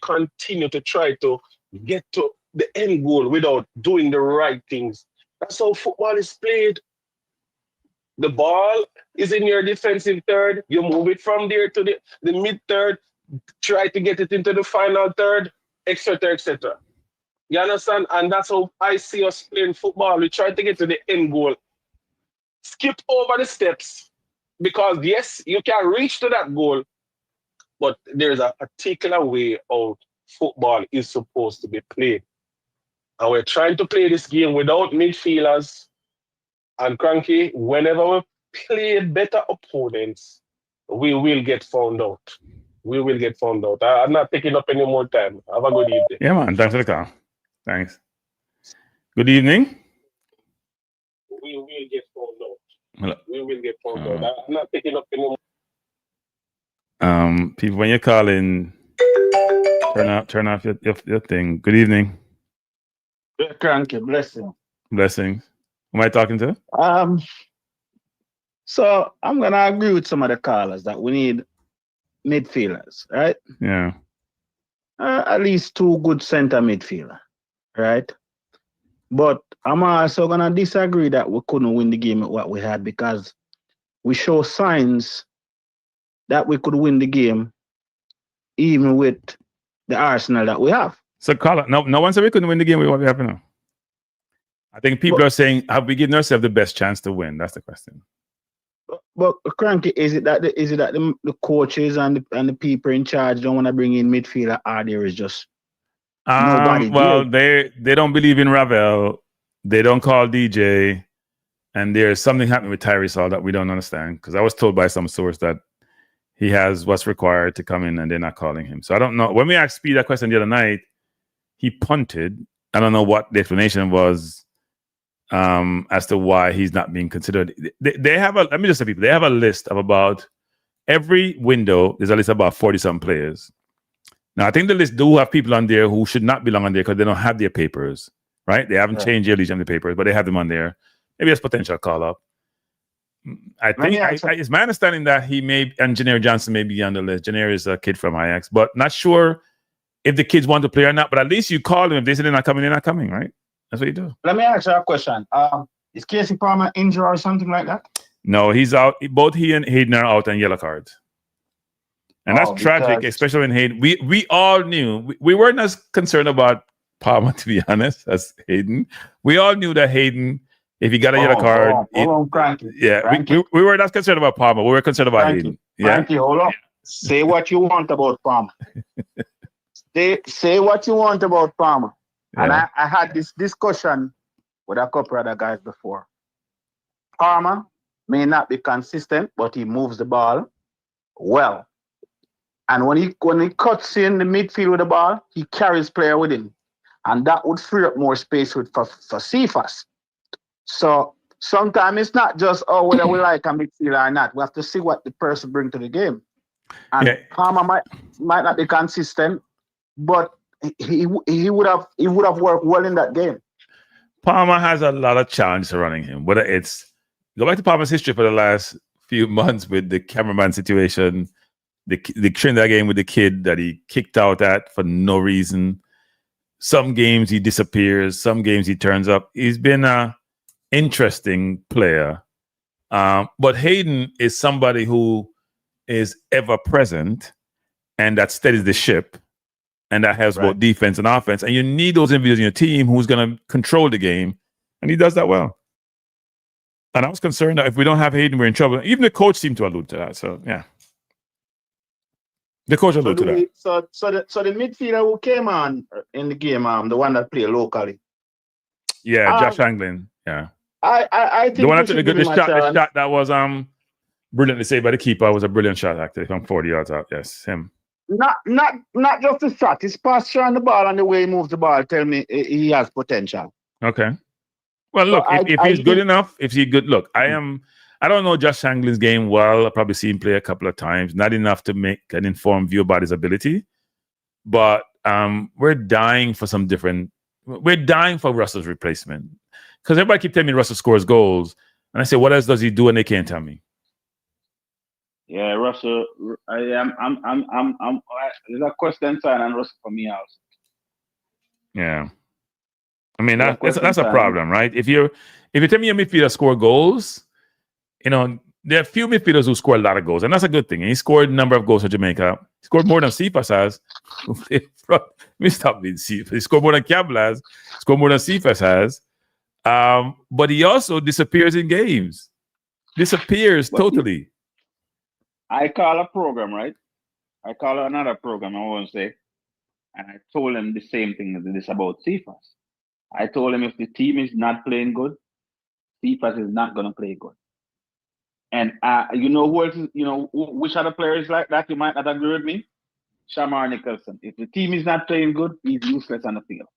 continue to try to get to the end goal without doing the right things. That's how football is played. The ball is in your defensive third. You move it from there to the mid third, try to get it into the final third, etc., etc. You understand? And that's how I see us playing football. We try to get to the end goal. Skip over the steps because, yes, you can reach to that goal, but there's a particular way of football is supposed to be played. And we're trying to play this game without midfielders. And Cranky, whenever we play better opponents, we will get found out. We will get found out. I'm not taking up any more time. Have a good evening. Yeah, man. Thanks for the call. Thanks. Good evening. We will get found out. Hello. We will get found out. I'm not taking up any more. People, when you're calling, turn off your thing. Good evening. Cranky, blessing. Blessings. Who am I talking to? So I'm gonna agree with some of the callers that we need midfielders, right? Yeah. At least 2 good center midfielder, right? But I'm also gonna disagree that we couldn't win the game with what we had because we show signs that we could win the game even with the arsenal that we have. So, caller, no one said we couldn't win the game with what we have now. I think people are saying, have we given ourselves the best chance to win? That's the question. But Cranky, is it that the coaches and the people in charge don't want to bring in midfielder, or there is just nobody? Well, they don't believe in Ravel. They don't call DJ, and there's something happening with Tyrese Hall that we don't understand. Because I was told by some source that he has what's required to come in, and they're not calling him. So I don't know. When we asked Speed that question the other night, he punted. I don't know what the explanation was as to why he's not being considered. They have let me just say, people, they have a list of about every window. There's a list of about 40-some players. Now, I think the list do have people on there who should not belong on there because they don't have their papers, right? They haven't changed their legitimate papers, but they have them on there. Maybe it's potential call up. I think it's my understanding that he may, and Janair Johnson may be on the list. Janair is a kid from Ajax, but not sure if the kids want to play or not. But at least you call them. If they say they're not coming, right? That's what you do. Let me ask you a question. Is Casey Palmer injured or something like that? No, he's out. Both he and Hayden are out on yellow cards. And that's tragic, especially when Hayden. We all knew. We weren't as concerned about Palmer, to be honest, as Hayden. We all knew that Hayden, if he got a yellow card... Cranky. Yeah, Cranky. We were not concerned about Palmer. We were concerned about Hayden. Yeah? Cranky, hold on. Say what you want about Palmer. Say what you want about Palmer. Yeah. And I had this discussion with a couple other guys before. Palmer may not be consistent, but he moves the ball well. And when he cuts in the midfield with the ball, he carries player with him. And that would free up more space for Cephas. So sometimes it's not just, whether we like a midfielder or not. We have to see what the person brings to the game. And Palmer might not be consistent, but he would have worked well in that game. Palmer has a lot of challenges surrounding him. Whether it's go back to Palmer's history for the last few months with the cameraman situation, the Trinidad game with the kid that he kicked out at for no reason. Some games he disappears, some games he turns up. He's been an interesting player. But Hayden is somebody who is ever present and that steadies the ship. And that has both defense and offense. And you need those individuals in your team who's going to control the game. And he does that well. And I was concerned that if we don't have Hayden, we're in trouble. Even the coach seemed to allude to that. So, yeah. The coach alluded to that. So the midfielder who came on in the game, the one that played locally. Yeah, Josh Anglin. Yeah. I think the one that took the shot that was brilliantly saved by the keeper was a brilliant shot, actually, from 40 yards out. Yes, him. Not just the shot. His posture on the ball and the way he moves the ball tell me he has potential. Okay. Well, look, if he's good enough, look, I don't know Josh Anglin's game well. I've probably seen him play a couple of times. Not enough to make an informed view about his ability. But we're dying for some different. We're dying for Russell's replacement because everybody keep telling me Russell scores goals, and I say, what else does he do? And they can't tell me. Yeah, Russell. I'm. There's a question sign on Russell for me also. Yeah, I mean that's a problem, right? If you tell me a midfielder score goals, you know there are few midfielders who score a lot of goals, and that's a good thing. And he scored a number of goals for Jamaica. He scored more than Cephas has. Let me stop being Cephas. He scored more than Campbell has. He scored more than Cephas has. But he also disappears in games. Disappears totally. I call a program, right? I call another program, I won't say. And I told him the same thing as this about Cephas. I told him if the team is not playing good, Cephas is not going to play good. And you know who else is, which other players like that you might not agree with me? Shamar Nicholson. If the team is not playing good, he's useless on the field.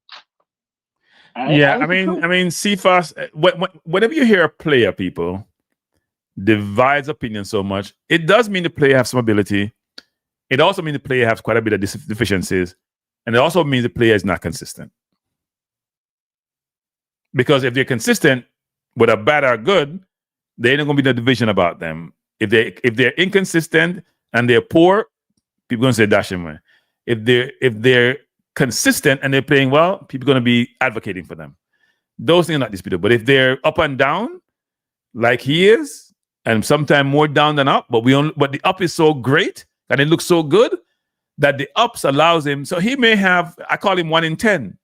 I mean, Cephas. Whenever you hear a player, people divides opinion so much. It does mean the player has some ability. It also means the player has quite a bit of deficiencies, and it also means the player is not consistent. Because if they're consistent, whether bad or good, there ain't going to be no division about them. If they're inconsistent and they're poor, people are going to say dash him away. If they're consistent and they're playing well, people are going to be advocating for them. Those things are not disputed. But if they're up and down, like he is, and sometimes more down than up, but the up is so great and it looks so good that the ups allows him. So he may have, I call him 1 in 10.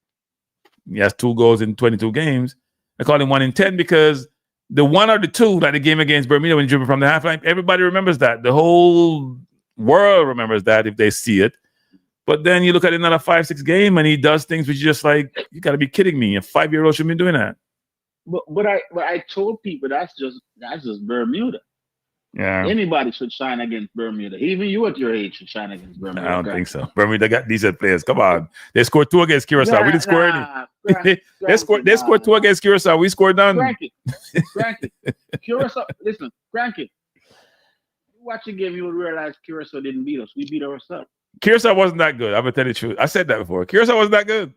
He has 2 goals in 22 games. I call him 1 in 10 because the 1 or the 2, like the game against Bermuda when he dribbled from the half line, everybody remembers that. The whole world remembers that if they see it. But then you look at another 5-6 game and he does things which just like, you got to be kidding me. A 5-year-old shouldn't be doing that. But I told people that's just Bermuda. Yeah. Anybody should shine against Bermuda. Even you at your age should shine against Bermuda. I don't think so. Bermuda got decent players. Come on. They scored 2 against Curaçao. We didn't score any. They scored 2 against Curaçao. We scored none. Cranky. Curaçao, listen, Cranky. You watch a game, you will realize Curaçao didn't beat us. We beat ourselves. Curaçao wasn't that good. I'm going to tell you the truth. I said that before. Curaçao wasn't that good.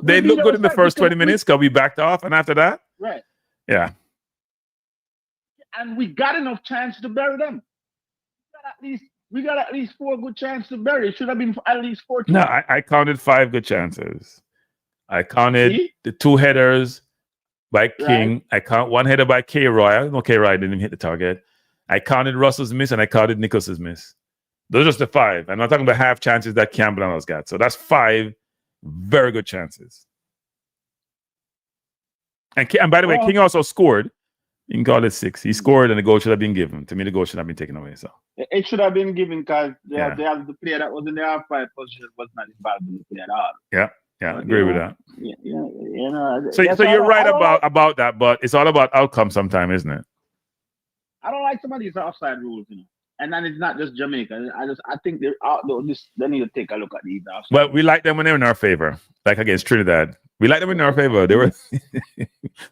They looked good in the first 20 minutes because we backed off. And after that, right. Yeah. And we got enough chance to bury them. We got at least 4 good chances to bury. It should have been at least 4. No, I counted 5 good chances. I counted the 2 headers by King. Right. I count 1 header by K. Roy. I know K. Roy didn't even hit the target. I counted Russell's miss and I counted Nicholson's miss. Those are just the 5. I'm not talking about half chances that Campbell and us got. So that's 5 very good chances. And by the way, King also scored. You can call it 6. He scored and the goal should have been given. To me, the goal should have been taken away. So it should have been given because they have the player that was in the half-5 position was not involved in the play at all. Yeah, I agree with that. Yeah. So you're right about that, but it's all about outcome sometimes, isn't it? I don't like some of these offside rules, And then it's not just Jamaica. I think they need to take a look at these offside. Well, we like them when they're in our favor, like against Trinidad. We like them in our favor. They were.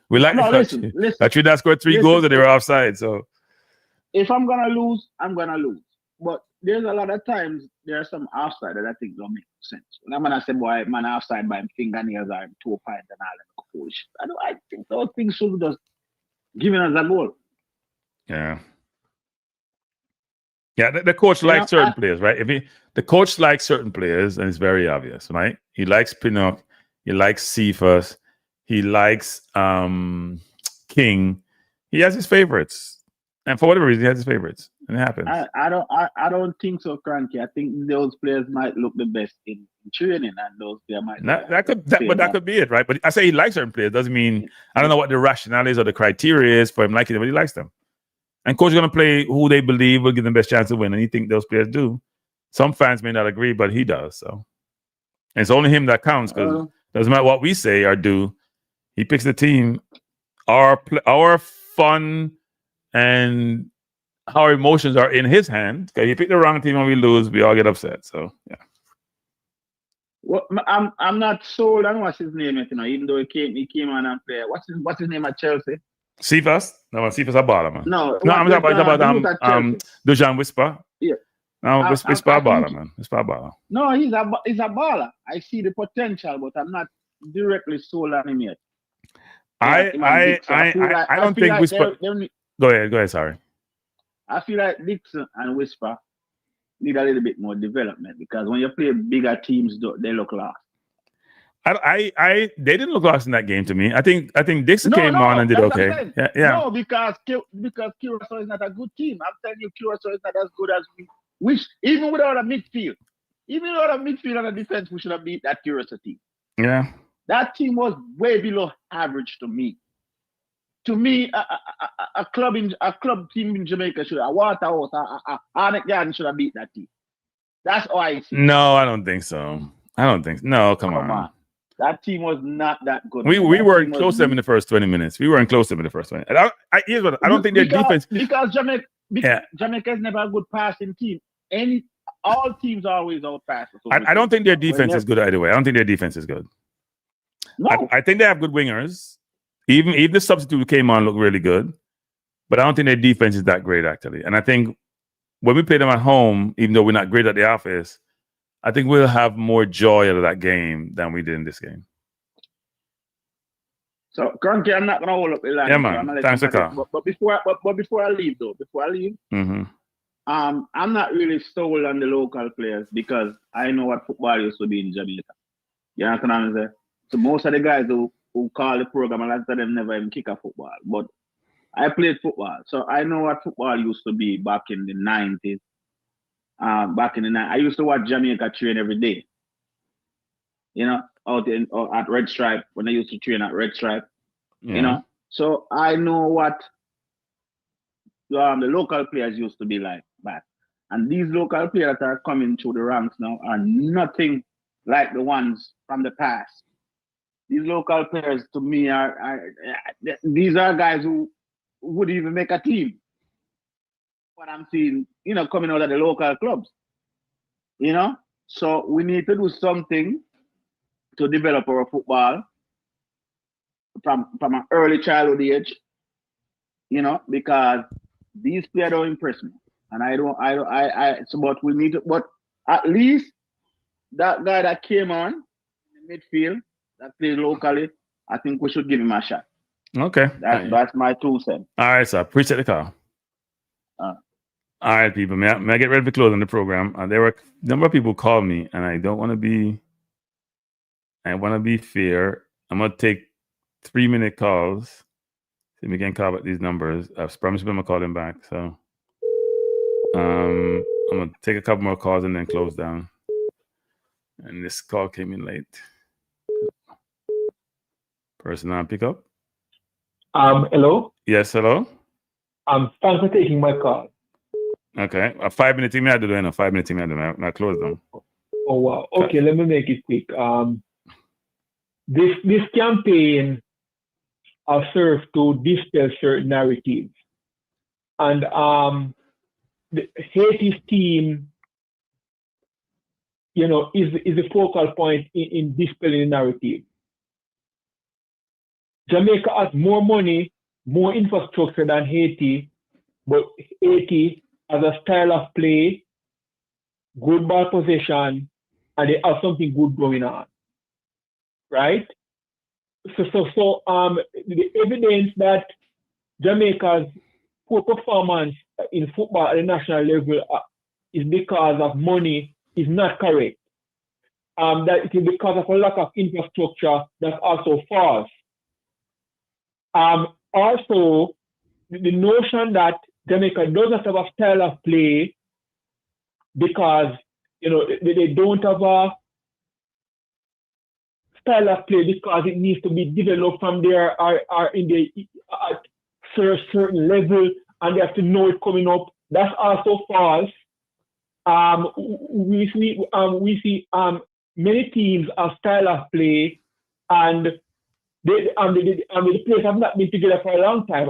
We like. Listen. Trinidad scored 3 goals and they were offside. So, if I'm gonna lose, I'm gonna lose. But there's a lot of times there are some offside that I think don't make sense. When I'm gonna say, "Boy, man, offside by fingernails or toe point and all that foolish," I think those things should be just given as a goal. Yeah. Yeah, the coach likes certain players, right? The coach likes certain players, and it's very obvious, right? He likes Pinnock. He likes Cephas. He likes King. He has his favorites, and for whatever reason, he has his favorites, and it happens. I don't think so, Cranky. I think those players might look the best in training, and those players might. That could be it, right? But I say he likes certain players doesn't mean I don't know what the rationale is or the criteria is for him liking them, but he likes them. And coach is going to play who they believe will give them the best chance to win, and he think those players do. Some fans may not agree, but he does. So, and it's only him that counts because. Doesn't matter what we say or do. He picks the team. Our fun and our emotions are in his hand. Because he picked the wrong team and we lose, we all get upset. So yeah. Well, I'm not sold on what's his name yet, even though he came on and played. What's his name at Chelsea? Cephas? No, Cephas at bottom. No, I'm talking about Dujan Whisper. Yeah. No, it's baller, man. It's baller. No, he's a baller. I see the potential, but I'm not directly sold on him yet. I don't think Whisper. Go ahead. Sorry. I feel like Dixon and Whisper need a little bit more development because when you play bigger teams, they look lost. They didn't look lost in that game to me. I think Dixon came on and did okay. Yeah. No, because Curaçao is not a good team. I'm telling you, Curaçao is not as good as we wish. Even without a midfield, and a defense, we should have beat that Curaçao team. Yeah. That team was way below average to me. To me, a club team in Jamaica should have Waterhouse, Arnett Garden should have beat that team. That's all I see. No, I don't think so. No, come on. That team was not that good. We weren't close to them in the first 20 minutes. I don't think their defense. Because Jamaica is never a good passing team. All teams are always out passing. So I don't think their defense is good either way. I don't think their defense is good. No. I think they have good wingers. Even the substitute who came on looked really good. But I don't think their defense is that great, actually. And I think when we play them at home, even though we're not great at the office, I think we'll have more joy out of that game than we did in this game. So, currently, I'm not going to hold up the line. Yeah, man. Thanks for calling. But before I leave, I'm not really sold on the local players because I know what football used to be in Jamaica. You understand what I'm saying? So most of the guys who call the program, a lot of them never even kick a football. But I played football, so I know what football used to be back in the 90s. I used to watch Jamaica train every day. You know, out at Red Stripe when I used to train at Red Stripe. Yeah. You know, so I know what the local players used to be like back. And these local players that are coming through the ranks now are nothing like the ones from the past. These local players, to me, these are guys who would even make a team. What I'm seeing, coming out of the local clubs, So we need to do something to develop our football from an early childhood age, because these players don't impress me, and but we need to. But at least that guy that came on in the midfield that plays locally, I think we should give him a shot. Okay, that's my 2 cents. All right, sir. Appreciate the call. All right, people. May I get ready for closing the program? There were a number of people who called me, and I don't want to be. I want to be fair. I'm gonna take 3-minute calls. See if we can call back these numbers. I've promised them to call them back. So I'm gonna take a couple more calls and then close down. And this call came in late. Person on pick up. Hello. Yes, hello. Thanks for taking my call. Okay, a 5-minute team. I do a 5-minute team. I close them. Oh wow. Okay, let me make it quick. This campaign has served to dispel certain narratives, and the Haiti's team, is a focal point in dispelling the narrative. Jamaica has more money, more infrastructure than Haiti, but Haiti has a style of play, good ball possession, and they have something good going on, right? So the evidence that Jamaica's poor performance in football at the national level is because of money is not correct. That it is because of a lack of infrastructure that's also false. Also, the notion that Jamaica doesn't have a style of play because they don't have a style of play because it needs to be developed from there are in the certain level and they have to know it coming up. That's also false. We see many teams have style of play and the players have not been together for a long time.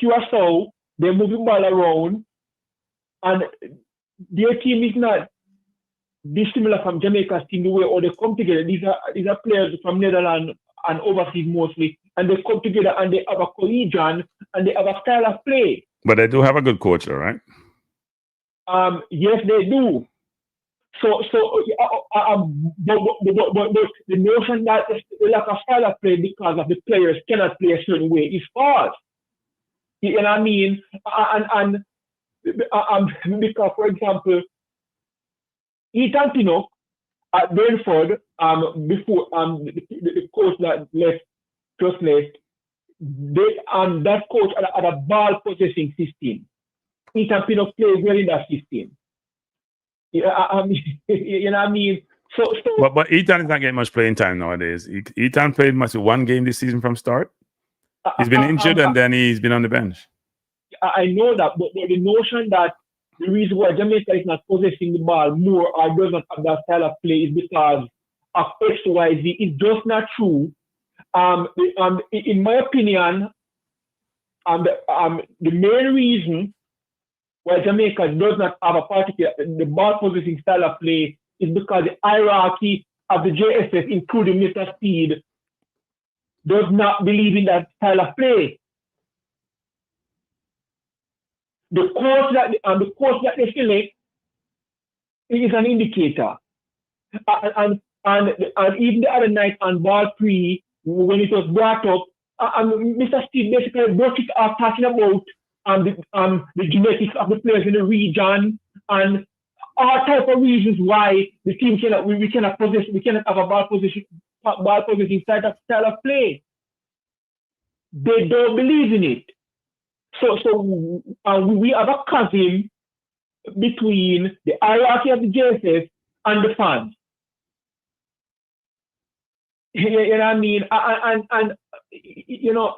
Curaçao, they're moving ball around, and their team is not dissimilar from Jamaica's team the way or they come together. These are players from Netherlands and overseas mostly, and they come together and they have a cohesion and they have a style of play. But they do have a good coach, all right? Yes, they do. But the notion that the lack of style of play because of the players cannot play a certain way is false. You know what I mean? And because, for example, Ethan Pinnock at Brentford, before the coach that just left, that coach had a ball possessing system. Ethan Pinnock plays well in that system. You know what I mean? But Ethan is not getting much playing time nowadays. Ethan played much one game this season from start. He's been injured and then he's been on the bench. I know that, but the notion that the reason why Jamaica is not possessing the ball more or does not have that style of play is because of X, Y, Z is just not true. In my opinion, the main reason why Jamaica does not have a particular the ball possessing style of play is because the hierarchy of the JSS, including Mr. Speed, does not believe in that style of play. The course that they select is an indicator, and even the other night on ball pre when it was brought up, Mr. Steve basically broke it up talking about the genetics of the players in the region and all type of reasons why the team cannot have a ball possessing style of play. They don't believe in it. So we have a chasm between the hierarchy of the JSS and the fans. You know what I mean? And you know,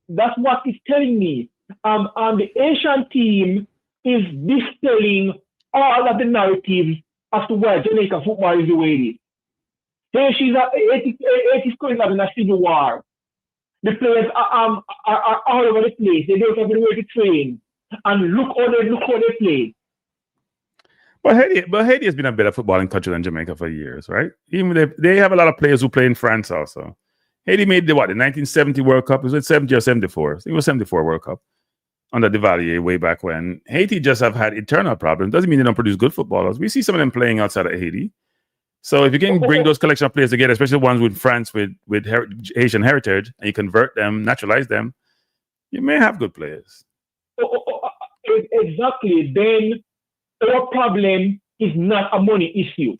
that's what it's telling me. The Asian team is distilling all of the narratives as to why Jamaica football is the way it is. Here she's at 80 scoring in a civil war. The players are all over the place. They don't have anywhere to train. And look how they play. But Haiti has been a better footballing country than Jamaica for years, right? Even they have a lot of players who play in France also. Haiti made the 1970 World Cup? Was it 70 or 74? I think it was 74 World Cup under Duvalier way back when. Haiti just have had internal problems. Doesn't mean they don't produce good footballers. We see some of them playing outside of Haiti. So if you can bring those collection of players together, especially ones with France with Haitian heritage, and you convert them, naturalize them, you may have good players. Exactly. Then our problem is not a money issue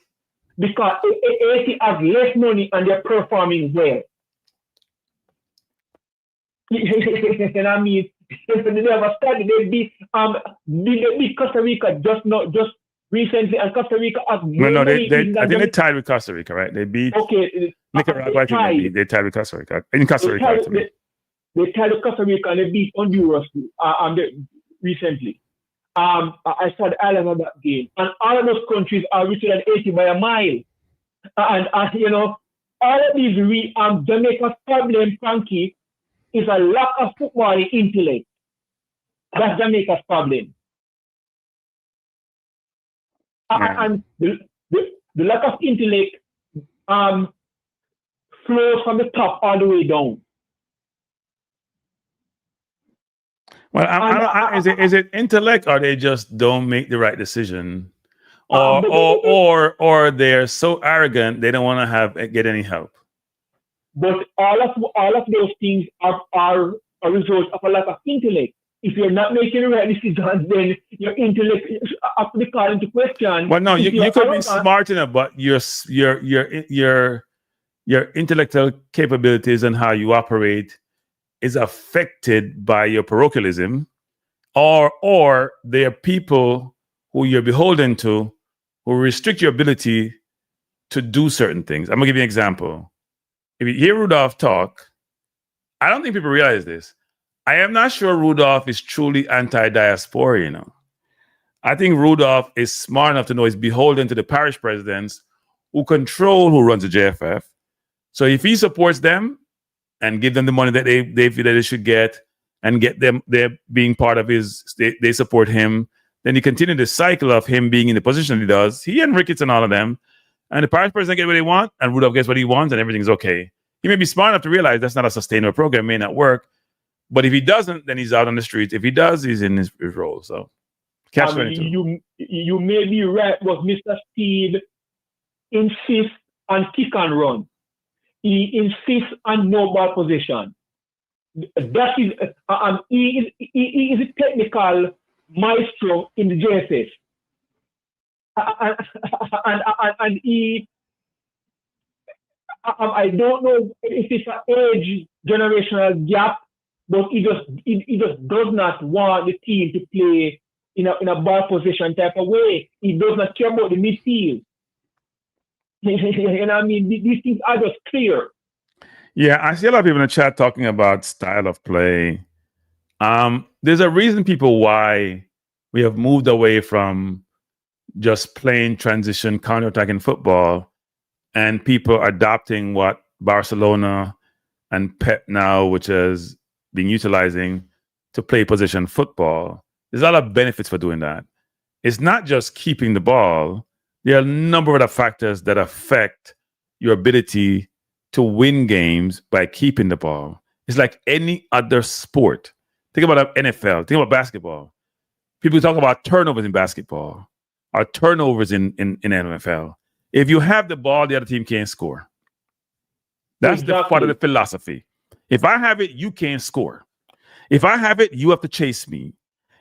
because Haiti has less money and they're performing well. And I mean, if they never started, they beat Costa Rica just recently, and Costa Rica has no, I think they tied with Costa Rica, right? They beat Nicaragua. They tied with Costa Rica. In Costa Rica, they tied with Costa Rica and they beat Honduras recently. I saw the island of that game, and all of those countries are richer than 80 by a mile. And you know, all of these Jamaica's problem, Frankie, is a lack of football intellect. That's Jamaica's problem. And the lack of intellect flows from the top all the way down. Well, is it intellect, or they just don't make the right decision, or they're so arrogant they don't want to get any help? But all of those things are a result of a lack of intellect. If you're not making the right decisions, then your intellect have to be called into question. Well, no, you could be smart enough, but your intellectual capabilities and how you operate is affected by your parochialism, or there are people who you're beholden to who restrict your ability to do certain things. I'm gonna give you an example. If you hear Rudolph talk, I don't think people realize this. I am not sure Rudolph is truly anti-diaspora, you know. I think Rudolph is smart enough to know he's beholden to the parish presidents who control who runs the JFF. So if he supports them and give them the money that they feel that they should get and get them, they're being part of they support him, then you continue the cycle of him being in the position he does. He and Ricketts and all of them, and the parish president get what they want, and Rudolph gets what he wants, and everything's okay. He may be smart enough to realize that's not a sustainable program, may not work, But if he doesn't, then he's out on the streets. If he does, he's in his role. So catch 22. You may be right, but Mr. Steve insists on kick and run. He insists on no ball possession. That is, he is a technical maestro in the JSS. And he, I don't know if it's an age generational gap, but he just does not want the team to play in a ball possession type of way. He does not care about the midfield. You know what I mean? These things are just clear. Yeah, I see a lot of people in the chat talking about style of play. There's a reason why we have moved away from just playing transition counter-attacking football and people adopting what Barcelona and Pep now, which is being utilizing to play position football. There's a lot of benefits for doing that. It's not just keeping the ball. There are a number of other factors that affect your ability to win games by keeping the ball. It's like any other sport. Think about NFL. Think about basketball. People talk about turnovers in basketball or turnovers in NFL. If you have the ball, the other team can't score. That's the part of the philosophy. If I have it, you can't score. If I have it, you have to chase me.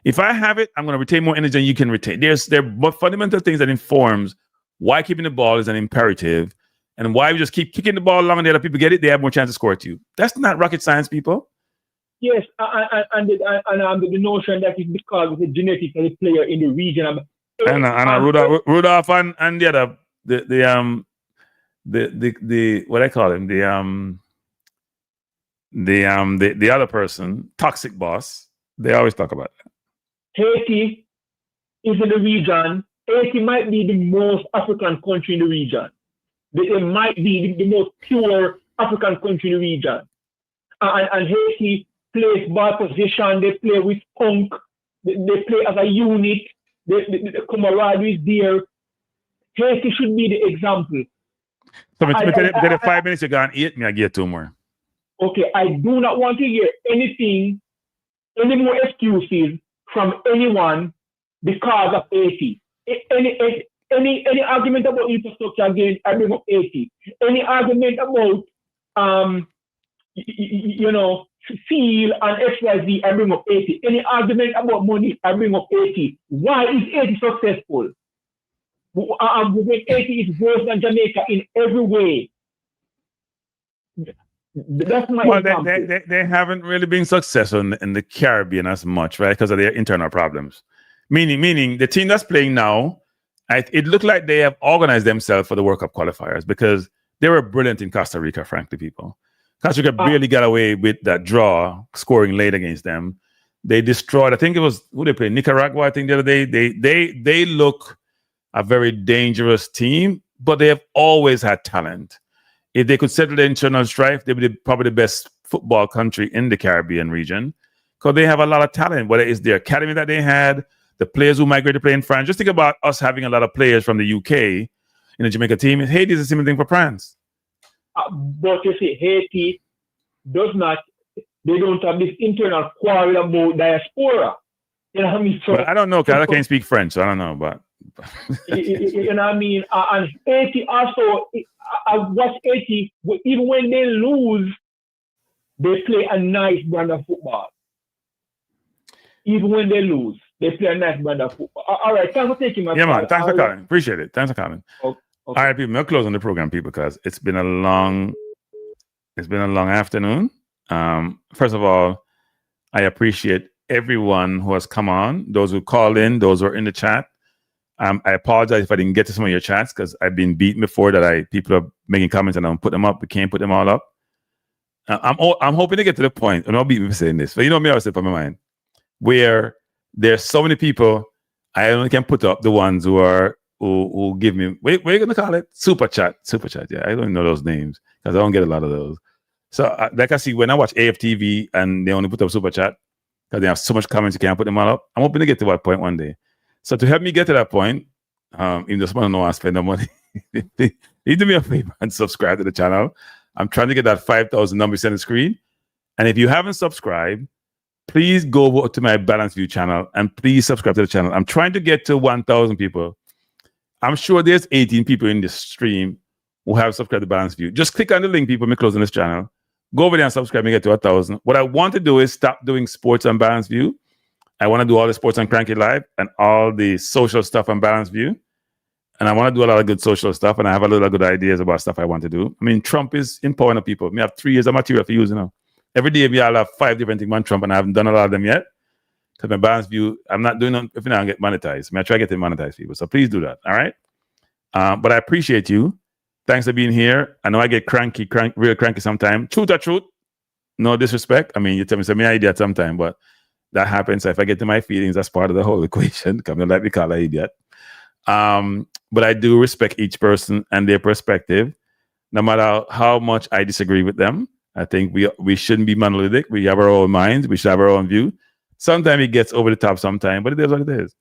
If I have it, I'm going to retain more energy than you can retain. There are fundamental things that informs why keeping the ball is an imperative and why we just keep kicking the ball along and the other people get it, they have more chance to score at you. That's not rocket science, people. Yes, and the notion that it's because of the genetics of the player in the region. Rudolph and the other the what I call him, the other person, Toxic Boss. They always talk about that. Haiti is in the region. Haiti might be the most African country in the region. It might be the most pure African country in the region. And Haiti plays ball position. They play with punk. They play as a unit. The camaraderie is there. Haiti should be the example. So, the 5 minutes you're going to eat me, I get 2 more. Okay, I do not want to hear any more excuses from anyone because of Haiti. Any argument about infrastructure again, I bring up Haiti. Any argument about feel and XYZ, I bring up Haiti. Any argument about money, I bring up Haiti. Why is Haiti successful? When Haiti is worse than Jamaica in every way. That's my example. They haven't really been successful in the Caribbean as much, right? Because of their internal problems. Meaning the team that's playing now, it looked like they have organized themselves for the World Cup qualifiers because they were brilliant in Costa Rica, frankly, people. Costa Rica barely got away with that draw, scoring late against them. They destroyed, I think it was, who they played? Nicaragua, I think the other day. They look a very dangerous team, but they have always had talent. If they could settle the internal strife, they would be probably the best football country in the Caribbean region because they have a lot of talent, whether it's the academy that they had, the players who migrated to play in France. Just think about us having a lot of players from the UK in the Jamaica team. Haiti is a similar thing for France. But you see, Haiti they don't have this internal quarrel about diaspora. You know what I mean? So, but I don't know, because I can't speak French, so I don't know. But you know what I mean? And Haiti also, I watch Haiti, even when they lose, they play a nice brand of football. Even when they lose, they play a nice brand of football. All right, thanks for taking my call. Man, thanks for calling. Appreciate it. Thanks for calling. Okay. All right, people, we'll close on the program, people, because it's been a long afternoon. First of all, I appreciate everyone who has come on, those who called in, those who are in the chat. I apologize if I didn't get to some of your chats because I've been beaten before that people are making comments and I don't put them up. We can't put them all up. I'm hoping to get to the point, and I'll beat me for saying this, but you know me, I always say from my mind, where there's so many people I only can put up the ones who give me, what are you going to call it? Super chat. Yeah, I don't know those names because I don't get a lot of those. So like I see when I watch AFTV and they only put up super chat because they have so much comments you can't put them all up. I'm hoping to get to that point one day. So to help me get to that point, even though someone don't want to spend the money, you do me a favor and subscribe to the channel. I'm trying to get that 5,000 number on the screen. And if you haven't subscribed, please go over to my Balance View channel and please subscribe to the channel. I'm trying to get to 1,000 people. I'm sure there's 18 people in this stream who have subscribed to Balance View. Just click on the link, people, me closing this channel. Go over there and subscribe and get to 1,000. What I want to do is stop doing sports on Balance View. I want to do all the sports on Cranky Live and all the social stuff on Balance View. And I want to do a lot of good social stuff, and I have a lot of good ideas about stuff I want to do. I mean, Trump is empowering the people. We have 3 years of material for use, you know. Every day we all have 5 different things on Trump, and I haven't done a lot of them yet. Because my Balance View, I'm not doing them if I don't get monetized. I mean, I try to get them monetized, people. So please do that, all right? But I appreciate you. Thanks for being here. I know I get real cranky sometimes. Truth or truth, no disrespect. I mean, you tell me some idiot sometime, but that happens. So if I get to my feelings, that's part of the whole equation. Come on, let me call an idiot. But I do respect each person and their perspective, no matter how much I disagree with them. I think we shouldn't be monolithic. We have our own minds. We should have our own view. Sometimes it gets over the top sometimes, but it is what it is.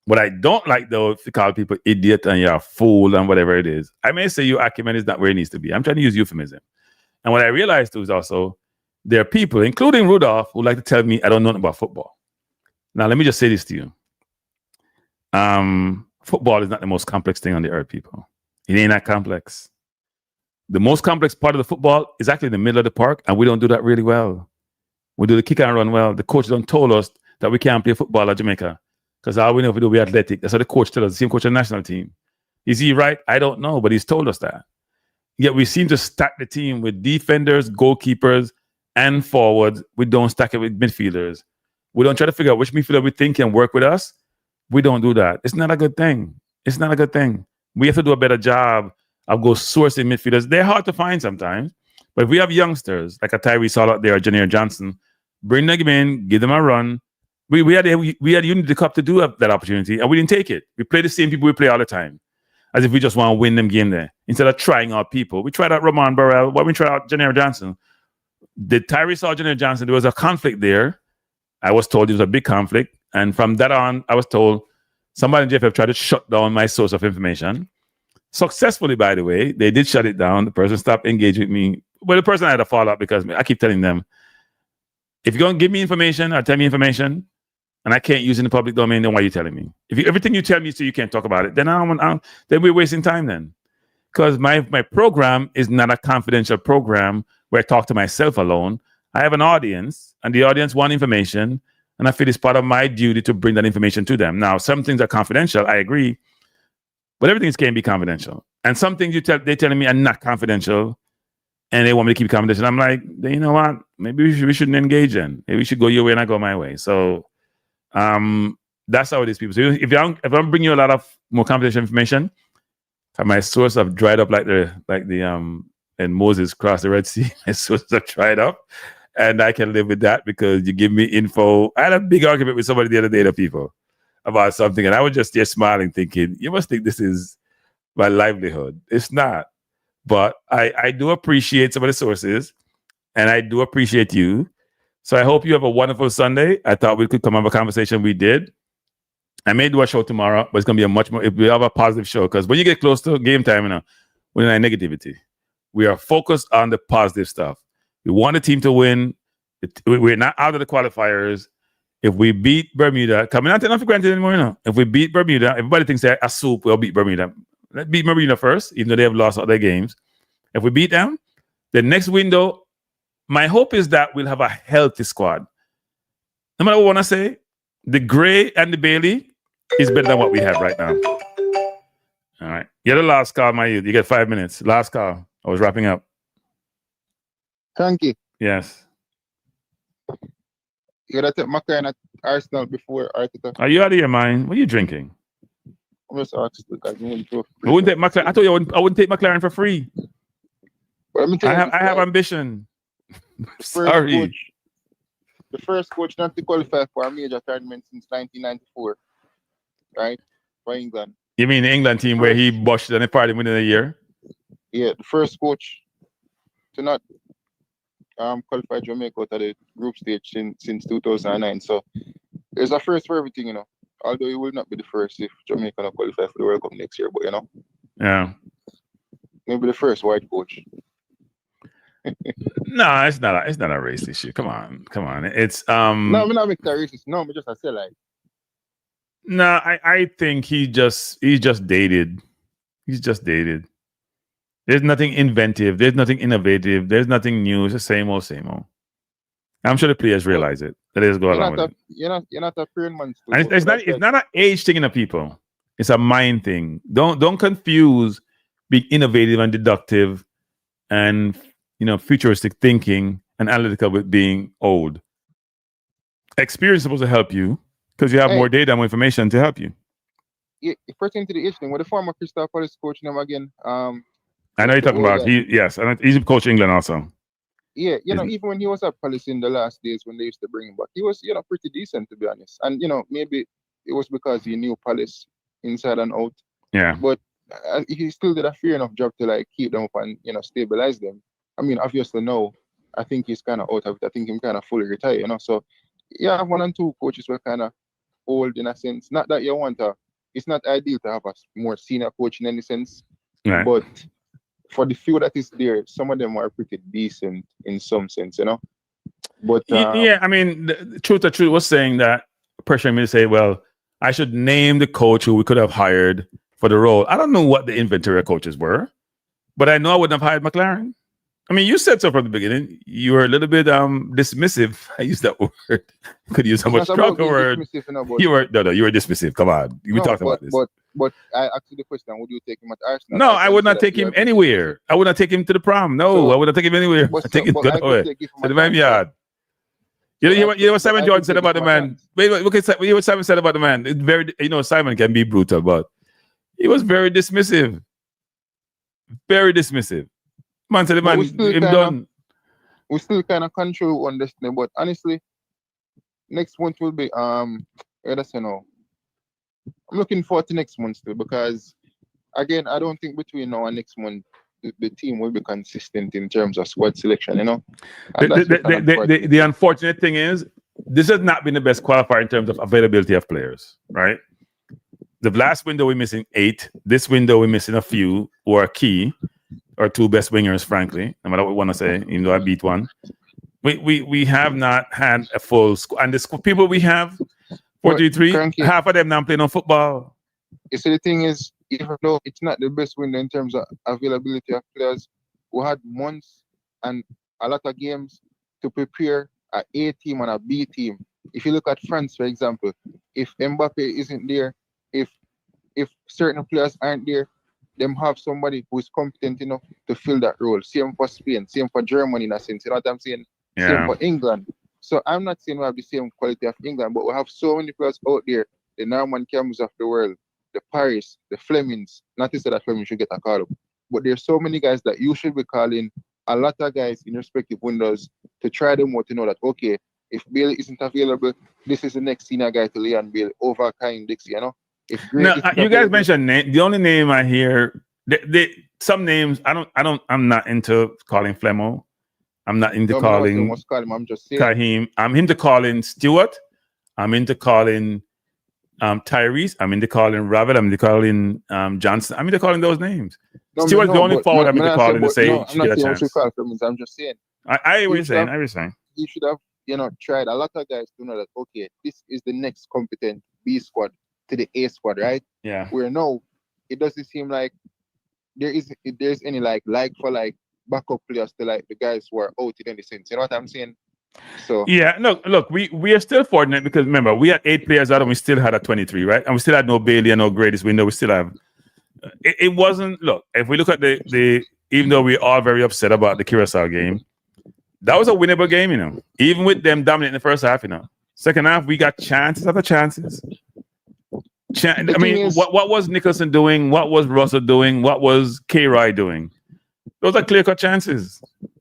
What I don't like, though, if you call people idiot and you're a fool and whatever it is, I may say your acumen is not where it needs to be. I'm trying to use euphemism. And what I realized, too, is also there are people, including Rudolph, who like to tell me I don't know nothing about football. Now, let me just say this to you. Football is not the most complex thing on the earth, people. It ain't that complex. The most complex part of the football is actually in the middle of the park, and we don't do that really well. We do the kick and run well. The coach don't told us that we can't play football at Jamaica because all we know if we do, we're athletic. That's what the coach tells us, the same coach on the national team. Is he right? I don't know, but he's told us that. Yet we seem to stack the team with defenders, goalkeepers, and forwards. We don't stack it with midfielders. We don't try to figure out which midfielder we think can work with us. We don't do that. It's not a good thing. It's not a good thing. We have to do a better job of go sourcing midfielders. They're hard to find sometimes. But if we have youngsters like a Tyrese Hall out there or Janier Johnson, bring them in, give them a run. We had Unity Cup to do that opportunity, and we didn't take it. We play the same people we play all the time, as if we just want to win them game there. Instead of trying out people. We tried out Ramon Burrell. Why we try out Janier Johnson? Did Tyrese Hall, Janier Johnson, there was a conflict there. I was told it was a big conflict. And from that on, I was told somebody in JFF tried to shut down my source of information. Successfully, by the way. They did shut it down. The person stopped engaging with me. Well, the person had a follow-up because I keep telling them, if you're going to give me information or tell me information and I can't use it in the public domain, then why are you telling me? If everything you tell me so you can't talk about it, then then we're wasting time then. Because my program is not a confidential program where I talk to myself alone. I have an audience, and the audience want information, and I feel it's part of my duty to bring that information to them. Now, some things are confidential, I agree, but everything can be confidential. And some things they're telling me are not confidential, and they want me to keep it confidential. I'm like, you know what? Maybe we shouldn't engage in. Maybe we should go your way and I go my way. So that's how it is, people. So if I bring you a lot of more confidential information, my source have dried up like the and Moses crossed the Red Sea. My sources have dried up, and I can live with that because you give me info. I had a big argument with somebody the other day, people, about something, and I was just there smiling, thinking, you must think this is my livelihood. It's not. But I do appreciate some of the sources, and I do appreciate you. So I hope you have a wonderful Sunday. I thought we could come have a conversation. We did. I may do a show tomorrow, but it's going to be a much more, if we have a positive show, because when you get close to game time, we're in negativity. We are focused on the positive stuff. We want the team to win. We're not out of the qualifiers. If we beat Bermuda, coming out not for granted anymore, If we beat Bermuda, everybody thinks they're a soup, we'll beat Bermuda. Let's beat Bermuda first, even though they have lost all their games. If we beat them, the next window, my hope is that we'll have a healthy squad. No matter what I want to say, the Gray and the Bailey is better than what we have right now. All right. You're the last call, my youth. You get 5 minutes. Last call. I was wrapping up. Thank you. Yes. You gotta take McClaren at Arsenal before Arteta. Are you out of your mind? What are you drinking? I'm just asking because I wouldn't take McClaren. I told you I wouldn't take McClaren for free. But I have ambition. Sorry. The first coach not to qualify for a major tournament since 1994, right? For England. You mean the England team where he bushed and they party within a year? Yeah, the first coach to not qualify Jamaica out of the group stage since 2009. So there's a first for everything, Although it will not be the first if Jamaica not qualify for the World Cup next year, but Yeah. Maybe the first white coach. No, it's not a race issue. Come on. It's No, I'm not making that racist. No, but just I say like. No, I think he's just dated. He's just dated. There's nothing inventive. There's nothing innovative. There's nothing new. It's the same old, same old. I'm sure the players realize it. They just go along with it. You're not a parent man. And it's not an age thing in the people. It's a mind thing. Don't confuse being innovative and deductive and futuristic thinking and analytical with being old. Experience is supposed to help you because you have more data, more information to help you. Yeah, pertaining to the age thing, what the former Crystal Palace coach name again? I know you're talking about. He's coach England also. Yeah, even when he was at Palace in the last days when they used to bring him back, he was pretty decent, to be honest. And maybe it was because he knew Palace inside and out. Yeah. But he still did a fair enough job to like keep them up and stabilize them. I mean, obviously now, I think he's kind of out of it. I think he's kind of fully retired. So yeah, 1 and 2 coaches were kind of old in a sense. Not that you want it's not ideal to have a more senior coach in any sense, right. But for the few that is there, some of them are pretty decent in some sense, But yeah, I mean, the truth was saying that pressuring me to say, well, I should name the coach who we could have hired for the role. I don't know what the inventory of coaches were, but I know I wouldn't have hired McClaren. I mean, you said so from the beginning. You were a little bit dismissive. I used that word. Could use a much stronger word. You were dismissive. Come on, we talked about this. But I asked you the question: would you take him at Arsenal? No, I would not take him anywhere. I would not take him to the prom. No, I would not take him anywhere. I take him to the man yard. You know what Simon Jordan said about the man. Wait, look at what Simon said about the man. It's very, Simon can be brutal, but he was very dismissive. Very dismissive. Man said the man, him done. We still kind of control on this thing, but honestly, next month will be I'm looking forward to next month still because again, I don't think between now and next month the team will be consistent in terms of squad selection, The unfortunate thing is this has not been the best qualifier in terms of availability of players, right? The last window we're missing 8. This window we're missing a few who are key, or 2 best wingers, frankly, no matter what we want to say, even though I beat one. We have not had a full squad. And the people we have, 43, half of them now playing on football. You see, the thing is, even though it's not the best window in terms of availability of players, we had months and a lot of games to prepare an A team and a B team. If you look at France, for example, if Mbappe isn't there, if certain players aren't there, them have somebody who is competent enough to fill that role. Same for Spain, same for Germany in a sense. You know what I'm saying? Yeah. Same for England. So I'm not saying we have the same quality of England, but we have so many players out there, the Norman Camus of the world, the Paris, the Flemings. Not to say that Fleming should get a call up, but there's so many guys that you should be calling, a lot of guys in respective windows to try them out to know that, okay, if Bailey isn't available, this is the next senior guy to lay on Bailey over Kyle Dixie, you guys mentioned name. The only name I hear, some names I'm not into calling Flemo. I'm not into calling I'm just saying. Kahim. I'm into calling Stewart. I'm into calling Tyrese. I'm into calling Rabbit. I'm into calling Johnson. I'm into calling those names. Stewart's the only forward I'm into calling to say she get a chance. I'm just saying. I hear what you're saying. I hear what you're saying. He should have, tried. A lot of guys to know that, okay, this is the next competent B squad to the A squad, right? Yeah. Where now it doesn't seem like there's any like for backup players to like the guys who are out in any sense. You know what I'm saying? So yeah, look, we are still fortunate because remember we had 8 players out and we still had a 23, right? And we still had no Bailey and no greatest window. We still have. It wasn't. Look, if we look at the even though we're all very upset about the Curaçao game, that was a winnable game, Even with them dominating the first half, Second half we got chances after chances. I mean, what was Nicholson doing? What was Russell doing? What was K-Roy doing? Those are clear-cut chances.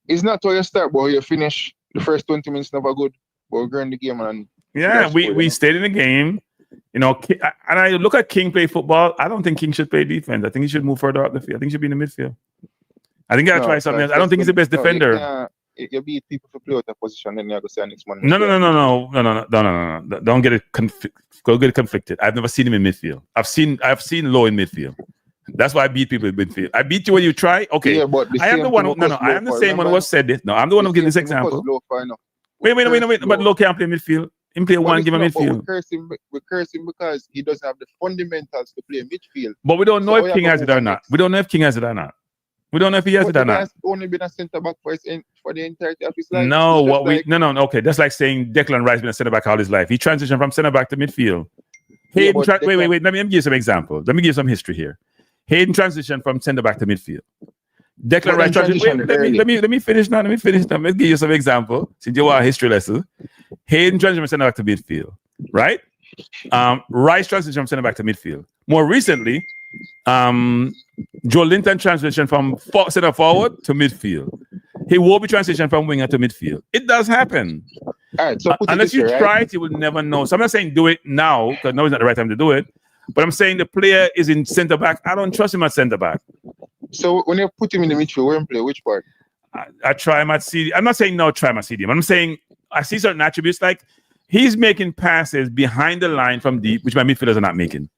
It's not how you start, but you finish. The first 20 minutes never good, but we're in the game and we stayed in the game. And I look at King play football. I don't think King should play defense. I think he should move further up the field. I think he should be in the midfield. I think I gotta try something else. I don't think he's the best defender. You beat people to play out of position, then you go say next month. No. Don't get it. Go get it conflicted. I've never seen him in midfield. I've seen Low in midfield. That's why I beat people in midfield. I beat you when you try. Okay. Yeah, but I am the one. I am the same one who has said this. No, I'm the one who gives this example. Wait. But Low can't play midfield. Him play one, give him midfield. We curse him because he doesn't have the fundamentals to play midfield. But we don't know if King has it or not. We don't know if King has it or not. We don't know if he has it or not. He has only been a centre back for the entirety of his life. No, okay. That's like saying Declan Rice been a centre back all his life. He transitioned from centre back to midfield. Wait. Let me give you some example. Let me give you some history here. Hayden transitioned from centre back to midfield. Declan Rice transitioned. Let me finish now. Let's give you some example. Since you want a history lesson. Hayden transitioned from centre back to midfield. Right? Rice transitioned from centre back to midfield. More recently, Joe Linton transitioned from centre forward to midfield. He will be transitioned from winger to midfield. It does happen. All right, so unless you try it, you will never know. So I'm not saying do it now because now is not the right time to do it. But I'm saying the player is in centre back. I don't trust him at centre back. So when you put him in the midfield, where you play? Which part? I try him at CD. I'm not saying no, try him at CDM. I'm saying I see certain attributes like he's making passes behind the line from deep, which my midfielders are not making.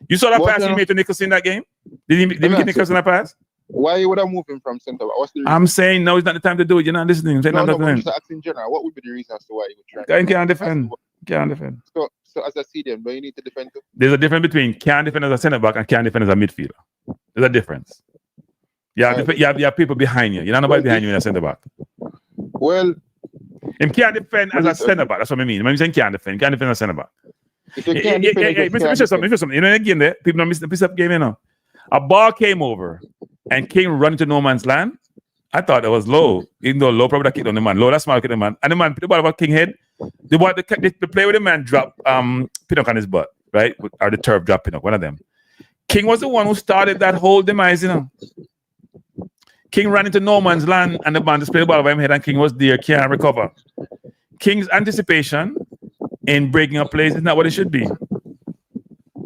You saw that pass he made to Nicholson in that game? Did he get Nicholson that pass? Why would I move him from centre back? What's the reason? I'm saying no, it's not the time to do it. You're not listening. I'm saying no, but just in general, what would be the reason as to why you would try? Can't defend. Can't defend. So as a CDM, do you need to defend too? There's a difference between can't defend as a centre back and can't defend as a midfielder. There's a difference. You have people behind you. You're not nobody behind you in a centre back. Well, him can't defend as a centre back. That's what I mean. I'm saying can't defend as a centre back. If you can't defend, something. You know, again, there people don't miss the piece up game. You know, a ball came over and King run into no man's land. I thought it was low, even though low probably that kicked on the man. Low, that's small kick on the man, and the man put the ball over King head. The play with the man drop Pinnock on his butt, right? Or the turf drop Pinnock, one of them. King was the one who started that whole demise, you know. King ran into no man's land and the man just played the ball over him head and King was there, can't recover. King's anticipation in breaking up plays is not what it should be.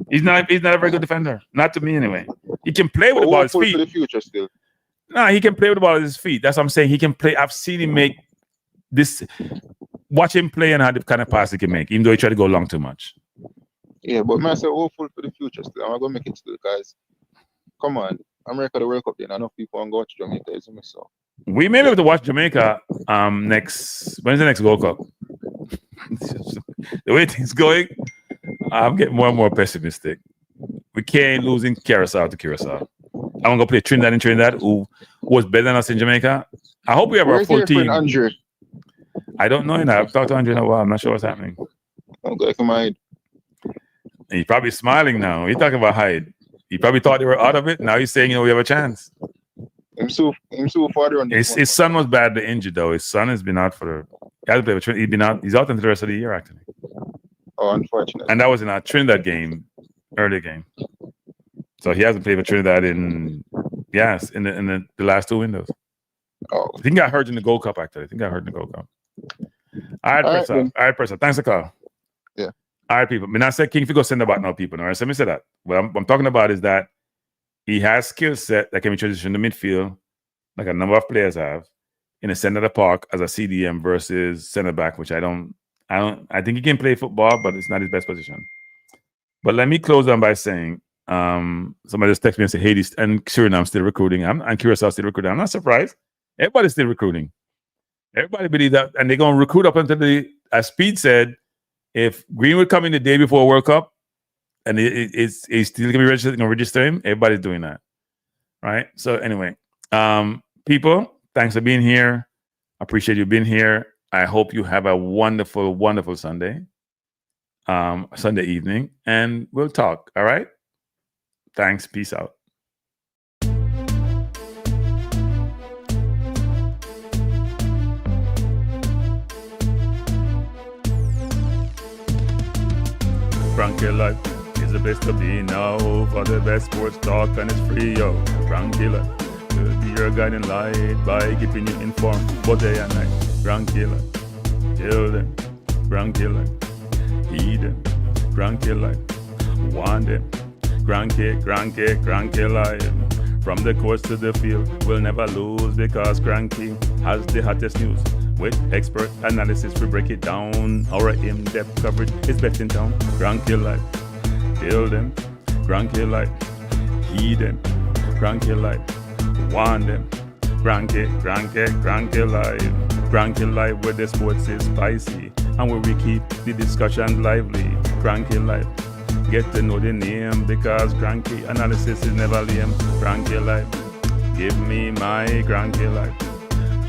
He's not a very good defender. Not to me anyway. He can play with the ball at his feet. For the future still. No, he can play with the ball at his feet. That's what I'm saying. He can play. I've seen him make this. Watch him play and how the kind of pass he can make, even though he tried to go long too much. Yeah, but man, so hopeful for the future still. I'm gonna make it still, guys. Come on, America the World Cup. Then enough people are going to Jamaica, isn't it? So we may be able to watch Jamaica next. When's the next World Cup? The way things going, I'm getting more and more pessimistic. We can't lose in Curaçao to Curaçao. I'm gonna play Trinidad and Trinidad, who was better than us in Jamaica. I hope we have our full team. Andrew? I don't know. I've talked to Andrew in a while. I'm not sure what's happening. I'm going to mind. He's probably smiling now. He's talking about Hyde. He probably thought they were out of it. Now he's saying, we have a chance. I'm so farther on this. His son was badly injured though. His son has been out for he's been out. He's out until the rest of the year actually. Oh, unfortunately. And that was in our Trinidad game, early game. So he hasn't played for Trinidad in the last two windows. Oh. I think I got hurt in the Gold Cup actually. All right, person. Thanks for the call. Yeah. All right, people. I mean, I said King if you go send about now, people. All right, so let me say that. What I'm talking about is that he has skill set that can be transitioned to midfield, like a number of players have, in the center of the park as a CDM versus center back, which I think he can play football, but it's not his best position. But let me close on by saying, somebody just texted me and said, Haiti and Suriname still recruiting. And Curaçao still recruiting. I'm not surprised. Everybody's still recruiting. Everybody believes that, and they're going to recruit up until as Speed said, if Greenwood come in the day before World Cup, and it's still going to be registered, going to register him, everybody's doing that, right? So anyway, people, thanks for being here. I appreciate you being here. I hope you have a wonderful, wonderful Sunday evening, and we'll talk. All right? Thanks. Peace out. Frankie Life is the best to be now. For the best sports talk and it's free, yo. Frankie Life will be your guiding light by keeping you informed both day and night. Frankie Life, kill them. Frankie Life, heed them. Frankie Life, want them. Frankie Life. From the courts to the field, we'll never lose because Cranky has the hottest news. With expert analysis, we break it down. Our in-depth coverage is best in town. Cranky Life, kill them. Cranky Life, heed them. cranky life. Want them, cranky life. Cranky life where the sports is spicy and where we keep the discussion lively. Cranky life, get to know the name because cranky analysis is never lame. Cranky life, give me my cranky life.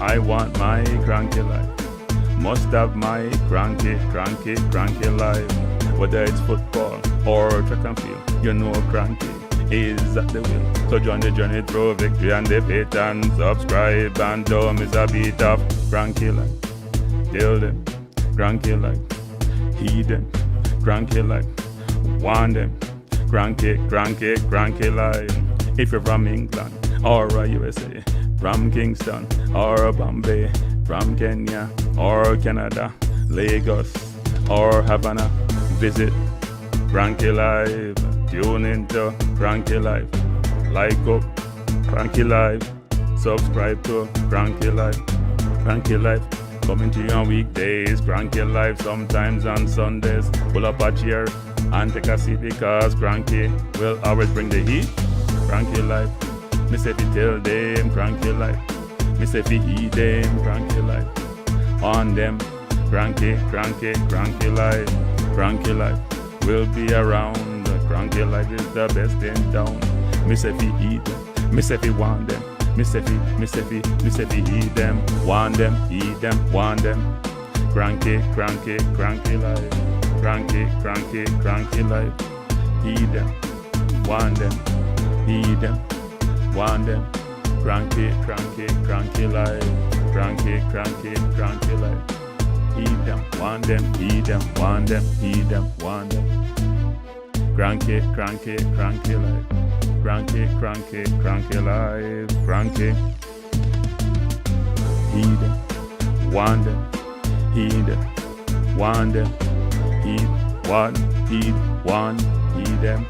I want my cranky life. Must have my cranky life. Whether it's football or track and field, you know cranky is at the wheel. So join the journey through victory and defeat and subscribe and dumb is a beat of cranky life. Tell them, cranky life. Heed them, cranky life. Want them, cranky life. If you're from England or USA, from Kingston or Bombay, from Kenya or Canada, Lagos or Havana, visit Cranky Life. Tune into Cranky Life. Like up Cranky Life. Subscribe to Cranky Life. Cranky Life coming to you on weekdays. Cranky Life sometimes on Sundays. Pull up a chair and take a seat because Cranky will always bring the heat. Cranky Life. Me say fi tell them Cranky Life. Me say fi heed them Cranky Life. On them Cranky Life. Cranky Life will be around. Cranky Life is the best in town. Me say fi heed them. Me say fi want them. Me say fi heed them. Want them, heed them, want them. Cranky Life. Cranky Life. Heed them. Want them. Heed them. Want them. Cranky Life. Cranky Life. Heed them. Want them. Heed them. Want them. Heed them. Want them. Cranky life. Cranky life. Cranky. Heed them. Want them. Heed them. Want them. Heed. Want. Heed. Want. Heed them.